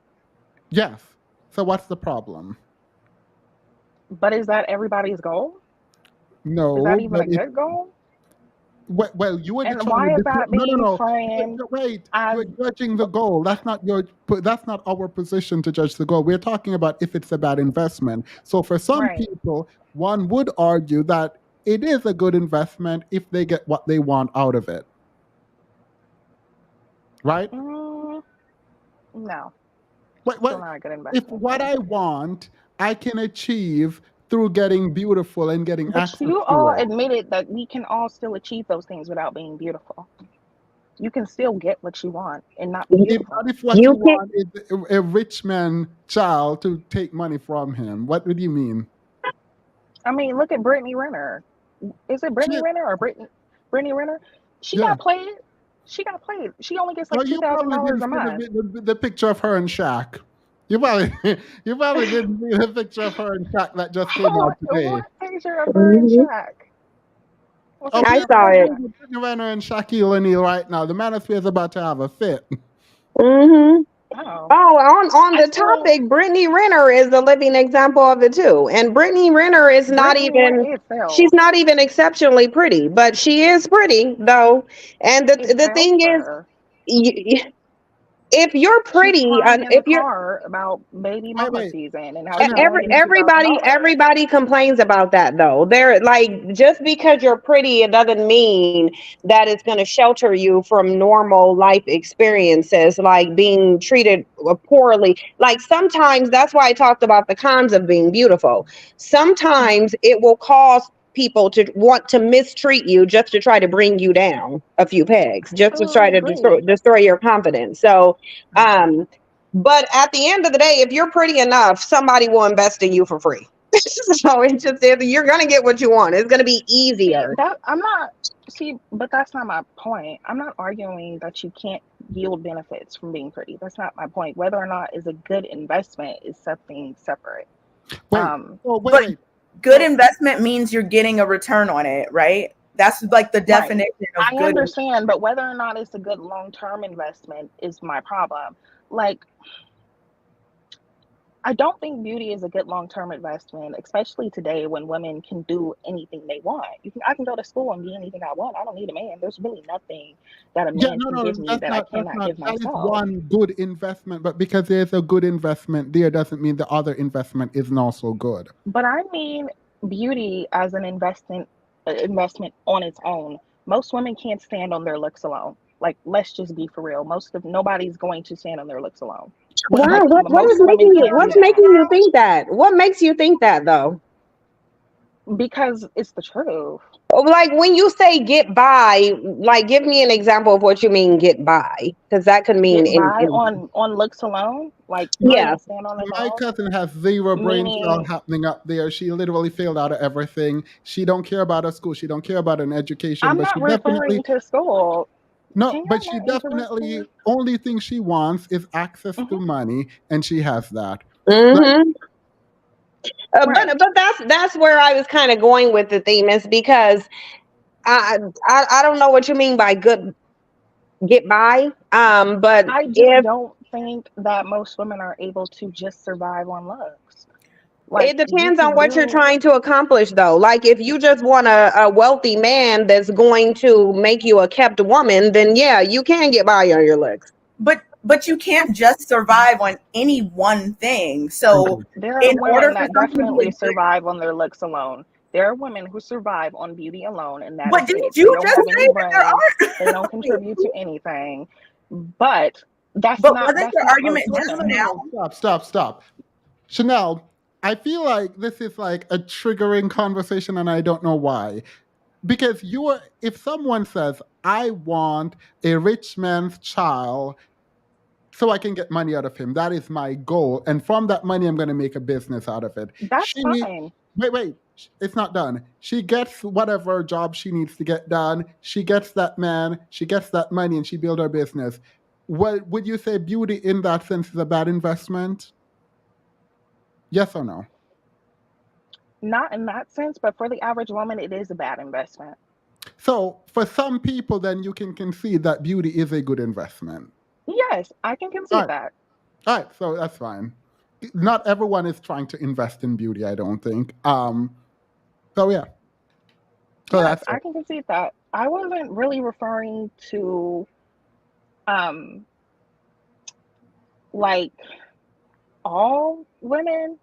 Yes. So what's the problem? but is that everybody's goal? Is that No, even but a if good goal? well, you were And trying to why is that no, no, being no. framed Wait, as you're judging the goal. That's not that's not our position to judge the goal. We're talking about if it's a bad investment. So for some right? people, one would argue that it is a good investment if they get what they want out of it, right? Mm, no, still What not a good if investment for what me. I want I can achieve through getting beautiful and getting But access you to all it? admitted that we can all still achieve those things without being beautiful. You can still get what you want and not be If beautiful. not, if what you You can want is a rich man child to take money from him, what would you mean? Look at Brittany Renner. Is it Brittany Shit, Renner or Brittany Renner? She yeah. got played. She got played. She only gets Well, like you two thousand probably dollars didn't a see month. the picture of her and Shaq. You probably you probably didn't see the picture of her and Shaq that just came out today. What picture of her and Mhm. Shaq? What's Oh, her I we're saw it. Brittany Renner and Shaquille O'Neal right now. The Manosphere is about to have a fit. Hmm. Oh, Oh, on I the still topic, Brittany Renner is a living example of it too. And Brittany Renner is not Brittany even Renner, it she's failed. not even exceptionally pretty, but she is pretty though. And It the failed thing for is, her. if you're She's pretty, crying in the if you're ppar about baby Wait, mama wait, season and how she's Chanel. only getting $2,000. everybody complains about that though. They're like, just because you're pretty, it doesn't mean that it's going to shelter you from normal life experiences like being treated poorly. Like sometimes that's why I talked about the cons of being beautiful. Sometimes it will cause people to want to mistreat you just to try to bring you down a few pegs, just to try I to agree. destroy your confidence. So um but at the end of the day, if you're pretty enough, somebody will invest in you for free. So it's just you're gonna get what you want. It's gonna be See easier. that I'm not see, but that's not my point. I'm not arguing that you can't yield benefits from being pretty. That's not my point. Whether or not is a good investment is something separate. Wait. Um, Oh, wait, But wait. good So, investment means you're getting a return on it, right? That's like the right. definition of I good. understand, but whether or not it's a good long-term investment is my problem. Like, I don't think beauty is a good long-term investment, especially today when women can do anything they want. I can go to school and be anything I want. I don't need a man. There's really nothing that a yeah, man no, can no, give me that I that's cannot not, give that is myself. one good investment, but because there's a good investment there doesn't mean the other investment isn't also good. But I mean beauty as an investment on its own. Most women can't stand on their looks alone. Like, let's just be for real. Nobody's going to stand on their looks alone. What, Why? how, What is Most women making you? can't do What's that making you think that? What makes you think that though? because it's the truth. Like when you say get by, like give me an example of what you mean get by, because that could mean Get by in on looks alone, like you my yeah. can't stand on his my own. cousin has zero brain cell Meaning, happening up there. She literally failed out of everything. She don't care about her school. She don't care about an education, I'm but not she definitely referring to school. no, Can but y'all she not interrupt definitely me? only thing she wants is access to Hmm. money, and she has that. Like, Hmm. Right. But that's where I was kind of going with the theme is because I, I don't know what you mean by good get by. But I just if don't think that most women are able to just survive on looks. Like it you depends on can what you're do. trying to accomplish, though. Like if you just want a wealthy man that's going to make you a kept woman, then yeah, you can get by on your looks. But you can't just survive on any one thing. thank So you. There are in order women for that something to be definitely a good, survive on their looks alone. There are women who survive on beauty alone, and that is but it. didn't They you don't just have any say that brains. They don't there are? contribute to anything. But But wasn't that's your not argument most No, just no, no, women. no, now? no. Stop. Chanel, I feel like this is like a triggering conversation, and I don't know why. Because if someone says, I want a rich man's child so I can get money out of him, that is my goal. And from that money, I'm going to make a business out of it. That's She, fine. wait, it's not done. She gets whatever job she needs to get done. She gets that man, she gets that money, and she builds her business. Well, would you say beauty in that sense is a bad investment? Yes or no? Not in that sense, but for the average woman, it is a bad investment. So for some people, then you can concede that beauty is a good investment. Yes, I can All concede right, that. all right. So that's fine. Not everyone is trying to invest in beauty, I don't think. So yeah. So Yes, that's I it. can concede that. I wasn't really referring to um like all women.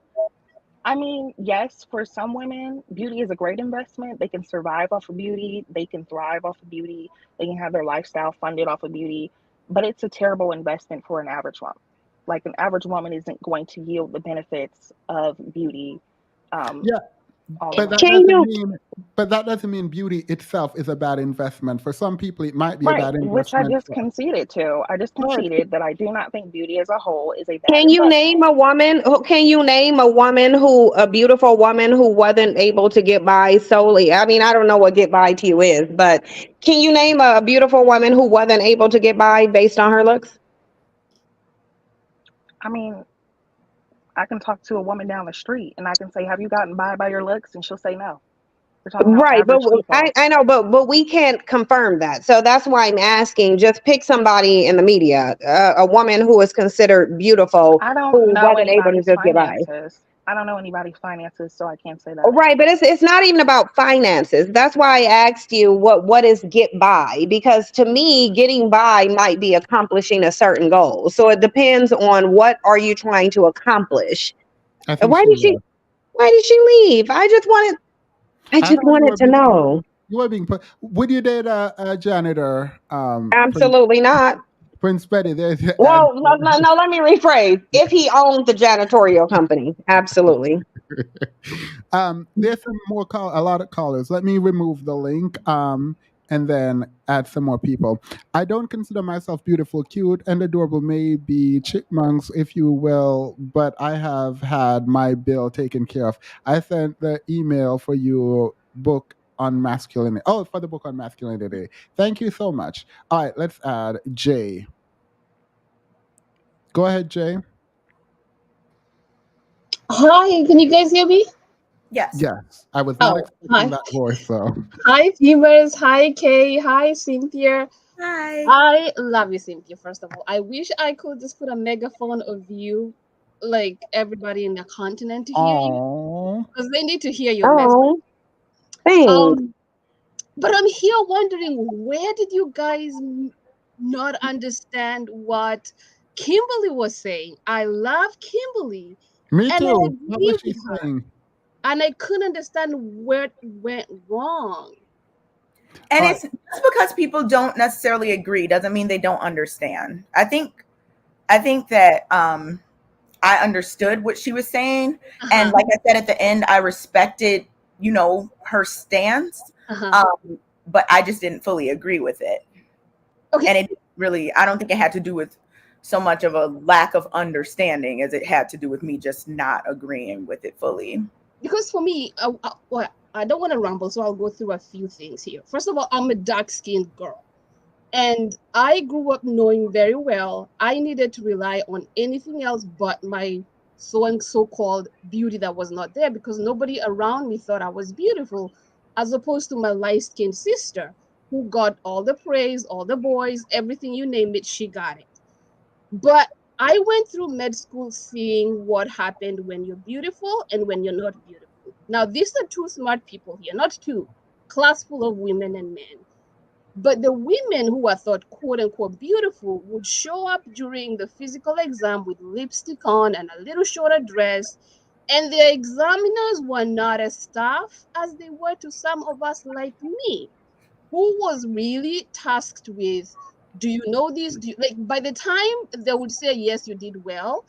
I mean, yes, for some women, beauty is a great investment. They can survive off of beauty, they can thrive off of beauty, they can have their lifestyle funded off of beauty, but it's a terrible investment for an average woman. Like an average woman isn't going to yield the benefits of beauty um, Yeah, all but around. Can you? but that doesn't mean beauty itself is a bad investment. For some people, it might be a Right, bad which I investment. just conceded to. I just All right. conceded that I do not think beauty as a whole is a bad Can you name investment. a woman? Can you name a beautiful woman who wasn't able to get by solely? I mean, I don't know what get by to you is, but can you name a beautiful woman who wasn't able to get by based on her looks? I mean, I can talk to a woman down the street and I can say, "Have you gotten by your looks?" And she'll say no. We're talking about Right, but average people. I know, but we can't confirm that. So that's why I'm asking. Just pick somebody in the media, a woman who is considered beautiful, I don't who know wasn't able to anybody's just get by. finances. I don't know anybody's finances, so I can't say that. Right, but it's not even about finances. That's why I asked you what is get by, because to me getting by might be accomplishing a certain goal. So it depends on what are you trying to accomplish. I And think she left. why did she leave? I I just thought wanted to know. you were being put. Would you date a janitor? Absolutely not. Prince Petty. There's your Well, answer. no, let me rephrase. If he owned the janitorial company, absolutely. There's some more a lot of callers. Let me remove the link. And then add some more people. I don't consider myself beautiful, cute, and adorable. Maybe chipmunks, if you will, but I have had my bill taken care of. I sent the email for your book on masculinity. Oh, for the book on masculinity. Thank you so much. All right, let's add Jay. Go ahead, Jay. Hi, can you guys hear me? Yes. Yes, I was not Oh, expecting hi. that voice, so. Hi, viewers. Hi, Kay. Hi, Cynthia. Hi. I love you, Cynthia, first of all. I wish I could just put a megaphone of you, like everybody in the continent to hear you, Oh, because they need to hear your message. Oh, thanks. But I'm here wondering, where did you guys not understand what Kimberly was saying? I love Kimberly, me and I too. What agree was she with her. saying? And I couldn't understand where it went wrong. And it's just because people don't necessarily agree doesn't mean they don't understand. I think that I understood what she was saying, and like I said at the end, I respected, her stance. But I just didn't fully agree with it. Okay. And it really, I don't think it had to do with so much of a lack of understanding as it had to do with me just not agreeing with it fully. Because for me, well, I don't want to ramble, so I'll go through a few things here. First of all, I'm a dark-skinned girl. And I grew up knowing very well I needed to rely on anything else but my so-called beauty that was not there, because nobody around me thought I was beautiful, as opposed to my light-skinned sister, who got all the praise, all the boys, everything you name it, she got it. But I went through med school seeing what happened when you're beautiful and when you're not beautiful. Now, these are two smart people here, not two, class full of women and men. But the women who are thought quote unquote beautiful would show up during the physical exam with lipstick on and a little shorter dress. And their examiners were not as tough as they were to some of us like me, who was really tasked with, do you know this? Like by the time they would say, yes, you did well,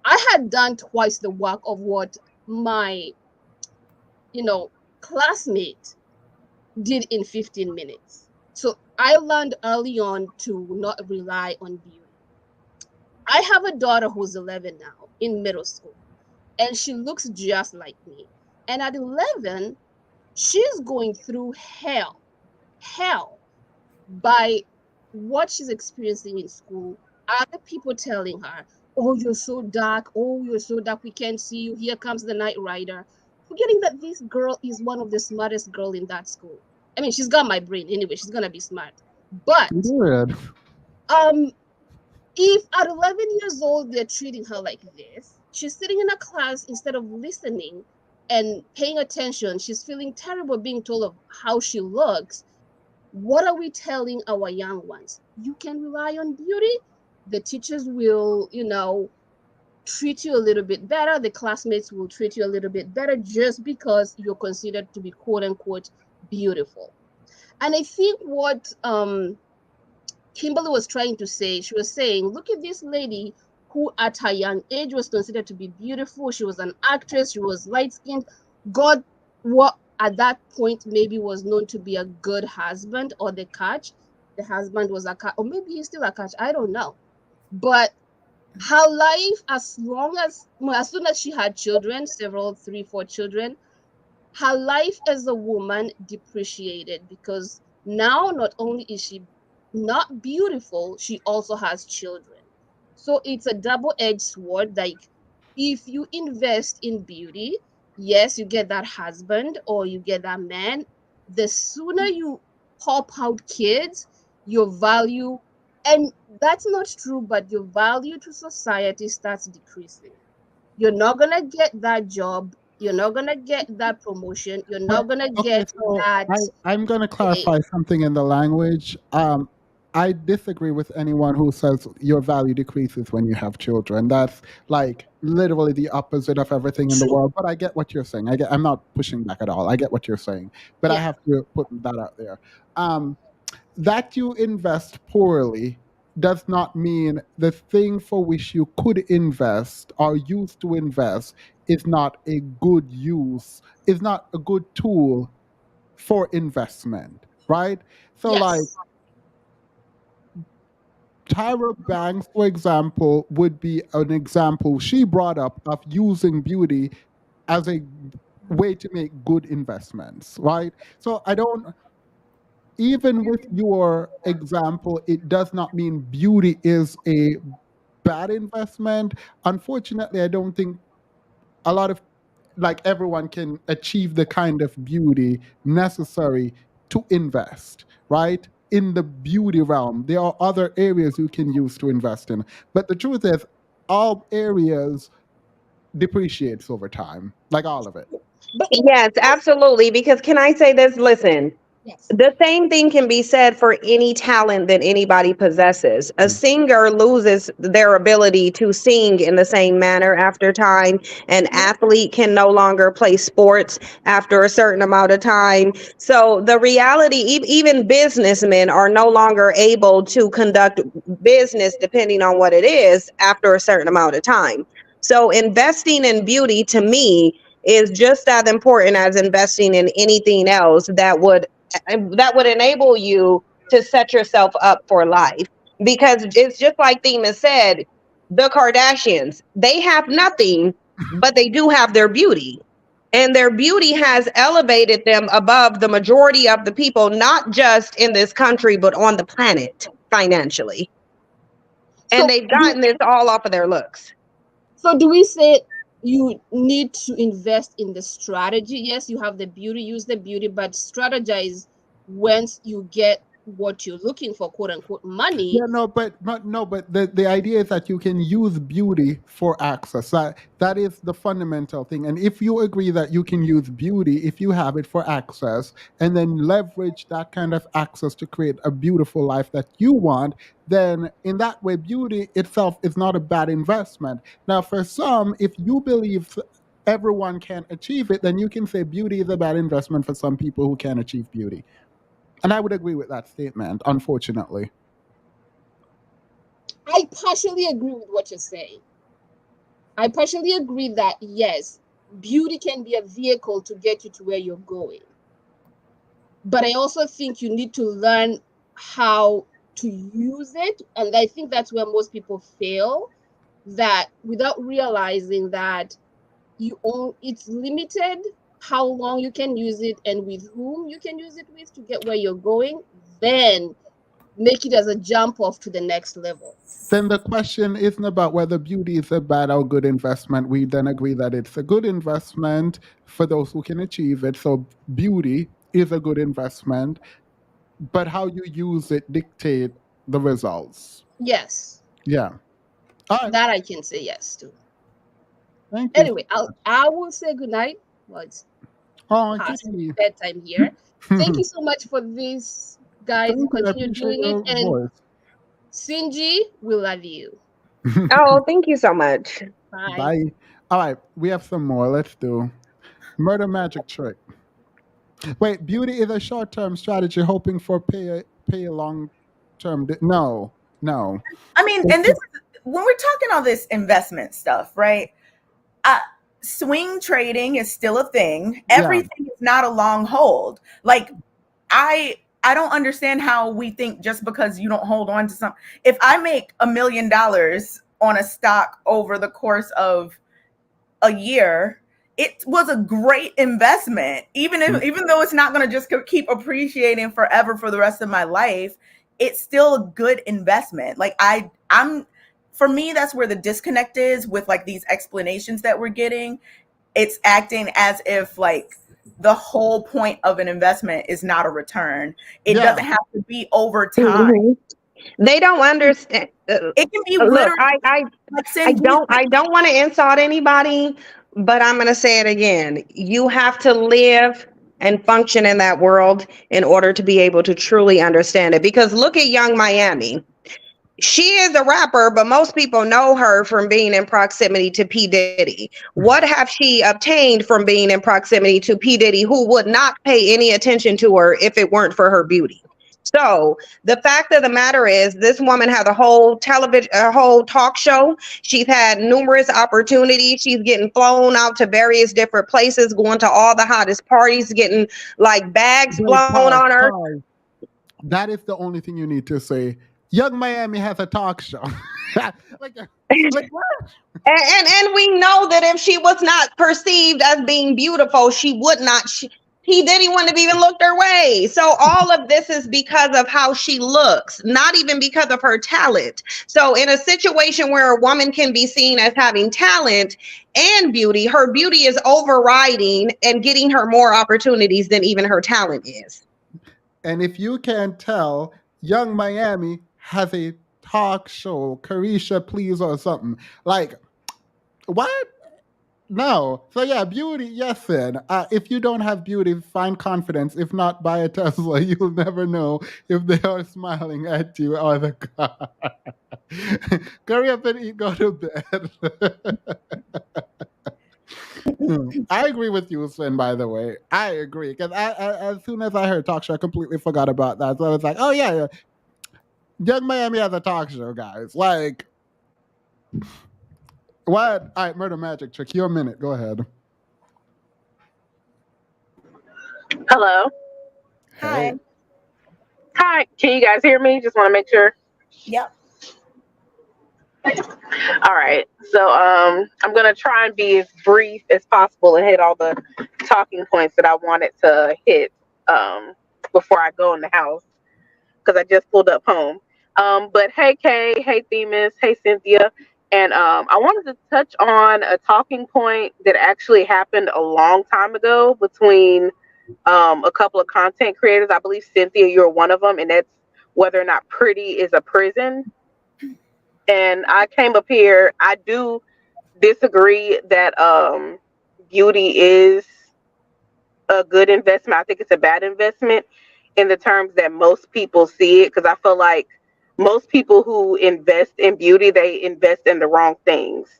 I had done twice the work of what my, classmate did in 15 minutes. So I learned early on to not rely on beauty. I have a daughter who's 11 now in middle school, and she looks just like me. And at 11, she's going through hell by what she's experiencing in school. Other people telling her, oh, you're so dark. Oh, you're so dark. We can't see you. Here comes the night rider. Forgetting that this girl is one of the smartest girl in that school. I mean, she's got my brain anyway. She's gonna be smart. But Good. if at 11 years old they're treating her like this, she's sitting in a class instead of listening and paying attention. She's feeling terrible being told of how she looks. What are we telling our young ones? You can rely on beauty. The teachers will, treat you a little bit better. The classmates will treat you a little bit better just because you're considered to be quote unquote beautiful. And I think what Kimberly was trying to say, she was saying, look at this lady who at her young age was considered to be beautiful. She was an actress. She was light-skinned. God, what at that point maybe was known to be a good husband or the catch. The husband was a catch, or maybe he's still a catch. I don't know. But her life, as soon as she had children, several, 3, 4 children, her life as a woman depreciated, because now not only is she not beautiful, she also has children. So it's a double-edged sword. Like, if you invest in beauty, yes, you get that husband or you get that man. The sooner you pop out kids, your value, and that's not true, but your value to society starts decreasing. You're not gonna get that job. You're not gonna get that promotion. You're But not gonna okay, get so that I'm going to pay. clarify something in the language. I disagree with anyone who says your value decreases when you have children. That's like literally the opposite of everything in the True. world. But I get what you're saying. I'm not pushing back at all. I get what you're saying. But I Yeah. have to put that out there. Um, that you invest poorly does not mean the thing for which you could invest or used to invest is not a good use, is not a good tool for investment, right? So, like, Yes. Tyra Banks, for example, would be an example she brought up of using beauty as a way to make good investments, right? So, I don't, even with your example, it does not mean beauty is a bad investment. Unfortunately, I don't think a lot of, like, everyone can achieve the kind of beauty necessary to invest, right? In the beauty realm, there are other areas you can use to invest in. But the truth is, all areas depreciates over time, like all of it. But Yes, absolutely. Because can I say this? Listen, yes. the same thing can be said for any talent that anybody possesses. A singer loses their ability to sing in the same manner after time. An athlete can no longer play sports after a certain amount of time. So the reality, even businessmen are no longer able to conduct business depending on what it is after a certain amount of time. So investing in beauty to me is just as important as investing in anything else that would enable you to set yourself up for life. Because it's just like Thema said, the Kardashians, they have nothing, but they do have their beauty. And their beauty has elevated them above the majority of the people, not just in this country, but on the planet financially. And So they've gotten this all off of their looks. do we say you need to invest in the strategy? Yes, you have the beauty, use the beauty, but strategize once you get what you're looking for, quote unquote, money. Yeah, no, but the idea is that you can use beauty for access. That is the fundamental thing. And if you agree that you can use beauty if you have it for access, and then leverage that kind of access to create a beautiful life that you want, then in that way, beauty itself is not a bad investment. Now, for some, if you believe everyone can achieve it, then you can say beauty is a bad investment for some people who can achieve beauty. And I would agree with that statement, unfortunately. I partially agree with what you're saying. I partially agree that yes, beauty can be a vehicle to get you to where you're going. But I also think you need to learn how to use it. And I think that's where most people fail, that without realizing that it's limited how long you can use it and with whom you can use it with to get where you're going, then make it as a jump off to the next level. Then the question isn't about whether beauty is a bad or good investment. We then agree that it's a good investment for those who can achieve it. So beauty is a good investment, but how you use it dictate the results. Yes, Yeah. All right. that I can say yes to. Thank you so Anyway, much. I will say goodnight. Well, it's Oh, past gee. bedtime here. Thank you so much for this, guys. Thank you. I Continue appreciate doing it. your And voice. Sinji, we love you. Oh, thank you so much. Bye. Bye. All right. We have some more. Let's do murder magic trick. Wait, beauty is a short-term strategy hoping for pay a long-term. No, no. I mean, and this when we're talking all this investment stuff, right? Uh, swing trading is still a thing. Yeah. Everything is not a long hold. Like I don't understand how we think just because you don't hold on to some. If I make $1 million on a stock over the course of a year, it was a great investment. Even though it's not going to just keep appreciating forever for the rest of my life, it's still a good investment. Like I'm for me, that's where the disconnect is with like these explanations that we're getting. it's acting as if like the whole point of an investment is not a return. It Yeah. doesn't have to be over time. They don't understand. It can be Look, literally like I don't want to insult anybody, but I'm going to say it again. You have to live and function in that world in order to be able to truly understand it. Because look at Young Miami. She is a rapper, but most people know her from being in proximity to P. Diddy. What have she obtained from being in proximity to P. Diddy, who would not pay any attention to her if it weren't for her beauty? So the fact of the matter is, this woman has a whole television, a whole talk show. She's had numerous opportunities. She's getting flown out to various different places, going to all the hottest parties, getting like bags blown on her. That is the only thing you need to say. Young Miami has a talk show. like what? And we know that if she was not perceived as being beautiful, she would not. He didn't want to even look her way. So all of this is because of how she looks, not even because of her talent. So in a situation where a woman can be seen as having talent and beauty, her beauty is overriding and getting her more opportunities than even her talent is. And if you can't tell, Young Miami has a talk show, Carisha Please or something. Like, what? No. So yeah, beauty, yes then. If you don't have beauty, find confidence. If not, buy a Tesla. You'll never know if they are smiling at you or the car. Hurry up and eat, go to bed. I agree with you, Sven, by the way. I agree. Because as soon as I heard talk show, I completely forgot about that. So I was like, oh yeah. Young Miami has a talk show, guys. Like, what? All right, Murder Magic Trick, your minute. Go ahead. Hello. Hi. Hi. Can you guys hear me? Just want to make sure. Yep. All right. So I'm gonna try and be as brief as possible and hit all the talking points that I wanted to hit before I go in the house because I just pulled up home. But hey Kay, hey Themis, hey Cynthia. And I wanted to touch on a talking point that actually happened a long time ago between a couple of content creators. I believe Cynthia, you're one of them, and that's whether or not pretty is a prison. And I came up here. I do disagree that beauty is a good investment. I think it's a bad investment in the terms that most people see it, because I feel like most people who invest in beauty, they invest in the wrong things.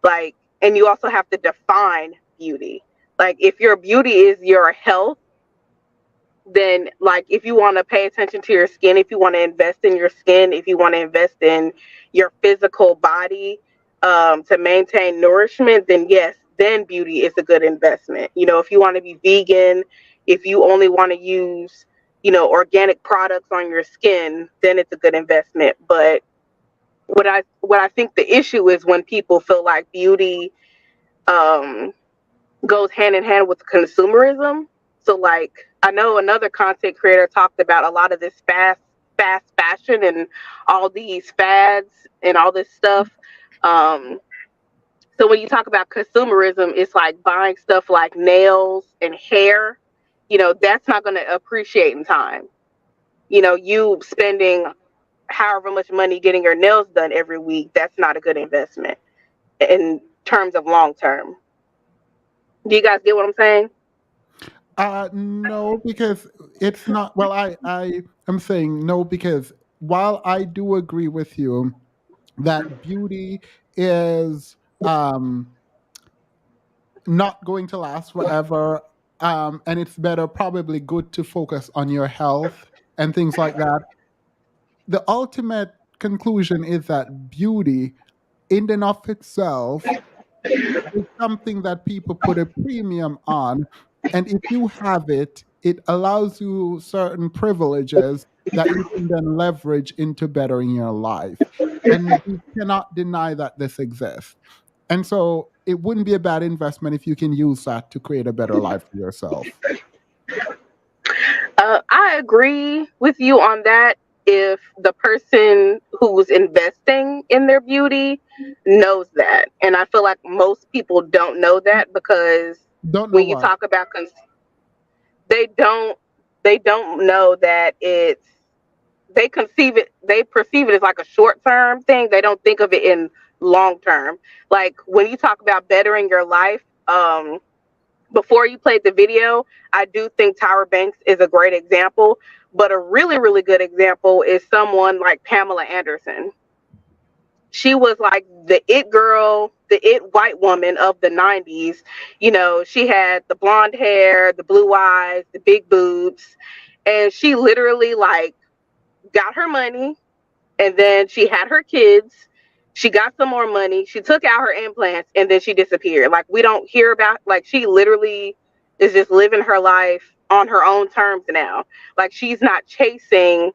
Like, and you also have to define beauty. Like, if your beauty is your health, then like if you want to pay attention to your skin, if you want to invest in your skin, if you want to invest in your physical body to maintain nourishment, then yes, then beauty is a good investment. You know, if you want to be vegan, if you only want to use, you know, organic products on your skin, then it's a good investment. But what I think the issue is when people feel like beauty goes hand in hand with consumerism. So like I know another content creator talked about a lot of this fast fashion and all these fads and all this stuff. So when you talk about consumerism, it's like buying stuff like nails and hair. You know, that's not going to appreciate in time. You know, you spending however much money getting your nails done every week, that's not a good investment in terms of long term. Do you guys get what I'm saying? No, because it's not. Well, I am saying no because while I do agree with you that beauty is not going to last forever, and it's better, probably good to focus on your health and things like that. The ultimate conclusion is that beauty, in and of itself, is something that people put a premium on. And if you have it, it allows you certain privileges that you can then leverage into bettering your life. And you cannot deny that this exists. And so it wouldn't be a bad investment if you can use that to create a better life for yourself. I agree with you on that. if the person who's investing in their beauty knows that. And I feel like most people don't know that, because Don't know when you what. talk about they don't they don't know that they perceive it as like a short term thing. They don't think of it in long term. Like when you talk about bettering your life, before you played the video, I do think Tyra Banks is a great example, but a really, really good example is someone like Pamela Anderson. She was like the it girl, the it white woman of the 90s. You know, she had the blonde hair, the blue eyes, the big boobs, and she literally like got her money, and then she had her kids. She got some more money. She took out her implants, and then she disappeared. Like we don't hear about. Like she literally is just living her life on her own terms now. Like she's not chasing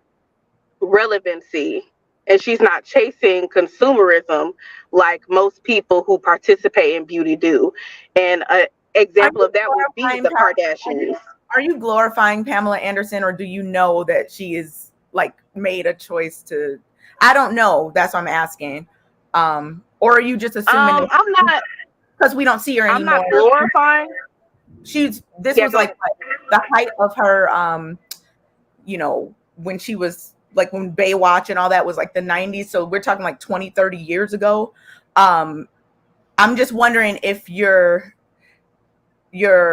relevancy, and she's not chasing consumerism like most people who participate in beauty do. And an example of that would be the Kardashians. Are you glorifying Pamela Anderson, or do you know that she is like made a choice to? I don't know. That's what I'm asking. Or are you just assuming? I'm not, because we don't see her anymore. I'm not glorifying. This was like the height of her. You know, when she was like when Baywatch and all that was like the 90s. So we're talking like 20, 30 years ago. I'm just wondering if you're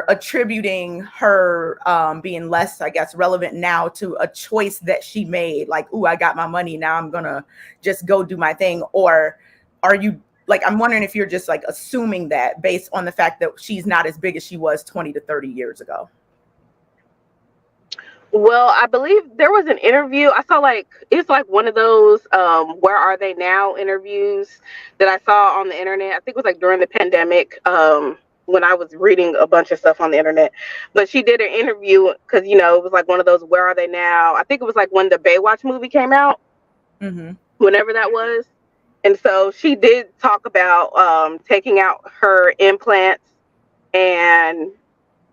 attributing her being less, I guess, relevant now to a choice that she made, like, ooh, I got my money, now I'm gonna just go do my thing. Or are you like, I'm wondering if you're just like assuming that based on the fact that she's not as big as she was 20 to 30 years ago. Well, I believe there was an interview I saw, like it's like one of those where are they now interviews that I saw on the internet. I think it was like during the pandemic, when I was reading a bunch of stuff on the internet. But she did an interview because, you know, it was like one of those where are they now. I think it was like when the Baywatch movie came out, whenever that was. And so she did talk about taking out her implants, and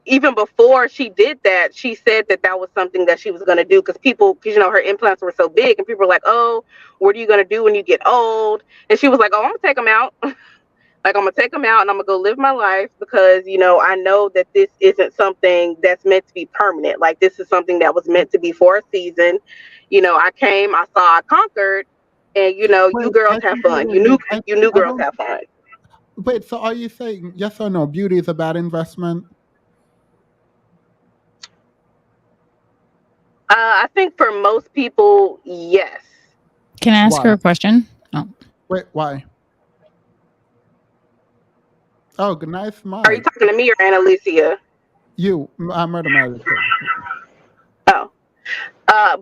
even before she did that, she said that that was something that she was going to do because you know, her implants were so big, and people were like, oh, what are you going to do when you get old? And she was like, oh, I'm going to take them out. Like, I'm going to take them out and I'm going to go live my life because, you know, I know that this isn't something that's meant to be permanent. Like, this is something that was meant to be for a season. You know, I came, I saw, I conquered, and, you know, you girls have fun. You new girls have fun. Wait, so are you saying yes or no? Beauty is a bad investment? I think for most people, yes. Can I ask her a question? Oh. Wait, why? Oh, good nice mic. Are you talking to me or Annalicia? You, Murder Magic. Oh,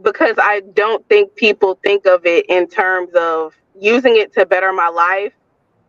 because I don't think people think of it in terms of using it to better my life.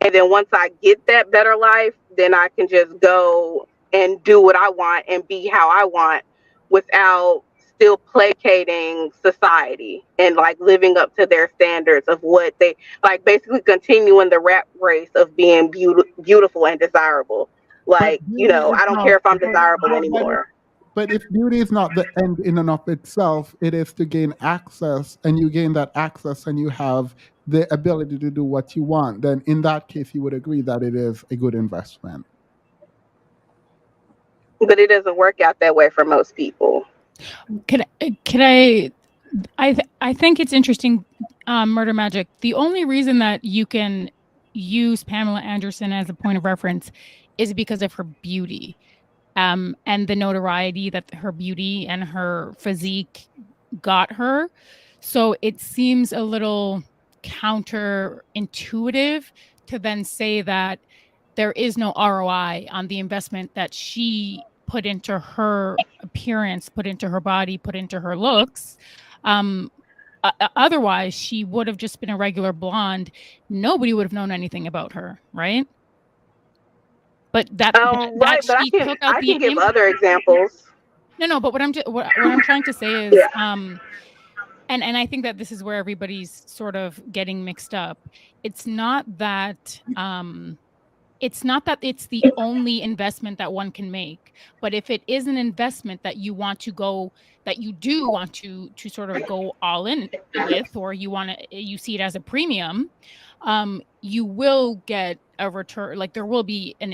And then once I get that better life, then I can just go and do what I want and be how I want without still placating society and like living up to their standards of what they like, basically continuing the rat race of being beautiful and desirable. Like, you know, I don't care if I'm desirable anymore. But if beauty is not the end in and of itself, it is to gain access, and you gain that access and you have the ability to do what you want, then in that case, you would agree that it is a good investment. But it doesn't work out that way for most people. Could I think it's interesting, Murder Magic. The only reason that you can use Pamela Anderson as a point of reference is because of her beauty. And the notoriety that her beauty and her physique got her. So it seems a little counterintuitive to then say that there is no ROI on the investment that she put into her appearance, put into her body, put into her looks. Otherwise, she would have just been a regular blonde. Nobody would have known anything about her, right? But that right, but I can give other examples. No, but what I'm trying to say is, and I think that this is where everybody's sort of getting mixed up. It's not that it's not that it's the only investment that one can make, but if it is an investment that you want to go, that you do want to sort of go all in with, or you see it as a premium, you will get a return. Like there will be a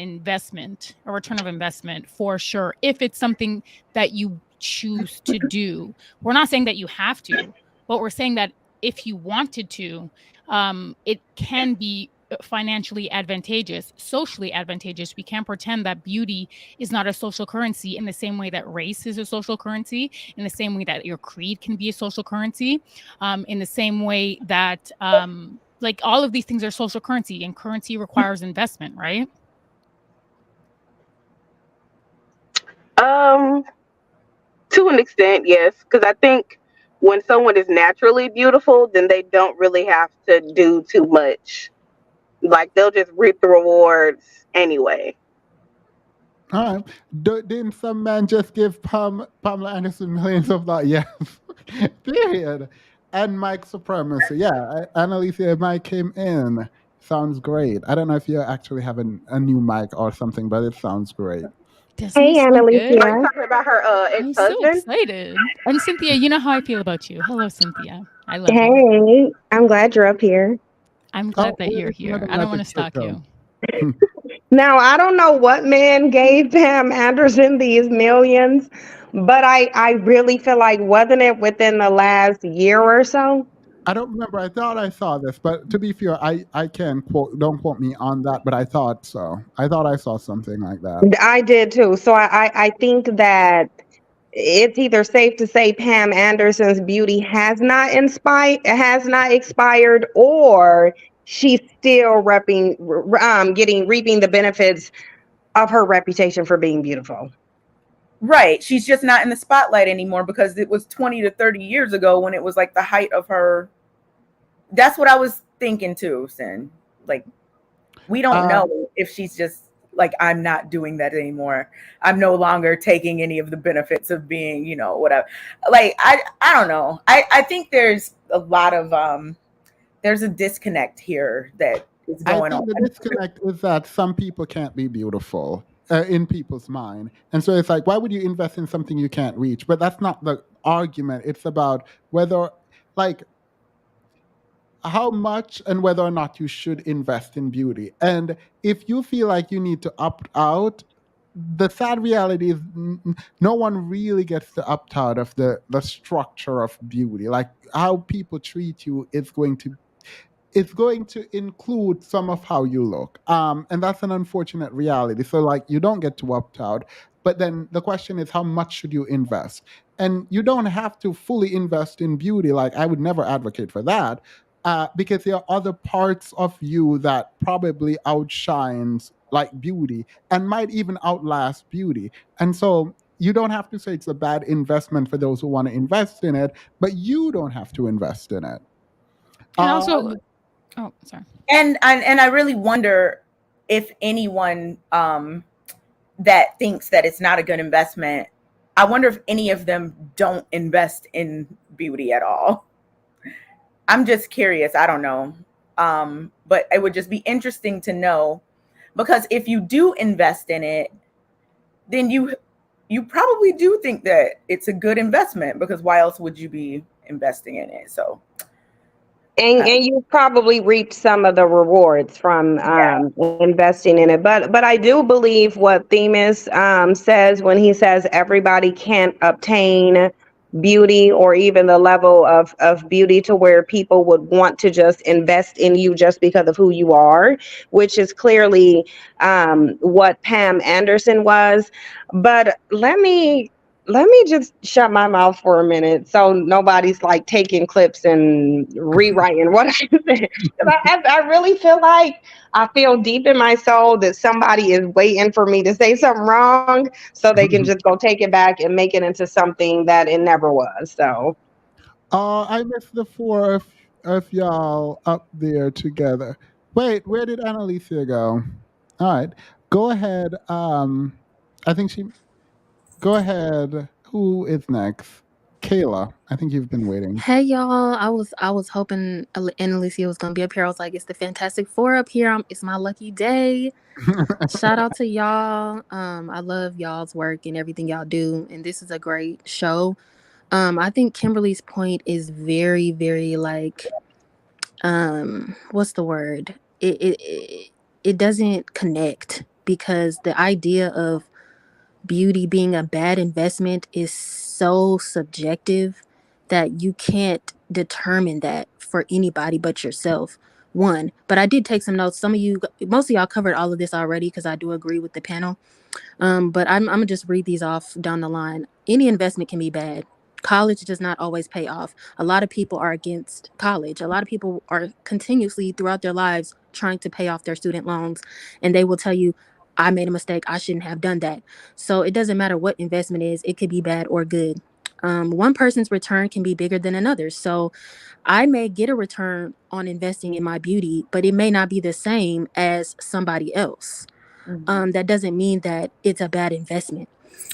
return of investment for sure, if it's something that you choose to do. We're not saying that you have to, but we're saying that if you wanted to, it can be financially advantageous, socially advantageous. We can't pretend that beauty is not a social currency in the same way that race is a social currency, in the same way that your creed can be a social currency, in the same way that like all of these things are social currency, and currency requires investment, right? To an extent, yes, because I think when someone is naturally beautiful, then they don't really have to do too much. Like they'll just reap the rewards anyway. All right. Didn't some man just give Pamela Anderson millions of dollars? Yes. Period. And Mike supremacy. Yeah. Annalisa, Mike came in. Sounds great. I don't know if you actually have a new mic or something, but it sounds great. Doesn't it Hey, sound good? Are you Annalicia. talking about her I'm so ex-husband? excited. And Cynthia, you know how I feel about you. Hello, Cynthia. I love you. Hey, I'm glad you're up here. I'm glad Oh, that where you're did here. Mother I don't want Magic to chick stalk go? you. Now, I don't know what man gave Pam Anderson these millions, but I really feel like, wasn't it within the last year or so? I don't remember. I thought I saw this, but to be fair, I can quote. Don't quote me on that, but I thought so. I thought I saw something like that. I did too. So I think that it's either safe to say Pam Anderson's beauty has not expired, or she's still reaping the benefits of her reputation for being beautiful. Right. She's just not in the spotlight anymore because it was 20 to 30 years ago when it was like the height of her. That's what I was thinking too, Sin. Like, we don't know if she's just like, I'm not doing that anymore. I'm no longer taking any of the benefits of being, whatever. Like, I don't know. I think there's a lot of there's a disconnect here that is I going on. think the disconnect is that some people can't be beautiful in people's mind. And so it's like, why would you invest in something you can't reach? But that's not the argument. It's about whether, like, how much and whether or not you should invest in beauty. And if you feel like you need to opt out, the sad reality is no one really gets to opt out of the structure of beauty. Like how people treat you is going to it's going to include some of how you look. And that's an unfortunate reality. So, like, you don't get to opt out. But then the question is, how much should you invest? And you don't have to fully invest in beauty. Like, I would never advocate for that. Because there are other parts of you that probably outshines like beauty and might even outlast beauty. And so you don't have to say it's a bad investment for those who want to invest in it, but you don't have to invest in it. And also, oh, sorry. And I really wonder if anyone that thinks that it's not a good investment, I wonder if any of them don't invest in beauty at all. I'm just curious. I don't know. But it would just be interesting to know, because if you do invest in it, then you probably do think that it's a good investment, because why else would you be investing in it? So And you probably reaped some of the rewards from investing in it. But I do believe what Themis says when he says everybody can't obtain beauty, or even the level of beauty to where people would want to just invest in you just because of who you are, which is clearly what Pam Anderson was. But let me just shut my mouth for a minute so nobody's like taking clips and rewriting what I said. 'Cause I really I feel deep in my soul that somebody is waiting for me to say something wrong so they can just go take it back and make it into something that it never was. So I missed the four of y'all up there together. Wait, where did Annalisa go? All right, go ahead. I think she. Go ahead. Who is next? Kayla. I think you've been waiting. Hey y'all, I was hoping and Alicia was gonna be up here. I was like, it's the Fantastic Four up here. It's my lucky day. Shout out to y'all. I love y'all's work and everything y'all do, and this is a great show. I think Kimberly's point is very, very like, what's the word? It doesn't connect because the idea of beauty being a bad investment is so subjective that you can't determine that for anybody but yourself. One, but I did take some notes. Most of y'all covered all of this already because I do agree with the panel. But I'm gonna just read these off down the line. Any investment can be bad. College does not always pay off. A lot of people are against college. A lot of people are continuously throughout their lives trying to pay off their student loans, and they will tell you, I made a mistake. I shouldn't have done that. So it doesn't matter what investment is, it could be bad or good. One person's return can be bigger than another's. So I may get a return on investing in my beauty, but it may not be the same as somebody else. That doesn't mean that it's a bad investment,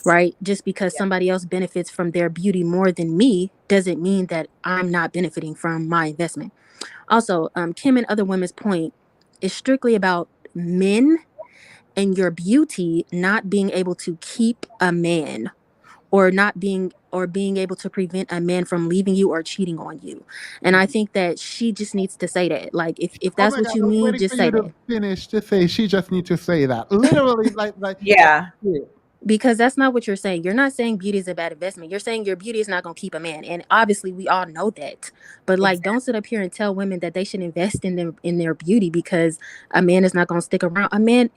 right? Just because somebody else benefits from their beauty more than me doesn't mean that I'm not benefiting from my investment. Also, Kim and other women's point is strictly about men and your beauty not being able to keep a man or being able to prevent a man from leaving you or cheating on you. And I think that she just needs to say that. Like if Oh that's my what God, you I was mean, waiting just for say you that. to finish to say she just needs to say that. Literally, like Yeah. Because that's not what you're saying. You're not saying beauty is a bad investment. You're saying your beauty is not going to keep a man. And obviously we all know that. But like don't sit up here and tell women that they should invest in their beauty because a man is not going to stick around. A man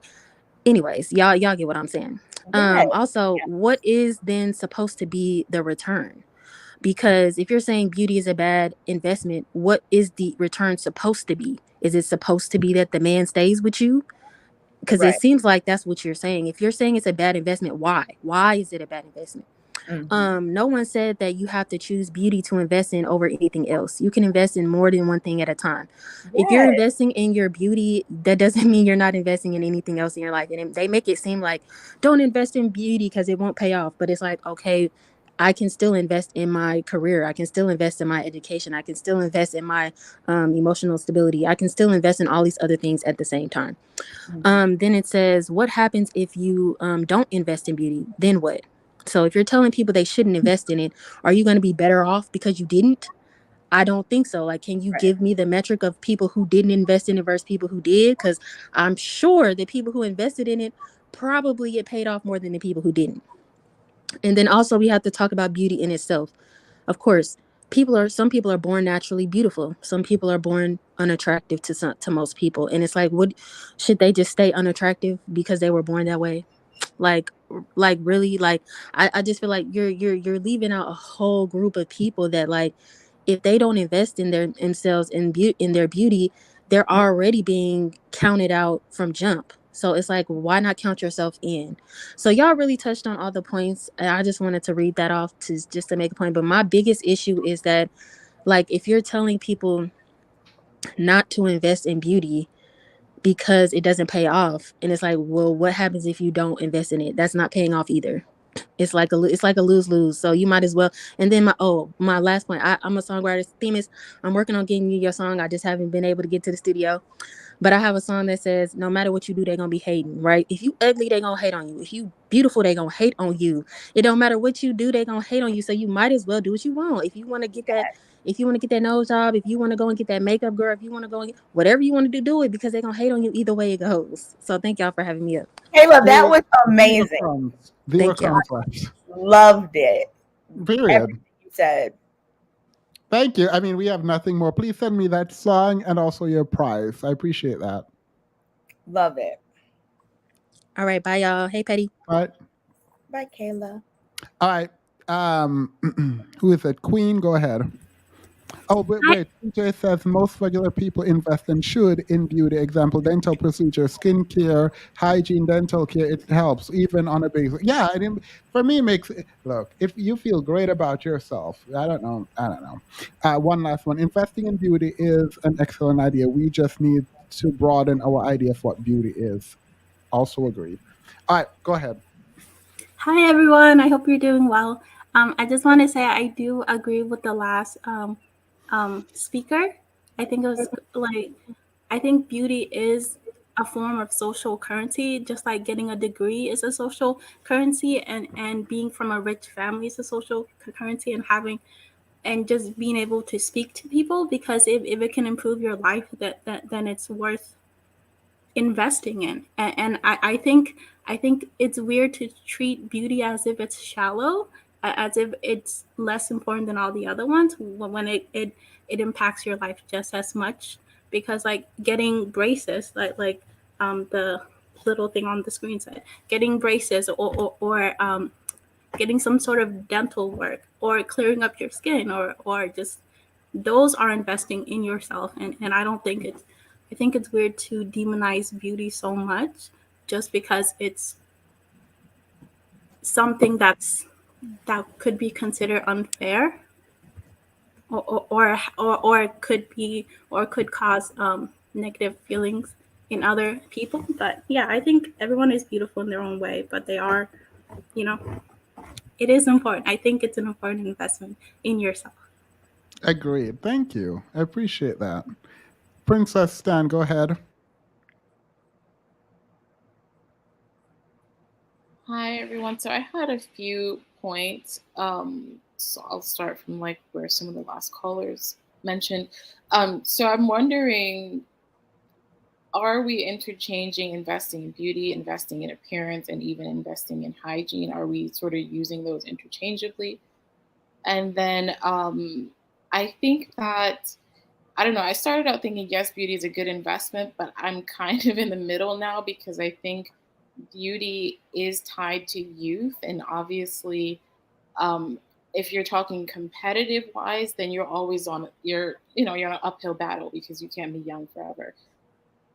anyways, y'all get what I'm saying. Also, what is then supposed to be the return? Because if you're saying beauty is a bad investment, what is the return supposed to be? Is it supposed to be that the man stays with you? Because it seems like that's what you're saying. If you're saying it's a bad investment, why is it a bad investment? No one said that you have to choose beauty to invest in over anything else. You can invest in more than one thing at a time. If you're investing in your beauty, that doesn't mean you're not investing in anything else in your life. And they make it seem like don't invest in beauty because it won't pay off. But it's like, okay, I can still invest in my career. I can still invest in my education. I can still invest in my emotional stability. I can still invest in all these other things at the same time. Then it says, what happens if you don't invest in beauty? Then what? So if you're telling people they shouldn't invest in it, are you going to be better off because you didn't? I don't think so. Like, can you give me the metric of people who didn't invest in it versus people who did? Because I'm sure the people who invested in it probably get paid off more than the people who didn't. And then also we have to talk about beauty in itself. Of course, some people are born naturally beautiful. Some people are born unattractive to most people. And it's like, what should they just stay unattractive because they were born that way? like really, like I just feel like you're leaving out a whole group of people that, like, if they don't invest in themselves in their beauty, they're already being counted out from jump. So it's like, why not count yourself in? So y'all really touched on all the points, and I just wanted to read that off to make a point. But my biggest issue is that, like, if you're telling people not to invest in beauty because it doesn't pay off, and it's like, well, what happens if you don't invest in it? That's not paying off either. It's like a lose-lose. So you might as well. And then my last point, I'm a songwriter. Theme is, I'm working on getting you your song. I just haven't been able to get to the studio. But I have a song that says, no matter what you do, they're gonna be hating, right? If you ugly, they gonna hate on you. If you beautiful, they gonna hate on you. It don't matter what you do, they gonna hate on you. So you might as well do what you want. If you want to get that nose job, if you want to go and get that makeup, girl, if you want to go and whatever you want to do it, because they're gonna hate on you either way it goes. So thank y'all for having me up. Kayla, that was amazing. Zero Thank you. conflict. Loved it. Period. Everything you said. Thank you. I mean, we have nothing more. Please send me that song and also your prize. I appreciate that. Love it. All right, bye y'all. Hey, Petty. All right. Bye, Kayla. All right. Who is it? Queen, go ahead. Oh, wait. TJ says most regular people invest and should in beauty. Example, dental procedure, skincare, hygiene, dental care. It helps even on a basic. Yeah, I mean, for me, look, if you feel great about yourself, I don't know. One last one. Investing in beauty is an excellent idea. We just need to broaden our idea of what beauty is. Also agreed. All right, go ahead. Hi, everyone. I hope you're doing well. I just want to say I do agree with the last speaker. I think it was like, I think beauty is a form of social currency, just like getting a degree is a social currency, and being from a rich family is a social currency, and having and just being able to speak to people, because if it can improve your life, that then it's worth investing in. And I think it's weird to treat beauty as if it's shallow, as if it's less important than all the other ones, when it impacts your life just as much. Because like getting braces, like the little thing on the screen said, getting braces, or getting some sort of dental work, or clearing up your skin, or just, those are investing in yourself. And I think it's weird to demonize beauty so much, just because it's something that could be considered unfair, or could cause negative feelings in other people. But yeah, I think everyone is beautiful in their own way, but they are, you know, it is important. I think it's an important investment in yourself. Agreed. Thank you. I appreciate that. Princess Stan, go ahead. Hi everyone. So I had a few points. So I'll start from like where some of the last callers mentioned. So I'm wondering, are we interchanging investing in beauty, investing in appearance, and even investing in hygiene? Are we sort of using those interchangeably? And then I think that, I don't know, I started out thinking yes, beauty is a good investment, but I'm kind of in the middle now, because I think beauty is tied to youth. And obviously, um, if you're talking competitive wise, then you're always on, you're on an uphill battle, because you can't be young forever.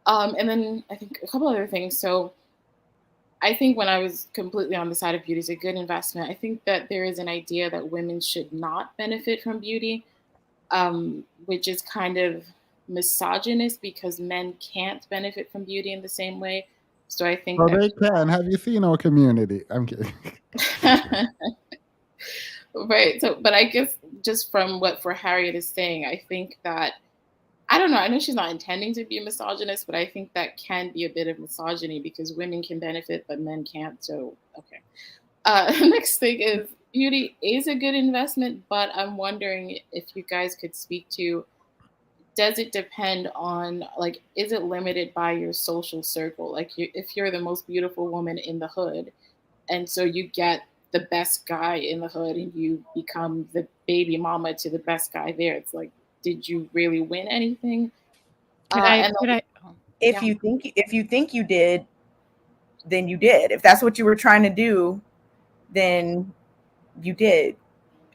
And then I think a couple other things. So I think when I was completely on the side of beauty is a good investment, I think that there is an idea that women should not benefit from beauty, which is kind of misogynist, because men can't benefit from beauty in the same way. So I think Oh, that, they can. Have you seen our community? I'm kidding. right. So, but I guess just from what for Harriet is saying, I think that, I don't know. I know she's not intending to be a misogynist, but I think that can be a bit of misogyny, because women can benefit, but men can't. So, okay. Next thing is, beauty is a good investment, but I'm wondering if you guys could speak to, does it depend on, like, is it limited by your social circle? Like, if you're the most beautiful woman in the hood, and so you get the best guy in the hood, and you become the baby mama to the best guy there, it's like, did you really win anything? And If you think you did, then you did. If that's what you were trying to do, then you did.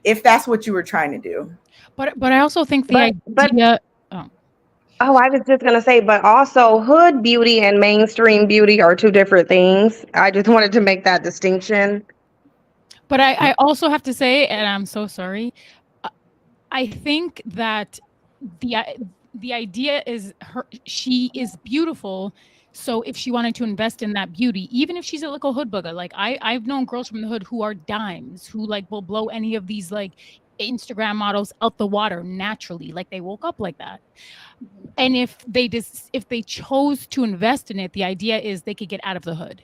If that's what you were trying to do. But I also think the But idea. oh, I was just gonna say, but also hood beauty and mainstream beauty are two different things. I just wanted to make that distinction. But I also have to say, and I'm so sorry, I think that the idea is she is beautiful. So if she wanted to invest in that beauty, even if she's a little hood booger, like I've known girls from the hood who are dimes, who like will blow any of these like Instagram models out the water naturally, like they woke up like that. And if they chose to invest in it, the idea is they could get out of the hood.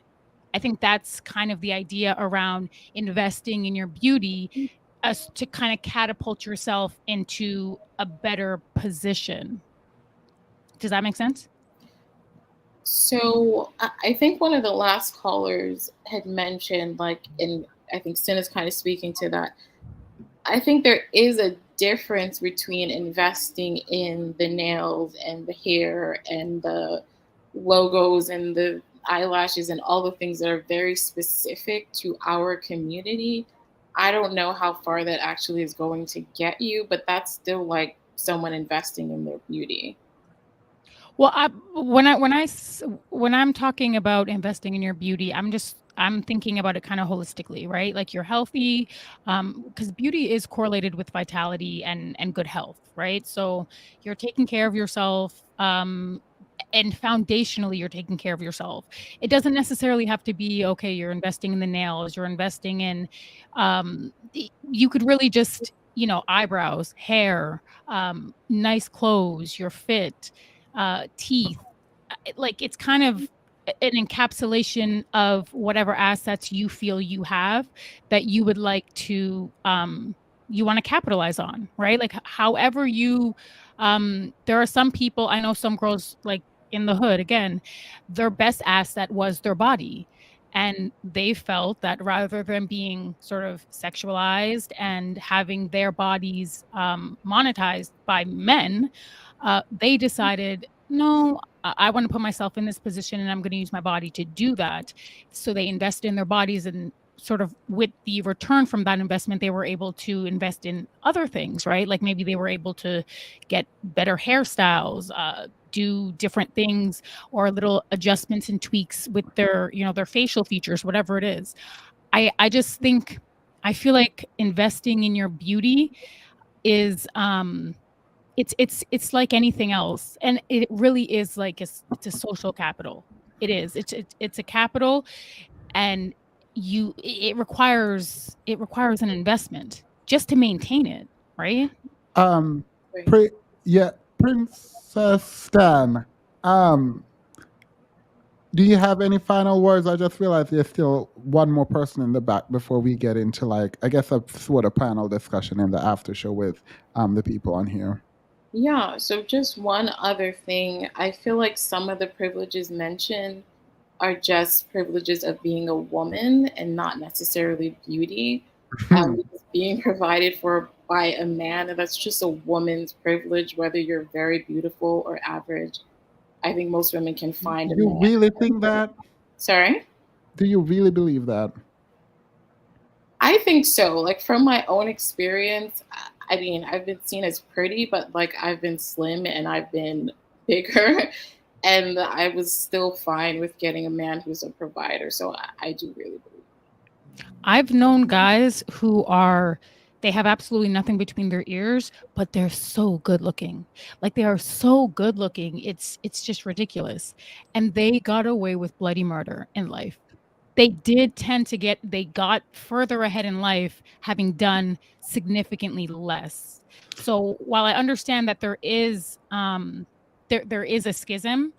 I think that's kind of the idea around investing in your beauty, as to kind of catapult yourself into a better position. Does that make sense? so I think one of the last callers had mentioned, like, and I think Sin is kind of speaking to that. I think there is a difference between investing in the nails and the hair and the logos and the eyelashes and all the things that are very specific to our community. I don't know how far that actually is going to get you, but that's still like someone investing in their beauty. Well, when I'm talking about investing in your beauty, I'm thinking about it kind of holistically, right? Like you're healthy, because beauty is correlated with vitality and good health, right? So you're taking care of yourself, and foundationally you're taking care of yourself. It doesn't necessarily have to be, okay, you're investing in the nails, you're investing in you could really just, you know, eyebrows, hair, nice clothes, your fit, teeth. Like it's kind of an encapsulation of whatever assets you feel you have that you would like to you want to capitalize on, right? Like however you there are some people, I know some girls like in the hood, again, their best asset was their body. And they felt that rather than being sort of sexualized and having their bodies monetized by men, they decided, no, I want to put myself in this position and I'm going to use my body to do that. So they invest in their bodies, and sort of with the return from that investment, they were able to invest in other things, right? Like maybe they were able to get better hairstyles, do different things, or little adjustments and tweaks with their, you know, their facial features, whatever it is. I just think, I feel like investing in your beauty is it's like anything else, and it really is like it's a social capital. It is. It's a capital, and it requires an investment just to maintain it, right? Um, Right. pre- yeah, Princess Stan. Um, do you have any final words? I just realized there's still one more person in the back before we get into, like, I guess a sort of panel discussion in the after show with the people on here. Yeah, so just one other thing. I feel like some of the privileges mentioned are just privileges of being a woman and not necessarily beauty. Because being provided for by a man, that's just a woman's privilege, whether you're very beautiful or average. I think most women can find a You man. really think that? Sorry? Do you really believe that? I think so. Like from my own experience, I mean, I've been seen as pretty, but like I've been slim and I've been bigger, and I was still fine with getting a man who's a provider. So I do really believe. I've known guys who are, they have absolutely nothing between their ears, but they're so good looking. Like they are so good looking. It's just ridiculous. And they got away with bloody murder in life. They got further ahead in life having done significantly less. So while I understand that there is a schism,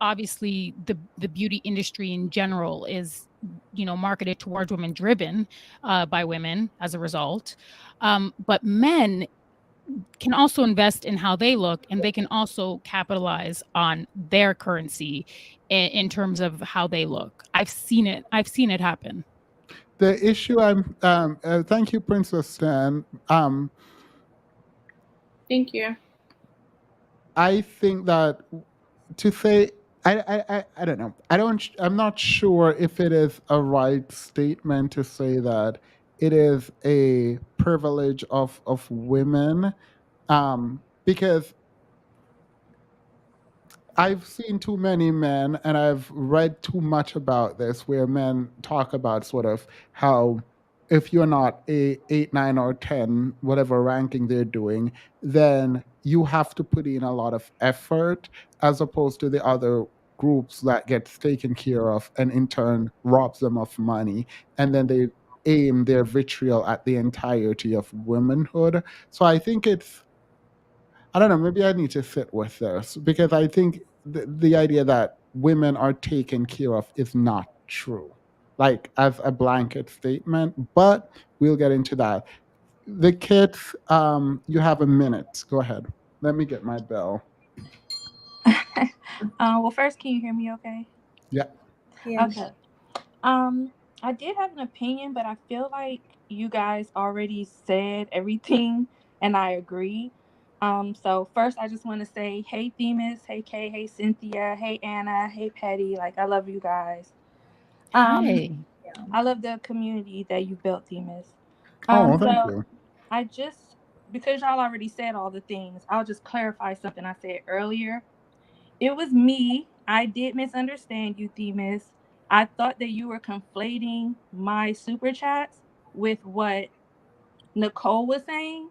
obviously the beauty industry in general is, you know, marketed towards women, driven by women as a result, but men can also invest in how they look, and they can also capitalize on their currency in terms of how they look. I've seen it happen. The issue thank you, Princess Stan. Thank you. I think that to say, I don't know. I'm not sure if it is a right statement to say that it is a privilege of women, because I've seen too many men and I've read too much about this, where men talk about sort of how if you're not a 8, 9, or 10, whatever ranking they're doing, then you have to put in a lot of effort, as opposed to the other groups that gets taken care of and in turn robs them of money. And then they aim their vitriol at the entirety of womanhood. So I think I don't know, maybe I need to sit with this, because I think the idea that women are taken care of is not true, like as a blanket statement, but we'll get into that. The kids, you have a minute. Go ahead. Let me get my bell. Well, first, can you hear me okay? Yeah. Yeah. Okay. Um, I did have an opinion, but I feel like you guys already said everything, and I agree. So first, I just want to say, hey, Themis, hey, Kay, hey, Cynthia, hey, Anna, hey, Patty. Like, I love you guys. Hi. I love the community that you built, Themis. Oh, thank So you. I just, because y'all already said all the things, I'll just clarify something I said earlier. It was me. I did misunderstand you, Themis. I thought that you were conflating my super chats with what Nicole was saying.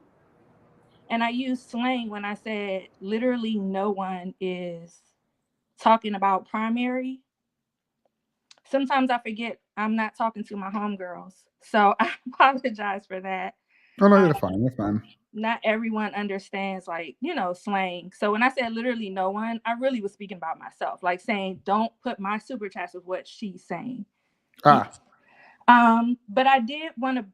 And I used slang when I said literally no one is talking about primary, sometimes I forget I'm not talking to my homegirls. So I apologize for that. Oh no, you're fine. You're fine. Not everyone understands, like, slang. So when I said literally no one, I really was speaking about myself, like saying don't put my super chats with what she's saying. Ah, But I did want to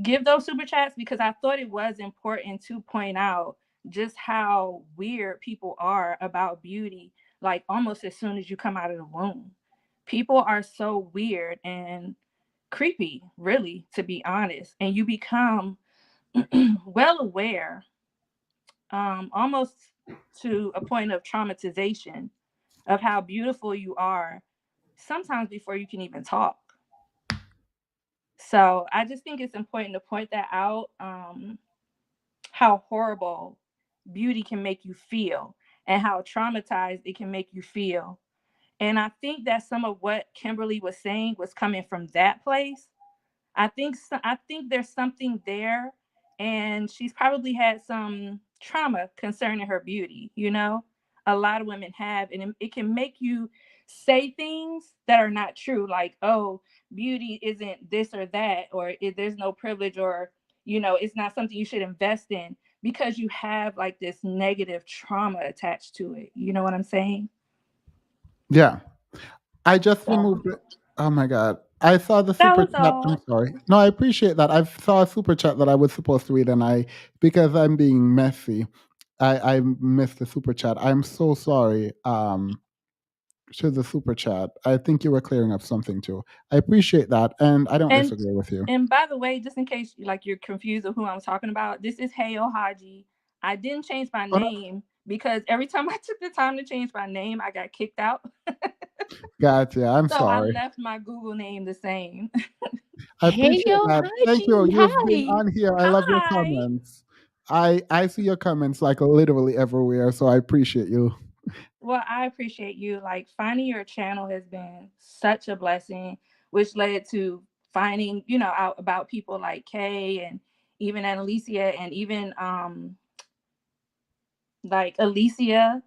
give those super chats because I thought it was important to point out just how weird people are about beauty, like almost as soon as you come out of the womb. People are so weird and creepy, really, to be honest. And you become well aware, almost to a point of traumatization, of how beautiful you are, sometimes before you can even talk. So I just think it's important to point that out, how horrible beauty can make you feel and how traumatized it can make you feel. And I think that some of what Kimberly was saying was coming from that place. I think there's something there, and she's probably had some trauma concerning her beauty. A lot of women have, and it can make you say things that are not true, like, oh, beauty isn't this or that, or there's no privilege, or it's not something you should invest in, because you have like this negative trauma attached to it. You know what I'm saying? yeah. I just So removed it. Oh my god. I saw the that super was chat. I'm all. sorry. No, I appreciate that. I saw a super chat that I was supposed to read, and because I'm being messy, I missed the super chat. I'm so sorry. To the super chat. I think you were clearing up something too. I appreciate that, and I don't And disagree with you. and by the way, just in case you're confused of who I'm talking about, this is Hayo Haji. I didn't change my Oh, no. name because every time I took the time to change my name, I got kicked out. Gotcha. I'm So I sorry. left my Google name the same. I Hey, appreciate yo, that. Thank you. Haji. You've been Hi. on here. I love your Hi. comments. I see your comments like literally everywhere, so I appreciate you. Well, I appreciate you. Like, finding your channel has been such a blessing, which led to finding, out about people like Kay and even Alicia, and even like Alicia,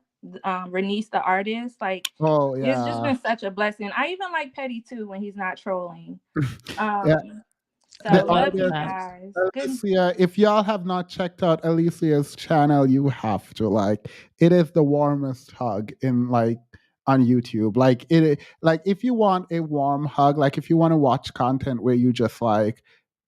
Renice the artist. Like, Oh it's just yeah. been such a blessing. I even like Petty too when he's not trolling. Yeah. I The So love love you artist that. guys. Good. Alicia, if y'all have not checked out Alicia's channel, you have to. Like, it is the warmest hug in like on YouTube. Like if you want a warm hug, like if you want to watch content where you just like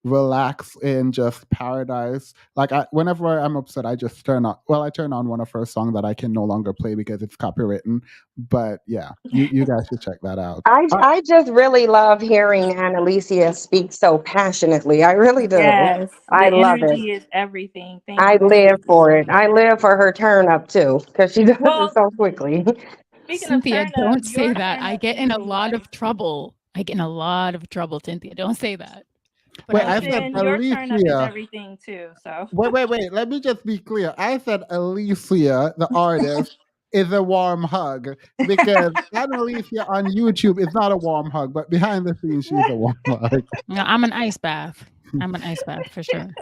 relax in just paradise. Like whenever I'm upset, I just I turn on one of her songs that I can no longer play because it's copywritten. But yeah, you guys should check that out. I just really love hearing Annalicia speak so passionately. I really do. Yes, the I love it. energy is everything. Thank I you, live for it. Annalicia. I live for her turn up too, because she does it Well, so quickly. speaking of Cynthia, turn up, don't say your that. turn I up get in can a be lot like, of trouble. I get in a lot of trouble, Cynthia. Don't say that. But Wait, I I well, said appreciate then that. your turn up is Alicia. everything too. So Wait. Let me just be clear. I said Alicia, the artist, is a warm hug because Alicia on YouTube is not a warm hug, but behind the scenes, she's a warm hug. No, I'm an ice bath. I'm an ice bath for sure.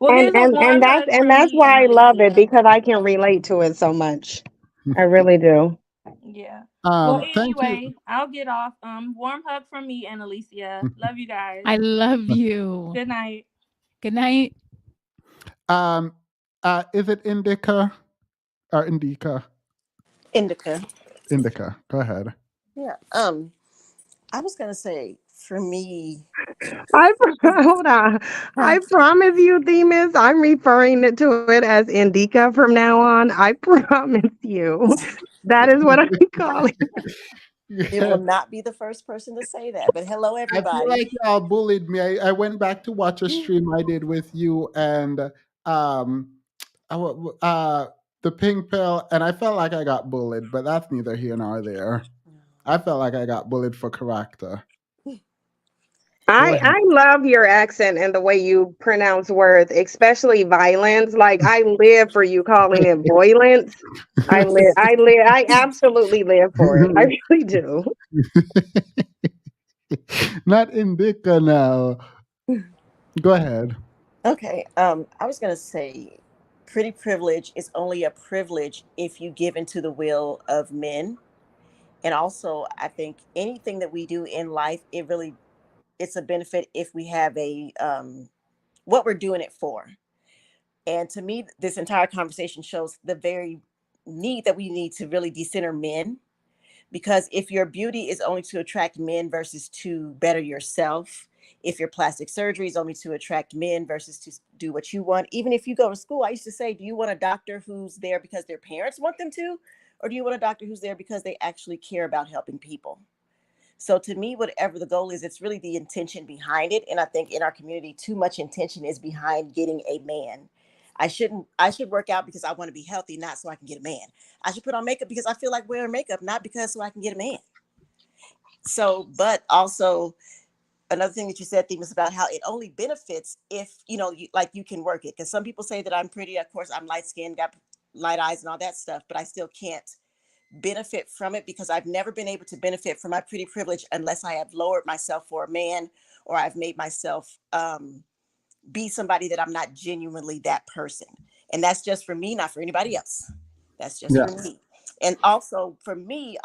well, And here's a and and warm that's hug and from that's me and why I love it, Alicia. because I can relate to it so much. I really do. Yeah. Well, Thank you. anyway, I'll get off. Warm hug from me and Alicia. Love you guys. I love you. Good night. Good night. Um, is it Indica or Indica? Indica. Indica. Go ahead. Yeah. I was gonna say for me. Hold on. I promise you, Themis, I'm referring to it as Indica from now on. I promise you. That is what I'm calling. It will not be the first person to say that, but hello, I feel everybody. like y'all bullied me. I went back to watch a stream I did with you and um, the pink pill, and I felt like I got bullied, but that's neither here nor there. I felt like I got bullied for character. Go ahead. I love your accent and the way you pronounce words, especially violence. Like, I live for you calling it violence. I absolutely live for it. I really do. Not Indica now. Go ahead. Okay. I was gonna say pretty privilege is only a privilege if you give into the will of men. And also, I think anything that we do in life, it's a benefit if we have what we're doing it for. And to me, this entire conversation shows the very need that we need to really decenter men. Because if your beauty is only to attract men versus to better yourself, if your plastic surgery is only to attract men versus to do what you want, even if you go to school, I used to say, do you want a doctor who's there because their parents want them to? Or do you want a doctor who's there because they actually care about helping people? So to me, whatever the goal is, it's really the intention behind it. And I think in our community, too much intention is behind getting a man. I should work out because I want to be healthy, not so I can get a man. I should put on makeup because I feel like wearing makeup, not because so I can get a man. So, but also another thing that you said, Theme, is about how it only benefits if, you can work it. Because some people say that I'm pretty. Of course, I'm light skinned, got light eyes and all that stuff, but I still can't benefit from it because I've never been able to benefit from my pretty privilege unless I have lowered myself for a man, or I've made myself be somebody that I'm not genuinely that person. And that's just for me, not for anybody else. That's just Yeah. for me. And also for me,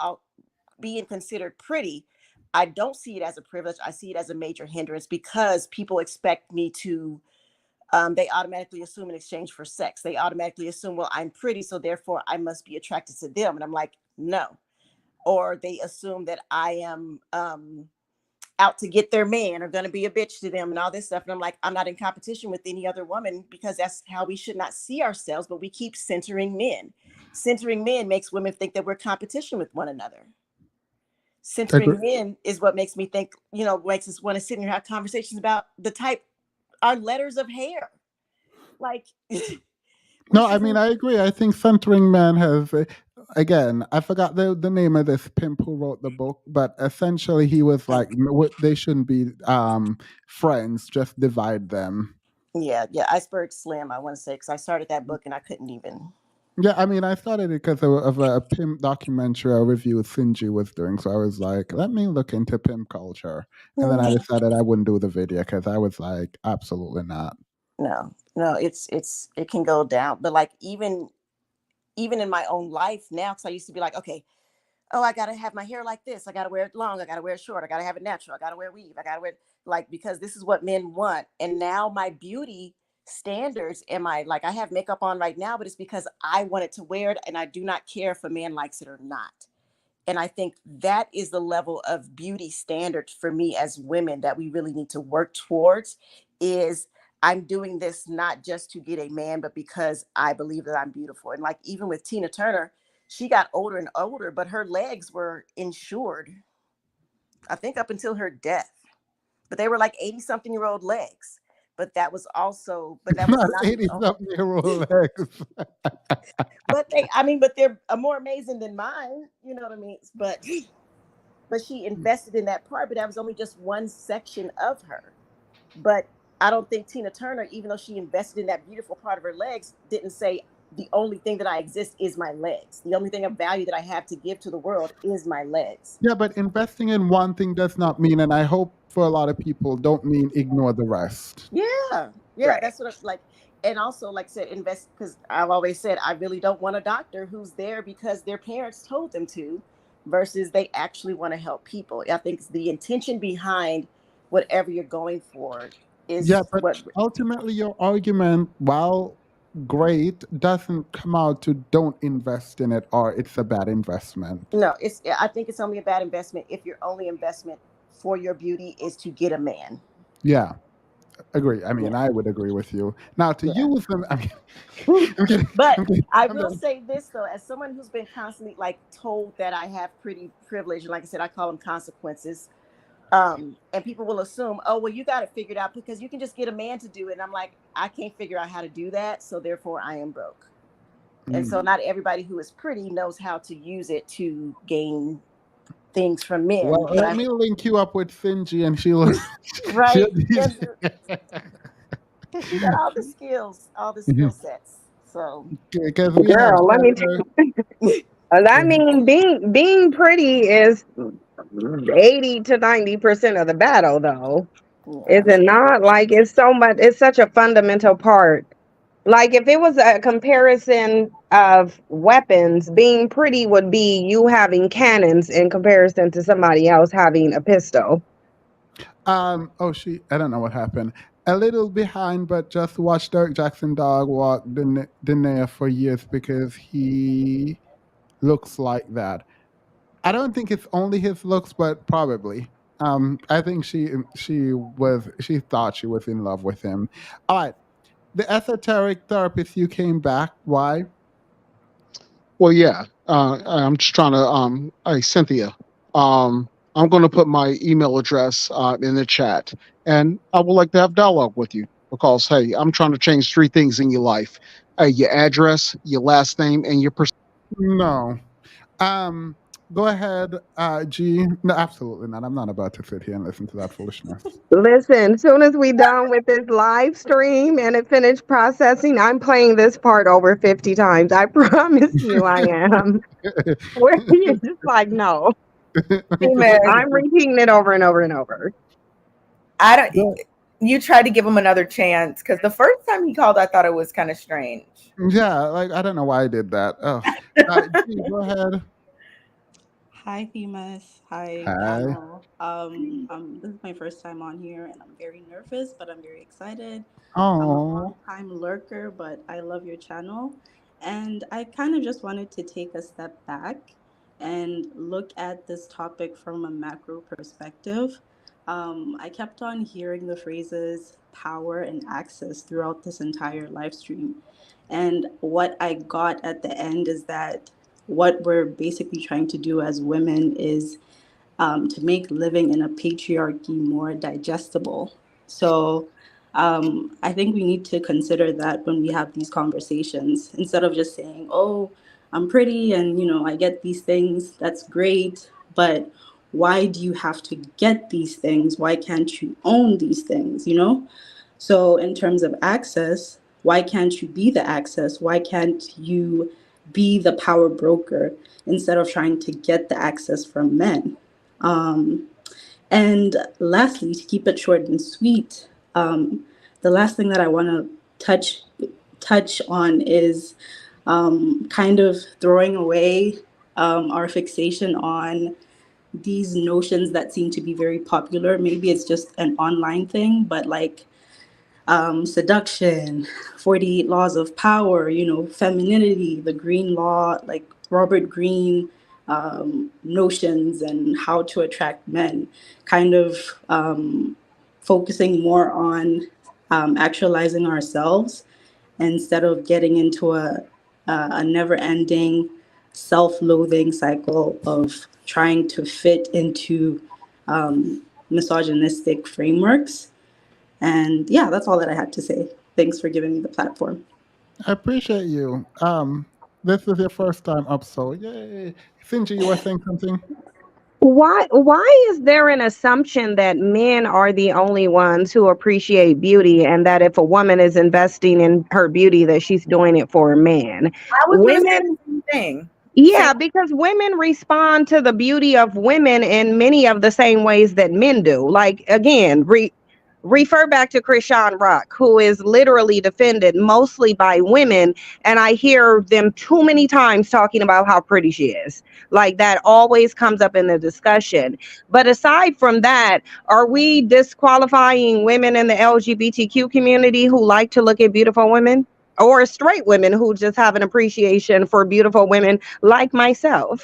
being considered pretty, I don't see it as a privilege. I see it as a major hindrance because people expect me to, they automatically assume in exchange for sex. They automatically assume, well, I'm pretty, so therefore I must be attracted to them. And I'm like, no. Or they assume that I am out to get their man or going to be a bitch to them and all this stuff. And I'm like, I'm not in competition with any other woman because that's how we should not see ourselves. But we keep centering men. Centering men makes women think that we're competition with one another. Centering men is what makes me think, makes us want to sit and have conversations about our letters of hair. Like, No, I mean, I agree. I think centering men has, again, I forgot the name of this pimp who wrote the book, but essentially he was like, they shouldn't be friends, just divide them. Yeah, Iceberg Slim, I want to say, because I started that book and I couldn't even. Yeah, I mean, I started it because of a pimp documentary, a review Sinji was doing. So I was like, let me look into pimp culture. And then I decided I wouldn't do the video because I was like, absolutely not. No, it can go down. But like, even in my own life now, because I used to be like, okay, oh, I got to have my hair like this. I got to wear it long. I got to wear it short. I got to have it natural. I got to wear weave. I got to wear because this is what men want. And now my beauty standards I have makeup on right now, but it's because I wanted to wear it. And I do not care if a man likes it or not. And I think that is the level of beauty standards for me as women that we really need to work towards is I'm doing this not just to get a man, but because I believe that I'm beautiful. And like, even with Tina Turner, she got older and older, but her legs were insured, I think up until her death, but they were like 80-something-year-old legs. But that was not 80-something-year-old legs. but they're more amazing than mine. You know what I mean? But she invested in that part, but that was only just one section of her. But I don't think Tina Turner, even though she invested in that beautiful part of her legs, didn't say the only thing that I exist is my legs. The only thing of value that I have to give to the world is my legs. Yeah, but investing in one thing does not mean, and I hope for a lot of people, don't mean ignore the rest. Yeah. Right. That's what like. And also, like I said, invest, because I've always said I really don't want a doctor who's there because their parents told them to, versus they actually want to help people. I think it's the intention behind whatever you're going for is but ultimately your argument, while great, doesn't come out to don't invest in it or it's a bad investment. No, I think it's only a bad investment if your only investment for your beauty is to get a man. Yeah. Agree. I mean, I would agree with you. Now, to use them, I mean, but I will say this though, as someone who's been constantly told that I have pretty privilege, and like I said, I call them consequences. And people will assume, oh, well, you got it figured out because you can just get a man to do it. And I'm like, I can't figure out how to do that, so therefore I am broke. And so not everybody who is pretty knows how to use it to gain things from men. Well, let me link you up with Sinji, and she'll right. She got all the skill sets. So, girl, let me I mean, being pretty is 80 to 90% of the battle, though. Is it not? Like, it's so much. It's such a fundamental part Like if it was a comparison of weapons, being pretty would be you having cannons in comparison to somebody else having a pistol. Oh, I don't know what happened. A little behind, but just watched Derek Jackson dog walk Danae for years because he looks like that. I don't think it's only his looks, but probably. I think she thought she was in love with him. All right, the esoteric therapist, you came back. Why? Well, yeah. I'm just trying to hey Cynthia. I'm going to put my email address in the chat, and I would like to have dialogue with you because hey, I'm trying to change three things in your life: your address, your last name, and your No. Um, Go ahead, G. No, absolutely not. I'm not about to sit here and listen to that foolishness. Listen, soon as we done with this live stream and it finished processing, I'm playing this part over 50 times. I promise you I am. Where you're just like, no. I'm repeating it over and over and over. I don't. You tried to give him another chance because the first time he called, I thought it was kind of strange. Yeah, like I don't know why I did that. Oh, G, go ahead. Hi, Themis. Hi, Hi. panel. This is my first time on here, and I'm very nervous, but I'm very excited. I'm a Oh. long-time lurker, but I love your channel, and I kind of just wanted to take a step back and look at this topic from a macro perspective. I kept on hearing the phrases power and access throughout this entire live stream. And what I got at the end is that what we're basically trying to do as women is to make living in a patriarchy more digestible. So I think we need to consider that when we have these conversations, instead of just saying, oh, I'm pretty and, I get these things, that's great, but why do you have to get these things? Why can't you own these things? So in terms of access, why can't you be the access? Why can't you be the power broker instead of trying to get the access from men? And lastly, to keep it short and sweet, the last thing that I want to touch on is kind of throwing away our fixation on these notions that seem to be very popular. Maybe it's just an online thing, but like seduction, 48 laws of power, femininity, the green law, like Robert Greene notions and how to attract men, kind of focusing more on actualizing ourselves instead of getting into a never-ending self-loathing cycle of trying to fit into misogynistic frameworks. And yeah, that's all that I had to say. Thanks for giving me the platform. I appreciate you. This is your first time up, so yay. Sinji, you were saying something? Why is there an assumption that men are the only ones who appreciate beauty and that if a woman is investing in her beauty that she's doing it for a man? I was going to say the same thing. Yeah, because women respond to the beauty of women in many of the same ways that men do. Like again, refer back to Krishan Rock, who is literally defended mostly by women, and I hear them too many times talking about how pretty she is. Like that always comes up in the discussion. But aside from that, are we disqualifying women in the LGBTQ community who like to look at beautiful women? Or straight women who just have an appreciation for beautiful women like myself.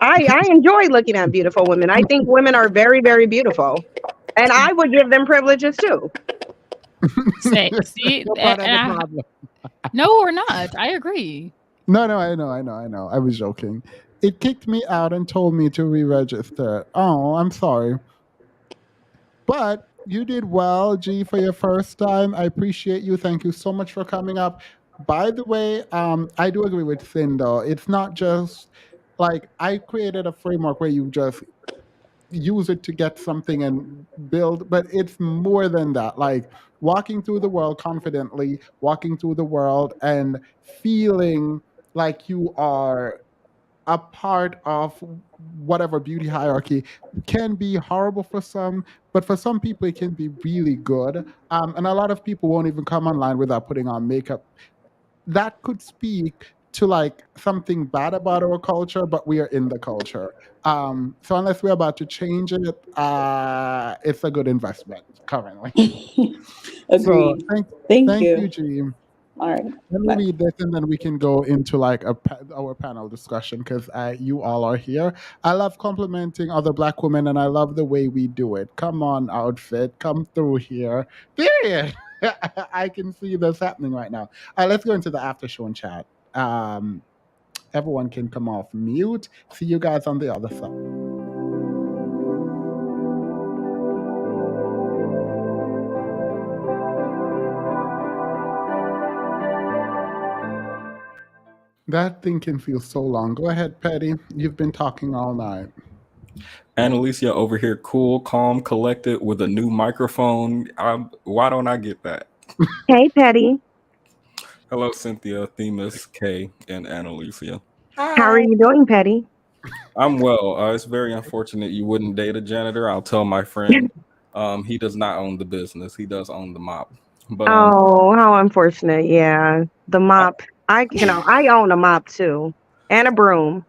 I enjoy looking at beautiful women. I think women are very, very beautiful. And I would give them privileges too. See, You're part of the problem. no, we're not. I agree. No, I know. I was joking. It kicked me out and told me to re-register. Oh, I'm sorry. But you did well, G, for your first time. I appreciate you. Thank you so much for coming up. By the way, I do agree with Finn though. It's not just like I created a framework where you just use it to get something and build, but it's more than that. Like walking through the world confidently, walking through the world and feeling like you are a part of whatever beauty hierarchy can be horrible for some, but for some people it can be really good. And a lot of people won't even come online without putting on makeup. That could speak to like something bad about our culture, but we are in the culture. So unless we're about to change it, it's a good investment currently. So Agreed. thank Thank thank you, you. Jean. All right. Let me Bye. read this and then we can go into like our panel discussion because you all are here. I love complimenting other Black women and I love the way we do it. Come on, outfit, come through here. Period. I can see this happening right now. Let's go into the after show and chat. Everyone can come off mute. See you guys on the other side. That thing can feel so long. Go ahead, Petty. You've been talking all night. Annalicia over here, cool, calm, collected with a new microphone. Why don't I get that? Hey, Petty. Hello, Cynthia, Themis, Kay, and Annalicia. How are you doing, Petty? I'm well. It's very unfortunate you wouldn't date a janitor. I'll tell my friend. He does not own the business. He does own the mop. But Oh, how unfortunate. Yeah. The mop. I own a mop too. And a broom.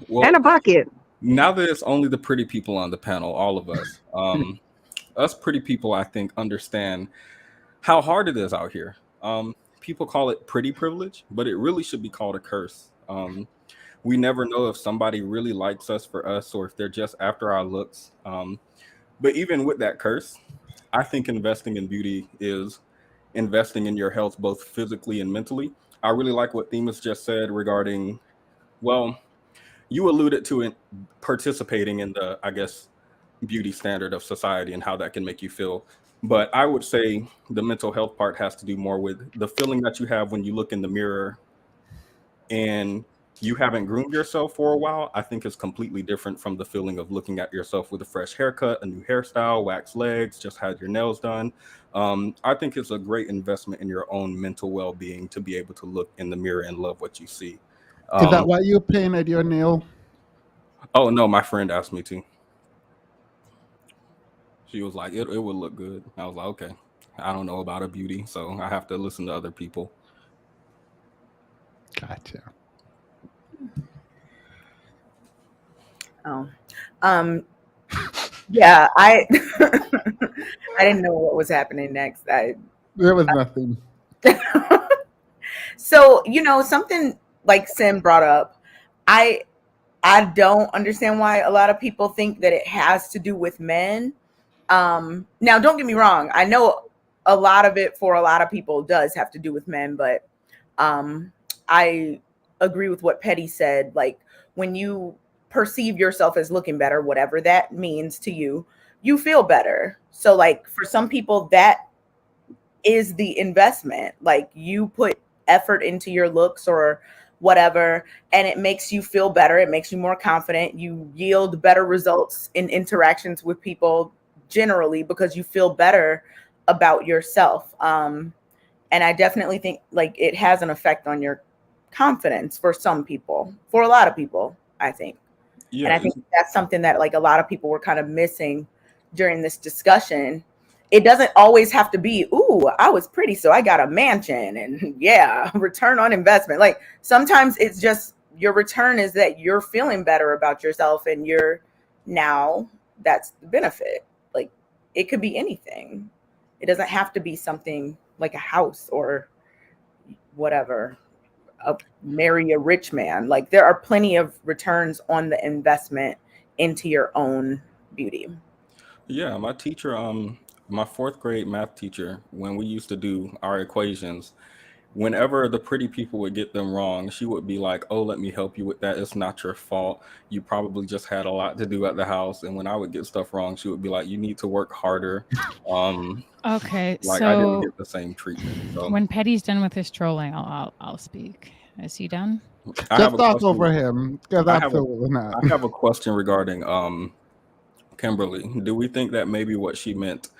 And a well, bucket. now that it's only the pretty people on the panel, all of us, us pretty people, I think, understand how hard it is out here. People call it pretty privilege, but it really should be called a curse. We never know if somebody really likes us for us or if they're just after our looks. But even with that curse, I think investing in beauty is investing in your health, both physically and mentally. I really like what Themis just said regarding, well, you alluded to it, participating in the, I guess, beauty standard of society and how that can make you feel. But I would say the mental health part has to do more with the feeling that you have when you look in the mirror and you haven't groomed yourself for a while. I think is completely different from the feeling of looking at yourself with a fresh haircut, a new hairstyle, waxed legs, just had your nails done. I think it's a great investment in your own mental well-being to be able to look in the mirror and love what you see. Is that why you painted your nail? Oh no, my friend asked me to. She was like, it would look good. I was like, okay. I don't know about a beauty, so I have to listen to other people. Gotcha. Oh, yeah. I I didn't know what was happening next. There was nothing. So something like Sim brought up. I don't understand why a lot of people think that it has to do with men. Now, don't get me wrong. I know a lot of it for a lot of people does have to do with men, but I agree with what Petty said. Like when you perceive yourself as looking better, whatever that means to you, you feel better. So like for some people, that is the investment. Like you put effort into your looks or whatever, and it makes you feel better. It makes you more confident. You yield better results in interactions with people generally because you feel better about yourself. And I definitely think like it has an effect on your confidence for some people, for a lot of people, I think. Yeah, and I think that's something that like a lot of people were kind of missing during this discussion. It doesn't always have to be, ooh, I was pretty, so I got a mansion and yeah, return on investment. Like sometimes it's just your return is that you're feeling better about yourself and you're now that's the benefit. Like it could be anything. It doesn't have to be something like a house or whatever, marry a rich man. Like there are plenty of returns on the investment into your own beauty. yeah. My teacher, my fourth grade math teacher, when we used to do our equations, whenever the pretty people would get them wrong, she would be like, "Oh, let me help you with that. It's not your fault. You probably just had a lot to do at the house." And when I would get stuff wrong, she would be like, "You need to work harder." Okay, Like I didn't so get the same treatment. So when Petty's done with his trolling, I'll speak. Is he done? I Just have a talk question. over him, because I absolutely not. have a question regarding Kimberly. Do we think that maybe what she meant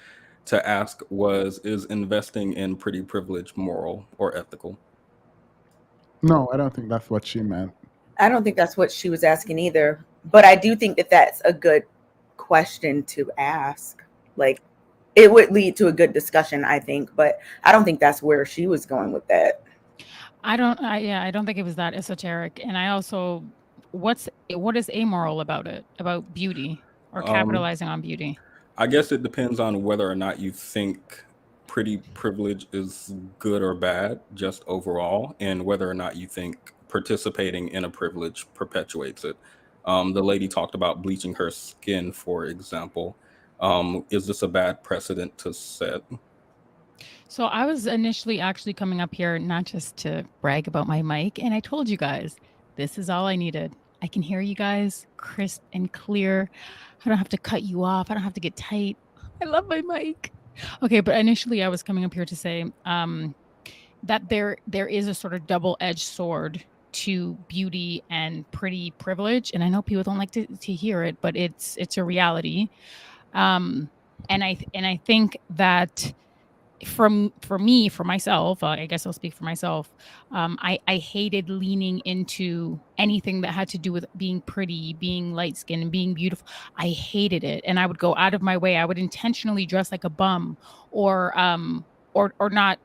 to ask was, is investing in pretty privilege moral or ethical? No, I don't think that's what she meant. I don't think that's what she was asking either. But I do think that that's a good question to ask. Like, it would lead to a good discussion, I think. But I don't think that's where she was going with that. I don't think it was that esoteric. And I also, what is amoral about it, about beauty or capitalizing on beauty? I guess it depends on whether or not you think pretty privilege is good or bad, just overall, and whether or not you think participating in a privilege perpetuates it. The lady talked about bleaching her skin, for example. Is this a bad precedent to set? So I was initially actually coming up here not just to brag about my mic, and I told you guys this is all I needed. I can hear you guys crisp and clear. I don't have to cut you off. I don't have to get tight. I love my mic. Okay, but initially I was coming up here to say that there is a sort of double-edged sword to beauty and pretty privilege, and I know people don't like to hear it, but it's a reality. And I think that for myself, I guess I'll speak for myself. I hated leaning into anything that had to do with being pretty, being light skinned, and being beautiful. I hated it, and I would go out of my way. I would intentionally dress like a bum, or not,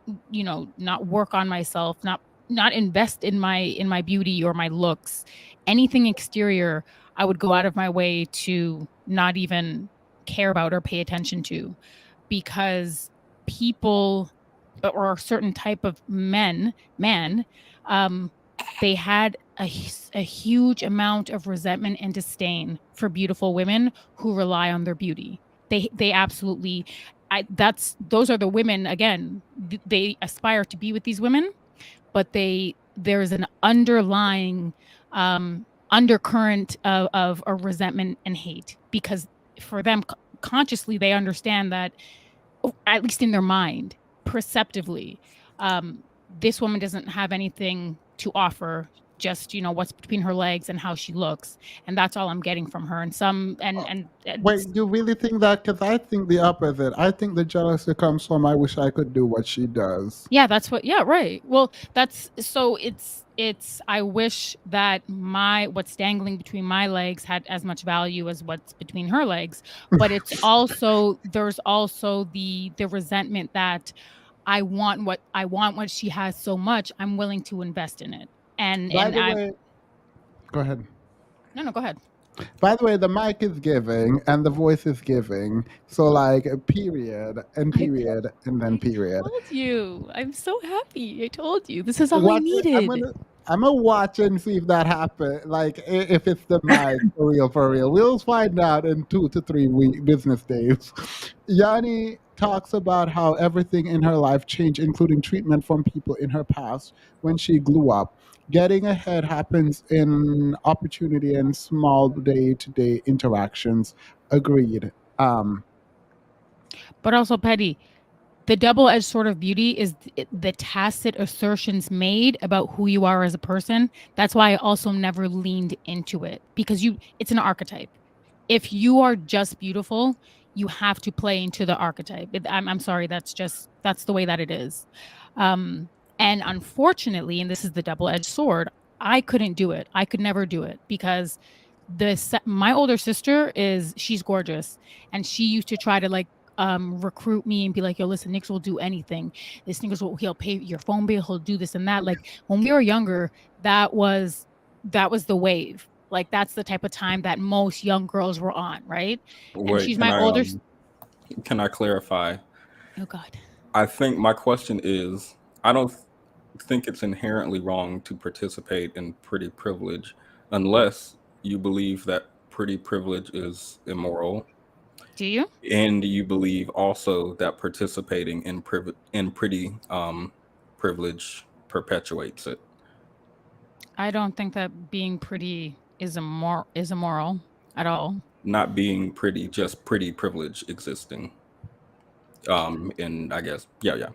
not work on myself, not invest in my beauty or my looks. Anything exterior, I would go out of my way to not even care about or pay attention to, because people or a certain type of man, they had a huge amount of resentment and disdain for beautiful women who rely on their beauty. They absolutely, those are the women, again, they aspire to be with these women, but there's an underlying undercurrent of a resentment and hate, because for them consciously they understand that, at least in their mind, perceptively, this woman doesn't have anything to offer, just what's between her legs and how she looks, and that's all I'm getting from her. And Wait, do you really think that? Because I think the opposite. I think the jealousy comes from I wish I could do what she does. Yeah, that's what. Yeah, right. Well, that's so. It's. I wish that what's dangling between my legs had as much value as what's between her legs. But it's also, there's also the resentment that I want what she has so much. I'm willing to invest in it. By the way, go ahead. No, go ahead. By the way, the mic is giving and the voice is giving. So like period and period and then period. I told you. I'm so happy. I told you. This is all I needed. I'm gonna watch and see if that happens. Like if it's the mic for real, for real. We'll find out in 2 to 3 business days. Yanni talks about how everything in her life changed, including treatment from people in her past when she grew up. Getting ahead happens in opportunity and small day-to-day interactions. Agreed. But also, Petty, the double-edged sword of beauty is the tacit assertions made about who you are as a person. That's why I also never leaned into it, because it's an archetype. If you are just beautiful, you have to play into the archetype. I'm sorry, that's the way that it is. And unfortunately, and this is the double-edged sword, I couldn't do it. I could never do it, because my older sister she's gorgeous, and she used to try to recruit me and be like, yo, listen, Nix will do anything. This niggas he'll pay your phone bill, he'll do this and that. Like, when we were younger, that was the wave. Like, that's the type of time that most young girls were on, right? Wait, and she's my older. Can I clarify? Oh God. I think my question is, I don't think it's inherently wrong to participate in pretty privilege unless you believe that pretty privilege is immoral. Do you? And you believe also that participating in pretty privilege perpetuates it. I don't think that being pretty is immoral at all. Not being pretty, just pretty privilege existing. And I guess, yeah.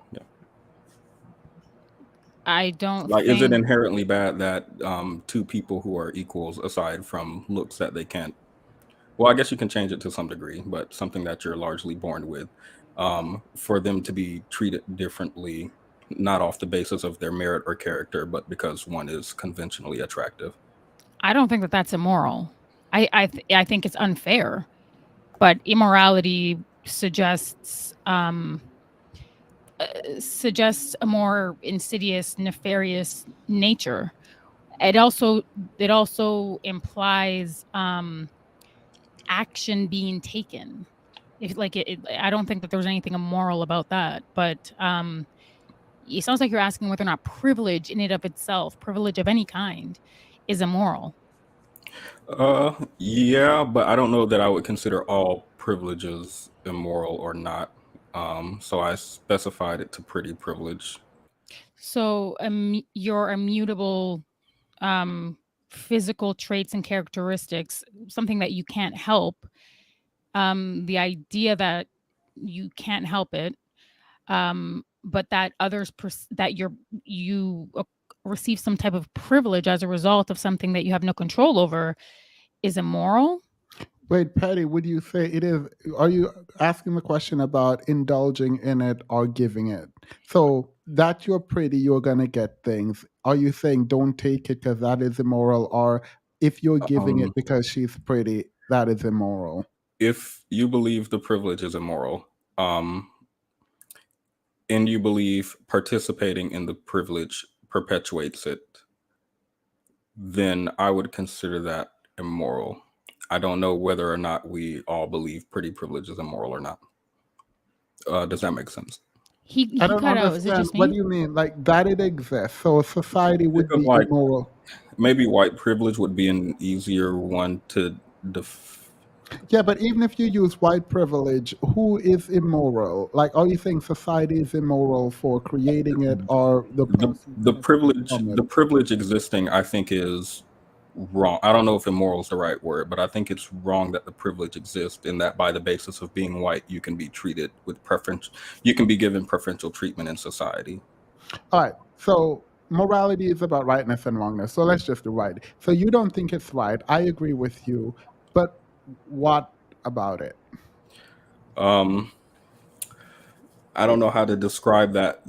I don't is it inherently bad that two people who are equals, aside from looks that they can't, well, I guess you can change it to some degree, but something that you're largely born with, for them to be treated differently, not off the basis of their merit or character, but because one is conventionally attractive? I don't think that that's immoral. I think it's unfair, but immorality suggests suggests a more insidious, nefarious nature. It also implies action being taken. If like I don't think that there's anything immoral about that, but it sounds like you're asking whether or not privilege in and of itself, privilege of any kind, is immoral. Yeah, but I don't know that I would consider all privileges immoral or not. So I specified it to pretty privilege. So your immutable physical traits and characteristics, something that you can't help, the idea that you can't help it, but that others that you receive some type of privilege as a result of something that you have no control over is immoral. Wait, Patty, would you say it is? Are you asking the question about indulging in it or giving it? So that you're pretty, you're gonna get things. Are you saying don't take it because that is immoral, or if you're giving it because she's pretty, that is immoral? If you believe the privilege is immoral, and you believe participating in the privilege perpetuates it, then I would consider that immoral. I don't know whether or not we all believe pretty privilege is immoral or not. Does that make sense? He I don't cut out. Is it understand. just What me? do you mean? Like that it exists, so society would Think of be like immoral. maybe white privilege would be an easier one to Yeah, but even if you use white privilege, who is immoral? Like, are you saying society is immoral for creating it, or the person benefiting from it? the privilege existing, I think, is wrong. I don't know if immoral is the right word, but I think it's wrong that the privilege exists, and that by the basis of being white, you can be treated with preference. You can be given preferential treatment in society. All right. So morality is about rightness and wrongness. So let's just do right. So you don't think it's right. I agree with you, but what about it? I don't know how to describe that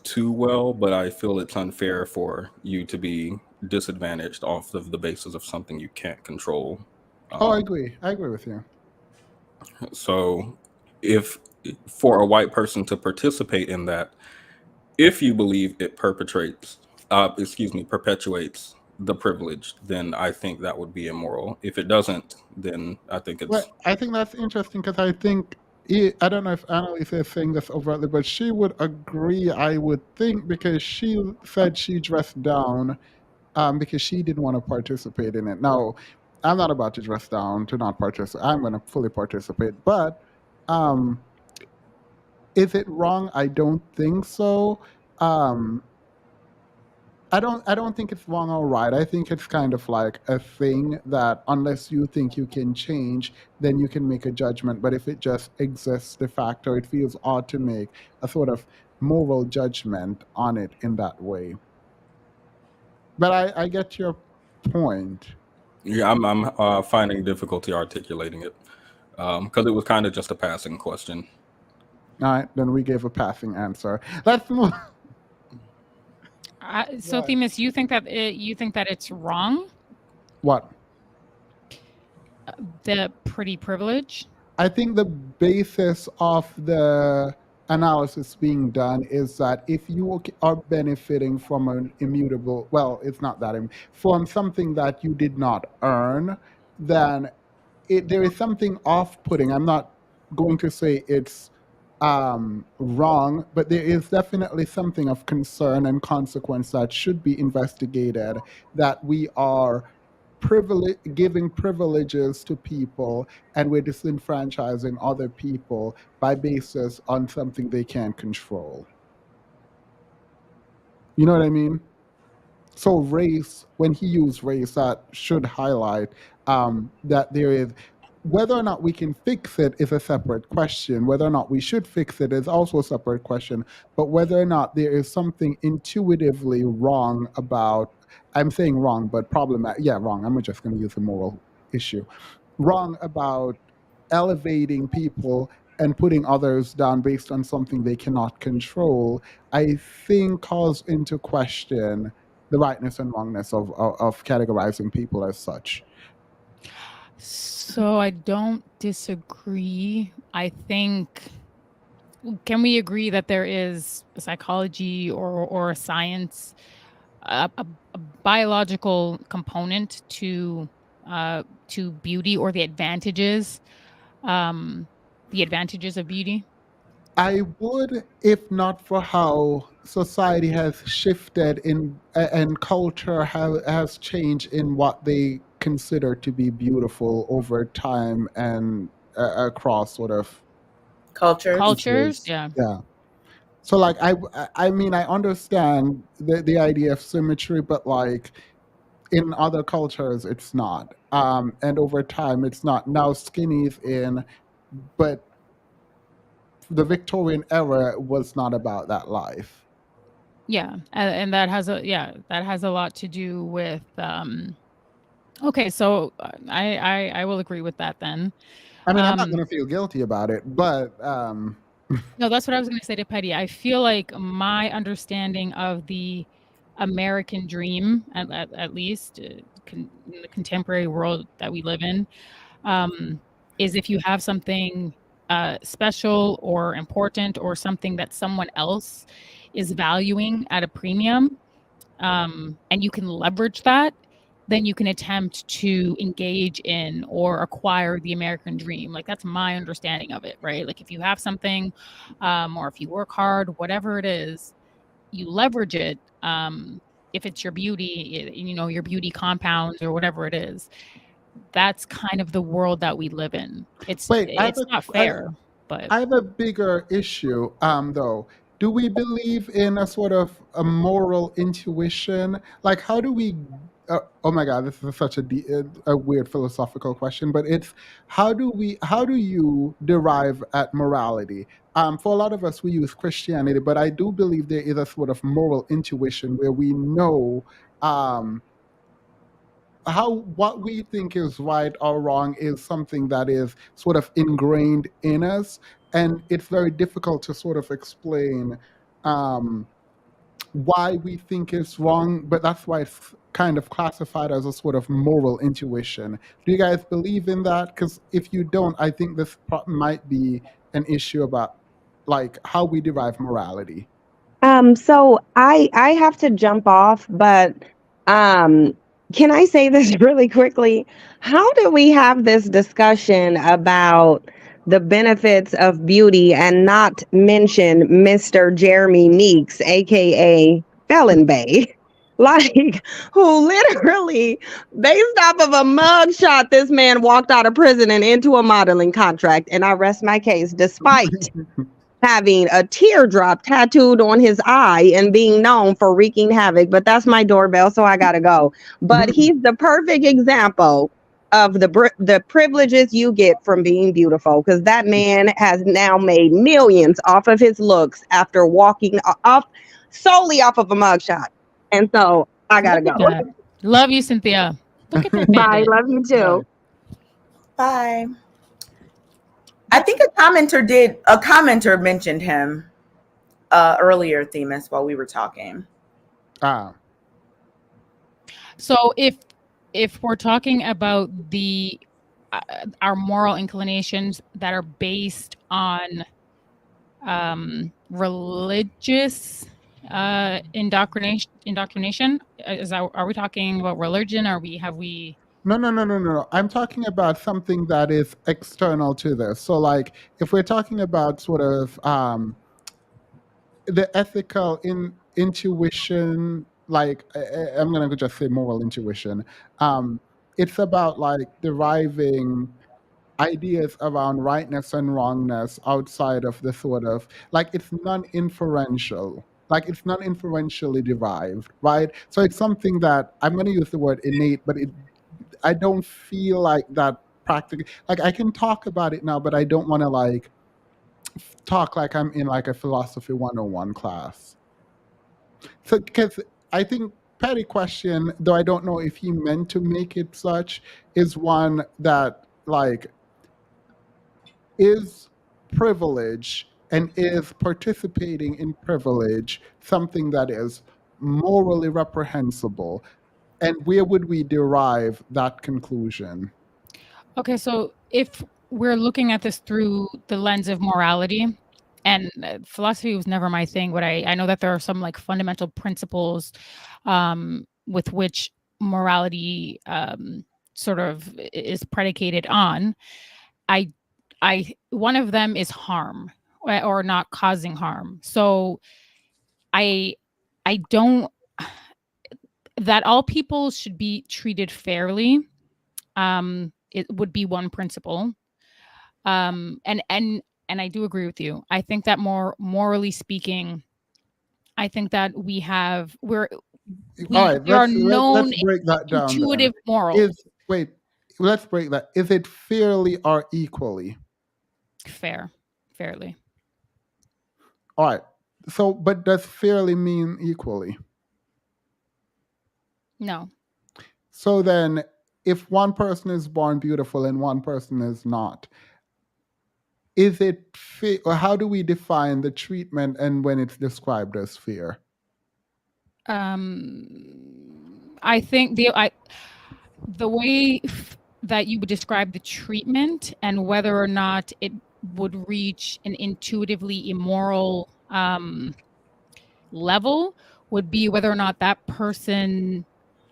too well, but I feel it's unfair for you to be disadvantaged off of the basis of something you can't control. Oh, I agree. I agree with you. So, if for a white person to participate in that, if you believe it perpetuates the privilege, then I think that would be immoral. If it doesn't, then I think Well, it's I think that's interesting because I think I don't know if Annalise is saying this overtly, but she would agree. I would think because she said she dressed down because she didn't want to participate in it. Now, I'm not about to dress down to not participate. I'm going to fully participate. But um, is it wrong? I don't think so. Um, I don't think it's wrong or right. I think it's kind of like a thing that unless you think you can change, then you can make a judgment. But if it just exists de facto, it feels odd to make a sort of moral judgment on it in that way. But I get your point. yeah. I'm finding difficulty articulating it because it was kind of just a passing question. All right, then we gave a passing answer. Let's move. So, Themis, you think that it's wrong? What? The pretty privilege? I think the basis of the analysis being done is that if you are benefiting from an immutable, well, it's not that, from something that you did not earn, then there is something off-putting. I'm not going to say it's wrong, but there is definitely something of concern and consequence that should be investigated, that we are giving privileges to people and we're disenfranchising other people by basis on something they can't control. You know what I mean? So race, when he used race, that should highlight that there is, whether or not we can fix it is a separate question. Whether or not we should fix it is also a separate question. But whether or not there is something intuitively wrong about, I'm saying wrong, but problematic, yeah, wrong. I'm just going to use a moral issue. Wrong about elevating people and putting others down based on something they cannot control, I think calls into question the rightness and wrongness of categorizing people as such. So I don't disagree. I think, can we agree that there is a psychology or a science, a biological component to beauty, or the advantages of beauty? I would, if not for how society has shifted and culture has changed in what they consider to be beautiful over time and across sort of Cultures. Yeah. Yeah. So like I mean I understand the idea of symmetry, but like in other cultures it's not. And over time it's not. Now skinny's in, but the Victorian era was not about that life. Yeah, and that has a lot to do with okay, so I will agree with that then. I mean, I'm not going to feel guilty about it, but No, that's what I was going to say to Petty. I feel like my understanding of the American dream, at least in the contemporary world that we live in, is if you have something special or important, or something that someone else is valuing at a premium, and you can leverage that, then you can attempt to engage in or acquire the American dream. Like, that's my understanding of it, right? Like, if you have something, or if you work hard, whatever it is, you leverage it. If it's your beauty, your beauty compounds or whatever it is, that's kind of the world that we live in. It's wait, not fair, but I have a bigger issue, though. Do we believe in a sort of a moral intuition? Like, how do we? Oh my God, this is such a weird philosophical question, but it's how do you derive at morality? For a lot of us, we use Christianity, but I do believe there is a sort of moral intuition where we know. What we think is right or wrong is something that is sort of ingrained in us, and it's very difficult to sort of explain why we think it's wrong, but that's why it's kind of classified as a sort of moral intuition. Do you guys believe in that? Because if you don't, I think this might be an issue about like how we derive morality. So I have to jump off, but um can I say this really quickly? How do we have this discussion about the benefits of beauty and not mention Mr. Jeremy Meeks, aka Felon Bay? Like, who literally, based off of a mugshot, this man walked out of prison and into a modeling contract. And I rest my case, despite having a teardrop tattooed on his eye and being known for wreaking havoc. But that's my doorbell, so I gotta go. But he's the perfect example of the privileges you get from being beautiful, because that man has now made millions off of his looks after walking off solely off of a mugshot. And so I gotta look go. at that. Love you, Cynthia. Look at that Bye. bandit. Love you too. Bye. I think a commenter mentioned him earlier, Themis, while we were talking. So if we're talking about the our moral inclinations that are based on religious indoctrination, are we talking about religion? No. I'm talking about something that is external to this. So, like, if we're talking about sort of the ethical intuition, like I'm gonna just say moral intuition. It's about like deriving ideas around rightness and wrongness outside of the sort of like it's non-inferential. Like it's non-inferentially derived, right? So it's something that I'm going to use the word innate, but I don't feel like that practically. Like I can talk about it now, but I don't want to like talk like I'm in like a philosophy 101 class. So because I think Patty question, though I don't know if he meant to make it such, is one that like is privilege and is participating in privilege something that is morally reprehensible? And where would we derive that conclusion? Okay, so if we're looking at this through the lens of morality, and philosophy was never my thing, but I know that there are some like fundamental principles with which morality sort of is predicated on. I one of them is harm or not causing harm. So I don't that all people should be treated fairly. It would be one principle. And I do agree with you. I think that morally speaking, I think that we All right, there are let's known break that down then. intuitive morals. Let's break that. Is it fairly or equally? Fairly. All right. So, but does fairly mean equally? No. So then, if one person is born beautiful and one person is not, is it fair, or how do we define the treatment and when it's described as fair? I think the way that you would describe the treatment and whether or not it would reach an intuitively immoral level would be whether or not that person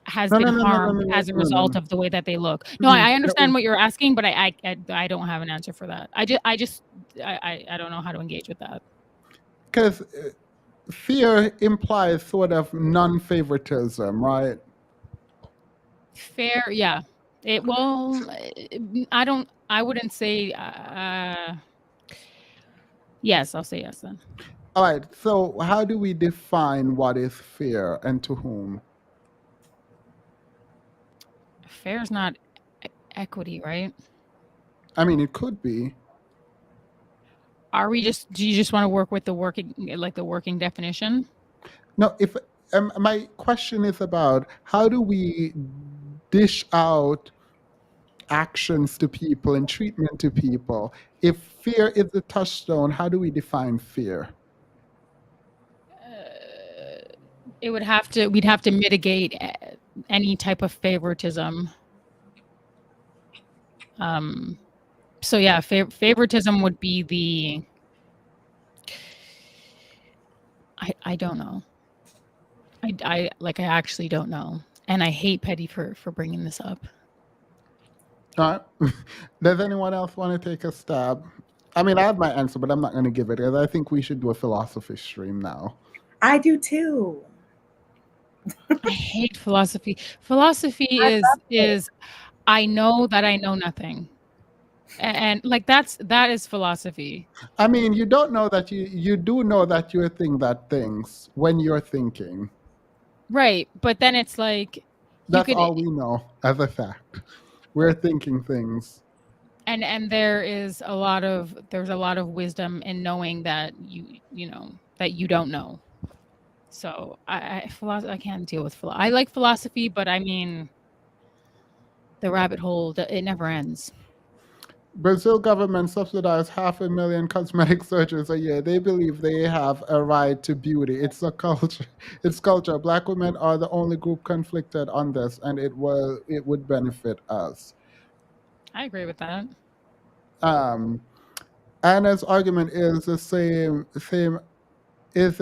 has been harmed as a result of the way that they look. No, I understand what you're asking, but I don't have an answer for that. I don't know how to engage with that. Because fear implies sort of non-favoritism, right? Fair, yeah. I wouldn't say yes, I'll say yes then. All right, so how do we define what is fair and to whom? Fair is not equity, right? I mean, it could be. Do you just want to work with the working definition? No, if my question is about how do we dish out actions to people and treatment to people? If fear is the touchstone, how do we define fear? We'd have to mitigate any type of favoritism. So yeah, favoritism would be the. I don't know. I actually don't know, and I hate Petty for bringing this up. All right. Does anyone else want to take a stab? I mean, I have my answer, but I'm not going to give it because I think we should do a philosophy stream now. I do too. I hate philosophy. Philosophy is I know that I know nothing. And like that is philosophy. I mean, you don't know that you do know that you're a thing that thinks when you're thinking. Right, but then it's like that's all we know as a fact. We're thinking things. And there's a lot of wisdom in knowing that you know that you don't know. So I can't deal with philosophy. I like philosophy, but I mean, the rabbit hole, it never ends. Brazil government subsidizes 500,000 cosmetic surgeries a year. They believe they have a right to beauty. It's a culture. It's culture. Black women are the only group conflicted on this, and it would benefit us. I agree with that. Anna's argument is the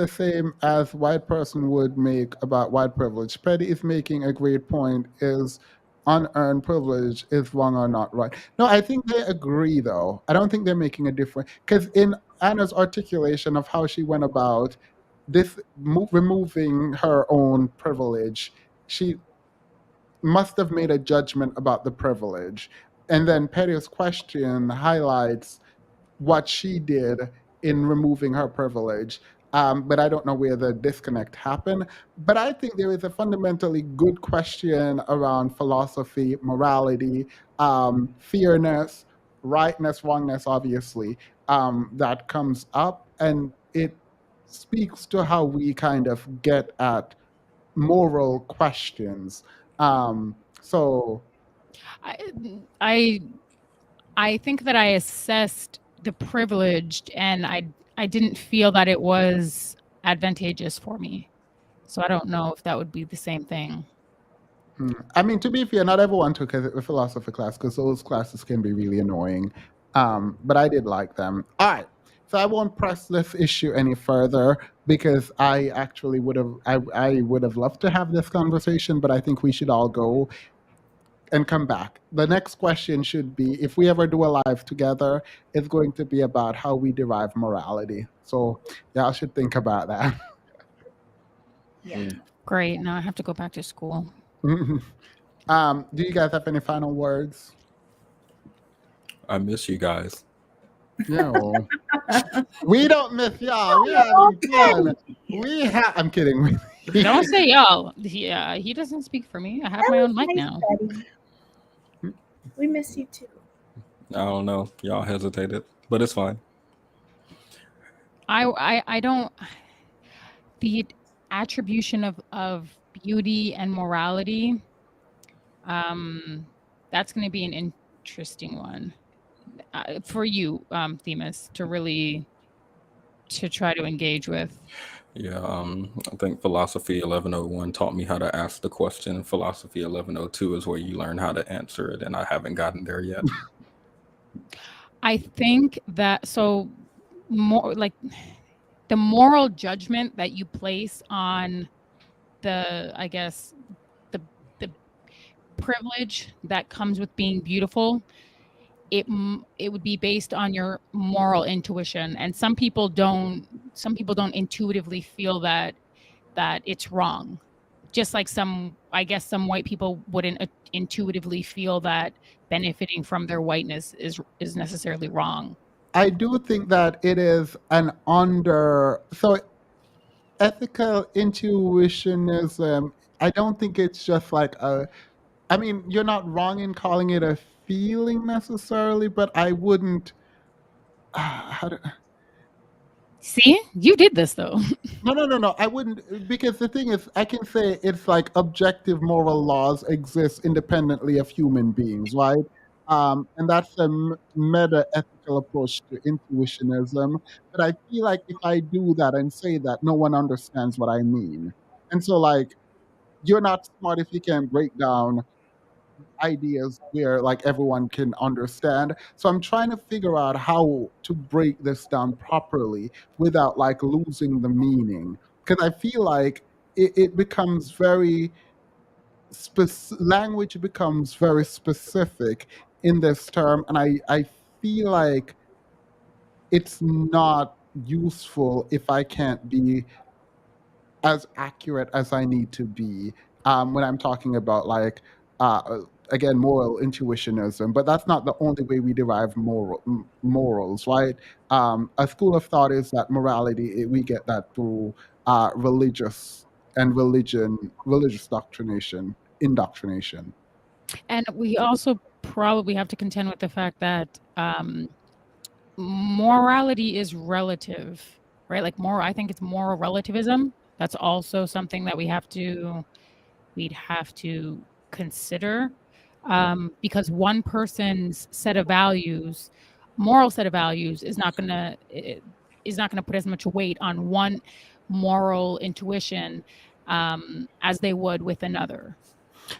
same as white person would make about white privilege. Petty is making a great point. Is unearned privilege is wrong or not right? No, I think they agree though. I don't think they're making a difference because in Anna's articulation of how she went about this removing her own privilege, she must have made a judgment about the privilege, and then Petty's question highlights what she did in removing her privilege. But I don't know where the disconnect happened. But I think there is a fundamentally good question around philosophy, morality, fairness, rightness, wrongness, obviously, that comes up. And it speaks to how we kind of get at moral questions. So I think that I assessed the privileged and I didn't feel that it was advantageous for me. So I don't know if that would be the same thing. I mean, to be fair, not everyone took a philosophy class because those classes can be really annoying. But I did like them. All right. So I won't press this issue any further because I actually I would have loved to have this conversation, but I think we should all go and come back. The next question should be, if we ever do a live together, it's going to be about how we derive morality. So y'all should think about that. Yeah. Great. Now I have to go back to school. Do you guys have any final words? I miss you guys. No. We don't miss y'all. We're having fun. I'm kidding. Don't say y'all. He doesn't speak for me. I have my own mic now. We miss you too. I don't know. Y'all hesitated, but it's fine. I don't. The attribution of beauty and morality. That's going to be an interesting one for you, Themis, to try to engage with. Yeah, I think Philosophy 1101 taught me how to ask the question. Philosophy 1102 is where you learn how to answer it, and I haven't gotten there yet. I think that more like the moral judgment that you place on the privilege that comes with being beautiful, it would be based on your moral intuition, and some people don't intuitively feel that it's wrong, just like some white people wouldn't intuitively feel that benefiting from their whiteness is necessarily wrong. I do think that it is ethical intuitionism. I don't think it's just like I mean, you're not wrong in calling it a feeling necessarily, but I wouldn't. See, you did this though. No. I wouldn't, because the thing is, I can say it's like objective moral laws exist independently of human beings, right? And that's a meta ethical approach to intuitionism. But I feel like if I do that and say that, no one understands what I mean. And so, like, you're not smart if you can break down ideas where like everyone can understand. So I'm trying to figure out how to break this down properly without like losing the meaning. Because I feel like it becomes very language becomes very specific in this term, and I feel like it's not useful if I can't be as accurate as I need to be when I'm talking about like again moral intuitionism. But that's not the only way we derive morals, right? A school of thought is that morality we get that through religious indoctrination. And we also probably have to contend with the fact that morality is relative, right? Like I think it's moral relativism. That's also something that we'd have to consider, because one person's moral set of values is not gonna put as much weight on one moral intuition as they would with another.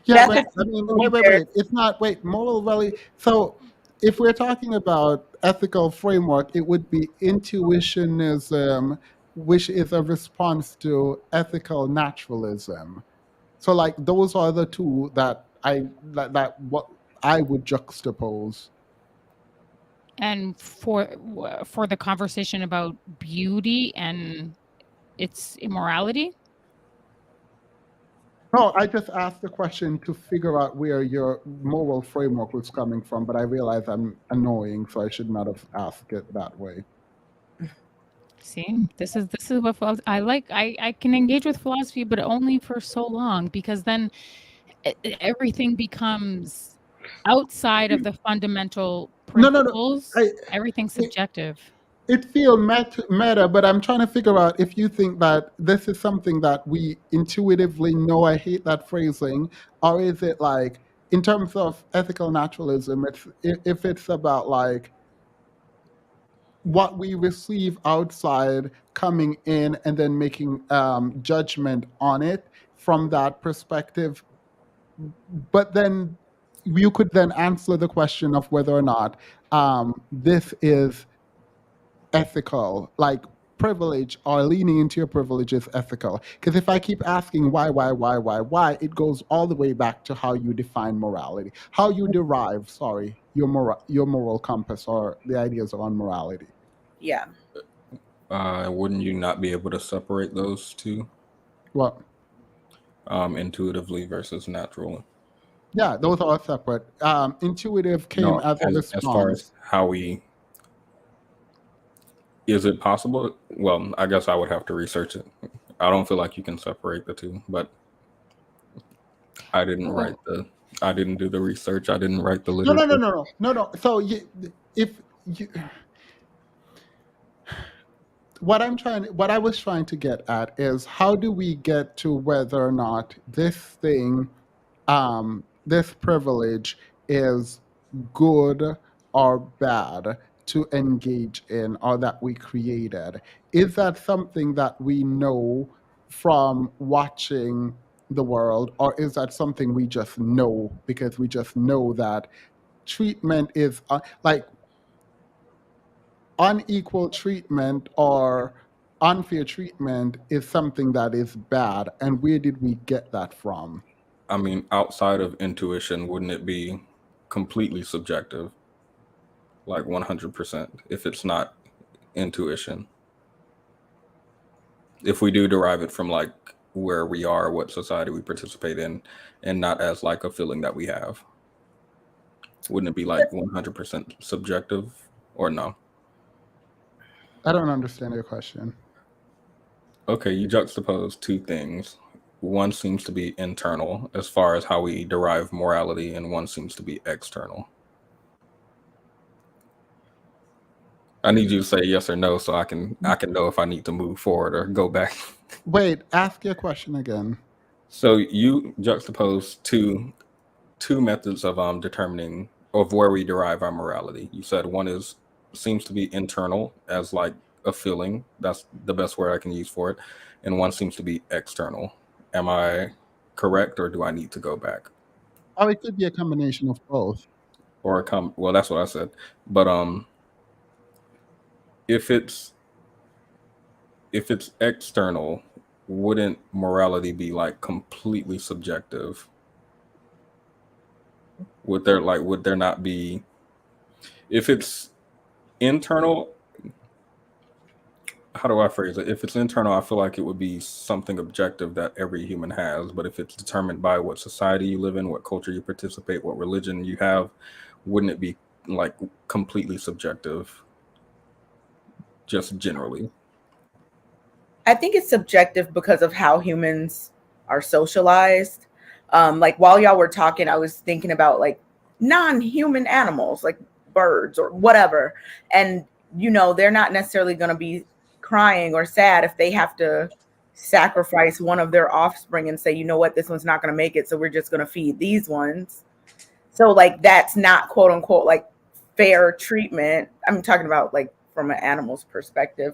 Yeah, but I mean, wait. It's not moral really. So if we're talking about ethical framework, it would be intuitionism, which is a response to ethical naturalism. So like those are the two that what I would juxtapose. And for the conversation about beauty and its immorality. No, I just asked the question to figure out where your moral framework was coming from, but I realize I'm annoying, so I should not have asked it that way. See, this is what I like. I can engage with philosophy, but only for so long, because then everything becomes outside of the fundamental principles. No. Everything's subjective. It feels meta, but I'm trying to figure out if you think that this is something that we intuitively know. I hate that phrasing. Or is it like, in terms of ethical naturalism, if it's about like what we receive outside coming in and then making judgment on it from that perspective. But then you could then answer the question of whether or not this is ethical, like privilege or leaning into your privilege is ethical. Because if I keep asking why, it goes all the way back to how you define morality, how you derive, your moral compass or the ideas around morality. Yeah. Wouldn't you not be able to separate those two? What? Intuitively versus natural. Yeah, those are separate. Intuitive came No, as a as far as response. how we. Is it possible? Well, I guess I would have to research it. I don't feel like you can separate the two, but I didn't do the research. I didn't write the literature. No. So if you, what I was trying to get at is how do we get to whether or not this thing, this privilege is good or bad to engage in or that we created? Is that something that we know from watching the world, or is that something we just know because we just know that treatment is like unequal treatment or unfair treatment is something that is bad? And where did we get that from? I mean, outside of intuition, wouldn't it be completely subjective? Like 100%, if it's not intuition. If we do derive it from like where we are, what society we participate in, and not as like a feeling that we have, wouldn't it be like 100% subjective or no? I don't understand your question. Okay, you juxtapose two things. One seems to be internal as far as how we derive morality, and one seems to be external. I need you to say yes or no so I can know if I need to move forward or go back. Wait, ask your question again. So you juxtapose two methods of determining of where we derive our morality. You said one seems to be internal as like a feeling. That's the best word I can use for it. And one seems to be external. Am I correct, or do I need to go back? Oh, it could be a combination of both. Or well, that's what I said. But if it's external, wouldn't morality be like completely subjective? Would there not be, if it's internal, how do I phrase it? If it's internal, I feel like it would be something objective that every human has. But if it's determined by what society you live in, what culture you participate, what religion you have, wouldn't it be like completely subjective, just generally? I think it's subjective because of how humans are socialized. Like while y'all were talking, I was thinking about like non-human animals, like birds or whatever. And, they're not necessarily going to be crying or sad if they have to sacrifice one of their offspring and say, you know what, this one's not going to make it, so we're just going to feed these ones. So like that's not quote unquote like fair treatment. I'm talking about like from an animal's perspective,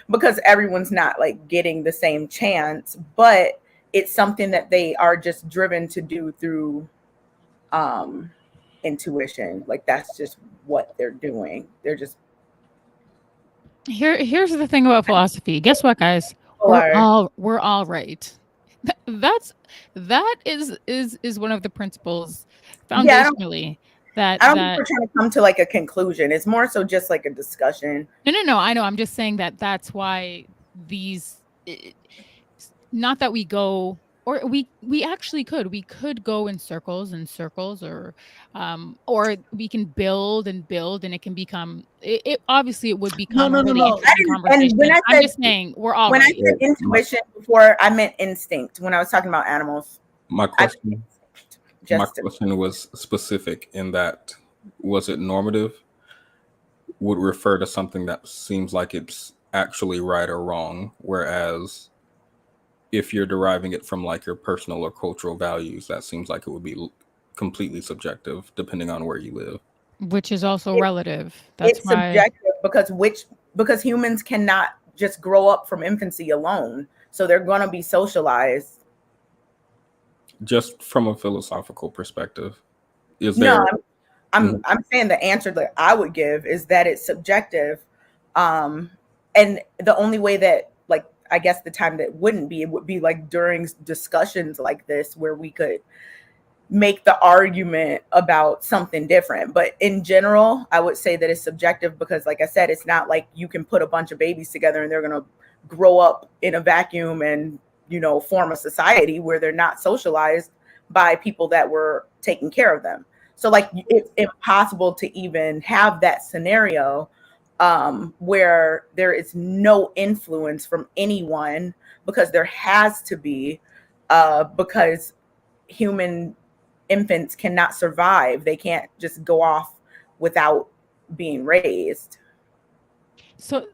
because everyone's not like getting the same chance, but it's something that they are just driven to do through intuition. Like that's just what they're doing. They're just Here's the thing about philosophy. Guess what, guys? We're all right. That is one of the principles foundationally. I don't think we're trying to come to like a conclusion. It's more so just like a discussion. No. I know. I'm just saying that's why these. Not that we go, or we actually could go in circles and circles, or we can build and build, and it can become. It obviously it would become a really interesting conversation. I'm just saying we're all. When I said intuition before, I meant instinct. When I was talking about animals, my question was specific in that, was it normative? Would refer to something that seems like it's actually right or wrong, whereas if you're deriving it from like your personal or cultural values, that seems like it would be completely subjective depending on where you live. Which is also relative. That's it's subjective because humans cannot just grow up from infancy alone, so they're going to be socialized. Just from a philosophical perspective, is No, there? I'm saying the answer that I would give is that it's subjective, and the only way that, like, I guess the time that wouldn't be, it would be like during discussions like this where we could make the argument about something different. But in general, I would say that it's subjective because, like I said, it's not like you can put a bunch of babies together and they're going to grow up in a vacuum and, you know, form a society where they're not socialized by people that were taking care of them. So, like, it's impossible to even have that scenario where there is no influence from anyone, because there has to be, because human infants cannot survive. They can't just go off without being raised. So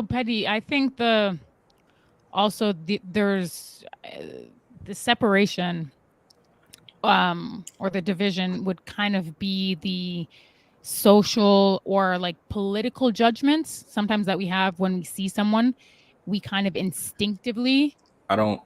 Petty, I think there's the separation or the division would kind of be the social or like political judgments sometimes that we have when we see someone. We kind of instinctively I don't.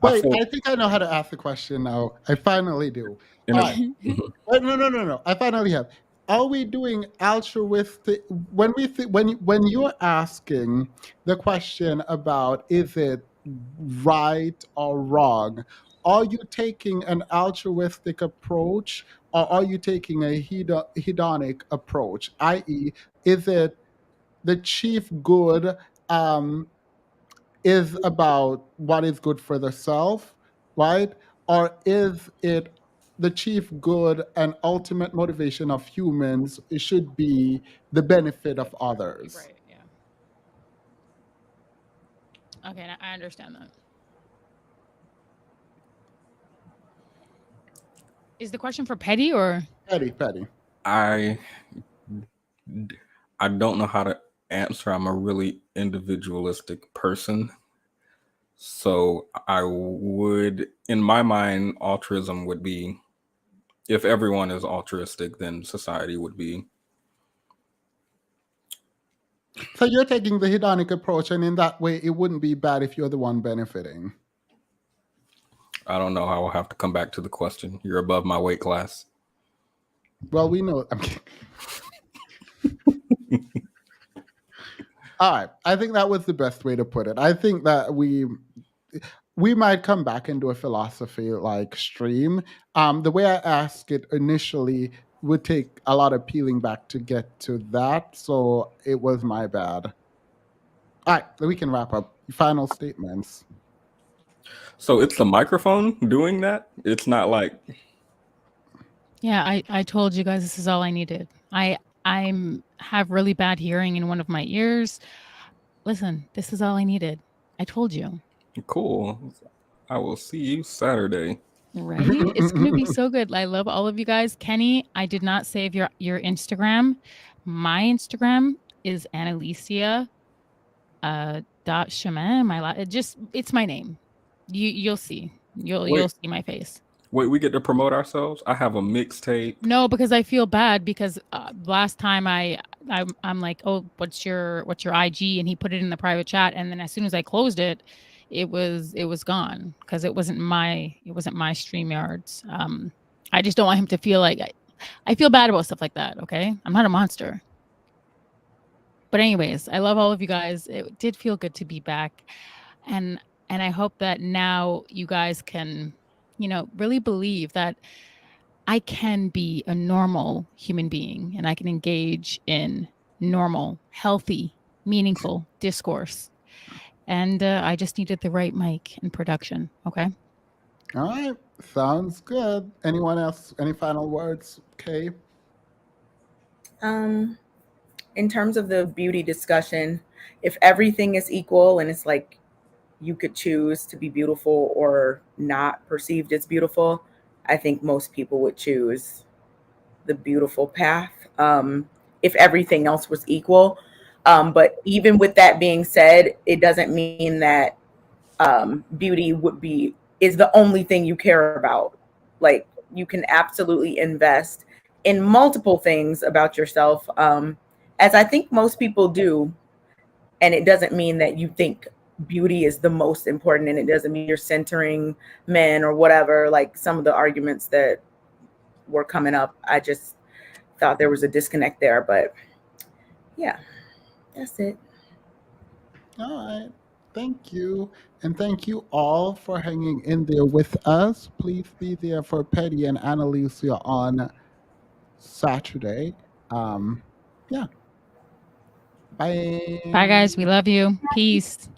Wait, I think I know how to ask the question now. I finally do. All right. Wait, no. I finally have. Are we doing altruistic when when you're asking the question about is it right or wrong? Are you taking an altruistic approach, or are you taking a hedonic approach? I.e., is it the chief good is about what is good for the self, right? Or is it the chief good and ultimate motivation of humans? It should be the benefit of others. Right, yeah. Okay, I understand that. Is the question for Petty or Petty? I don't know how to answer. I'm a really individualistic person. So I would, in my mind, altruism would be, if everyone is altruistic, then society would be. So you're taking the hedonic approach, and in that way, it wouldn't be bad if you're the one benefiting. I don't know. I will have to come back to the question. You're above my weight class. Well, we know. All right. I think that was the best way to put it. I think that we might come back and do a philosophy like stream. The way I asked it initially would take a lot of peeling back to get to that, so it was my bad. All right, we can wrap up. Final statements. So it's the microphone doing that? It's not like... Yeah, I told you guys this is all I needed. I have really bad hearing in one of my ears. Listen, this is all I needed. I told you. Cool. I will see you Saturday. Right? It's going to be so good. I love all of you guys. Kenny, I did not save your Instagram. My Instagram is Annalicia .chemin. It's my name. You'll see. You'll see my face. Wait, we get to promote ourselves? I have a mixtape. No, because I feel bad because last time I'm like, oh, what's your IG? And he put it in the private chat, and then as soon as I closed it, it was gone because it wasn't my StreamYards. I just don't want him to feel like I feel bad about stuff like that. Okay, I'm not a monster. But anyways, I love all of you guys. It did feel good to be back, and I hope that now you guys can, really believe that I can be a normal human being and I can engage in normal, healthy, meaningful discourse. And I just needed the right mic and production. Okay. All right. Sounds good. Anyone else? Any final words? Okay. In terms of the beauty discussion, if everything is equal and it's like you could choose to be beautiful or not perceived as beautiful, I think most people would choose the beautiful path if everything else was equal. But even with that being said, it doesn't mean that beauty is the only thing you care about. Like, you can absolutely invest in multiple things about yourself as I think most people do. And it doesn't mean that you think beauty is the most important, and it doesn't mean you're centering men or whatever, like some of the arguments that were coming up. I just thought there was a disconnect there, but yeah, that's it. All right. Thank you. And thank you all for hanging in there with us. Please be there for Petty and Annalisa on Saturday. Yeah. Bye. Bye, guys. We love you. Peace.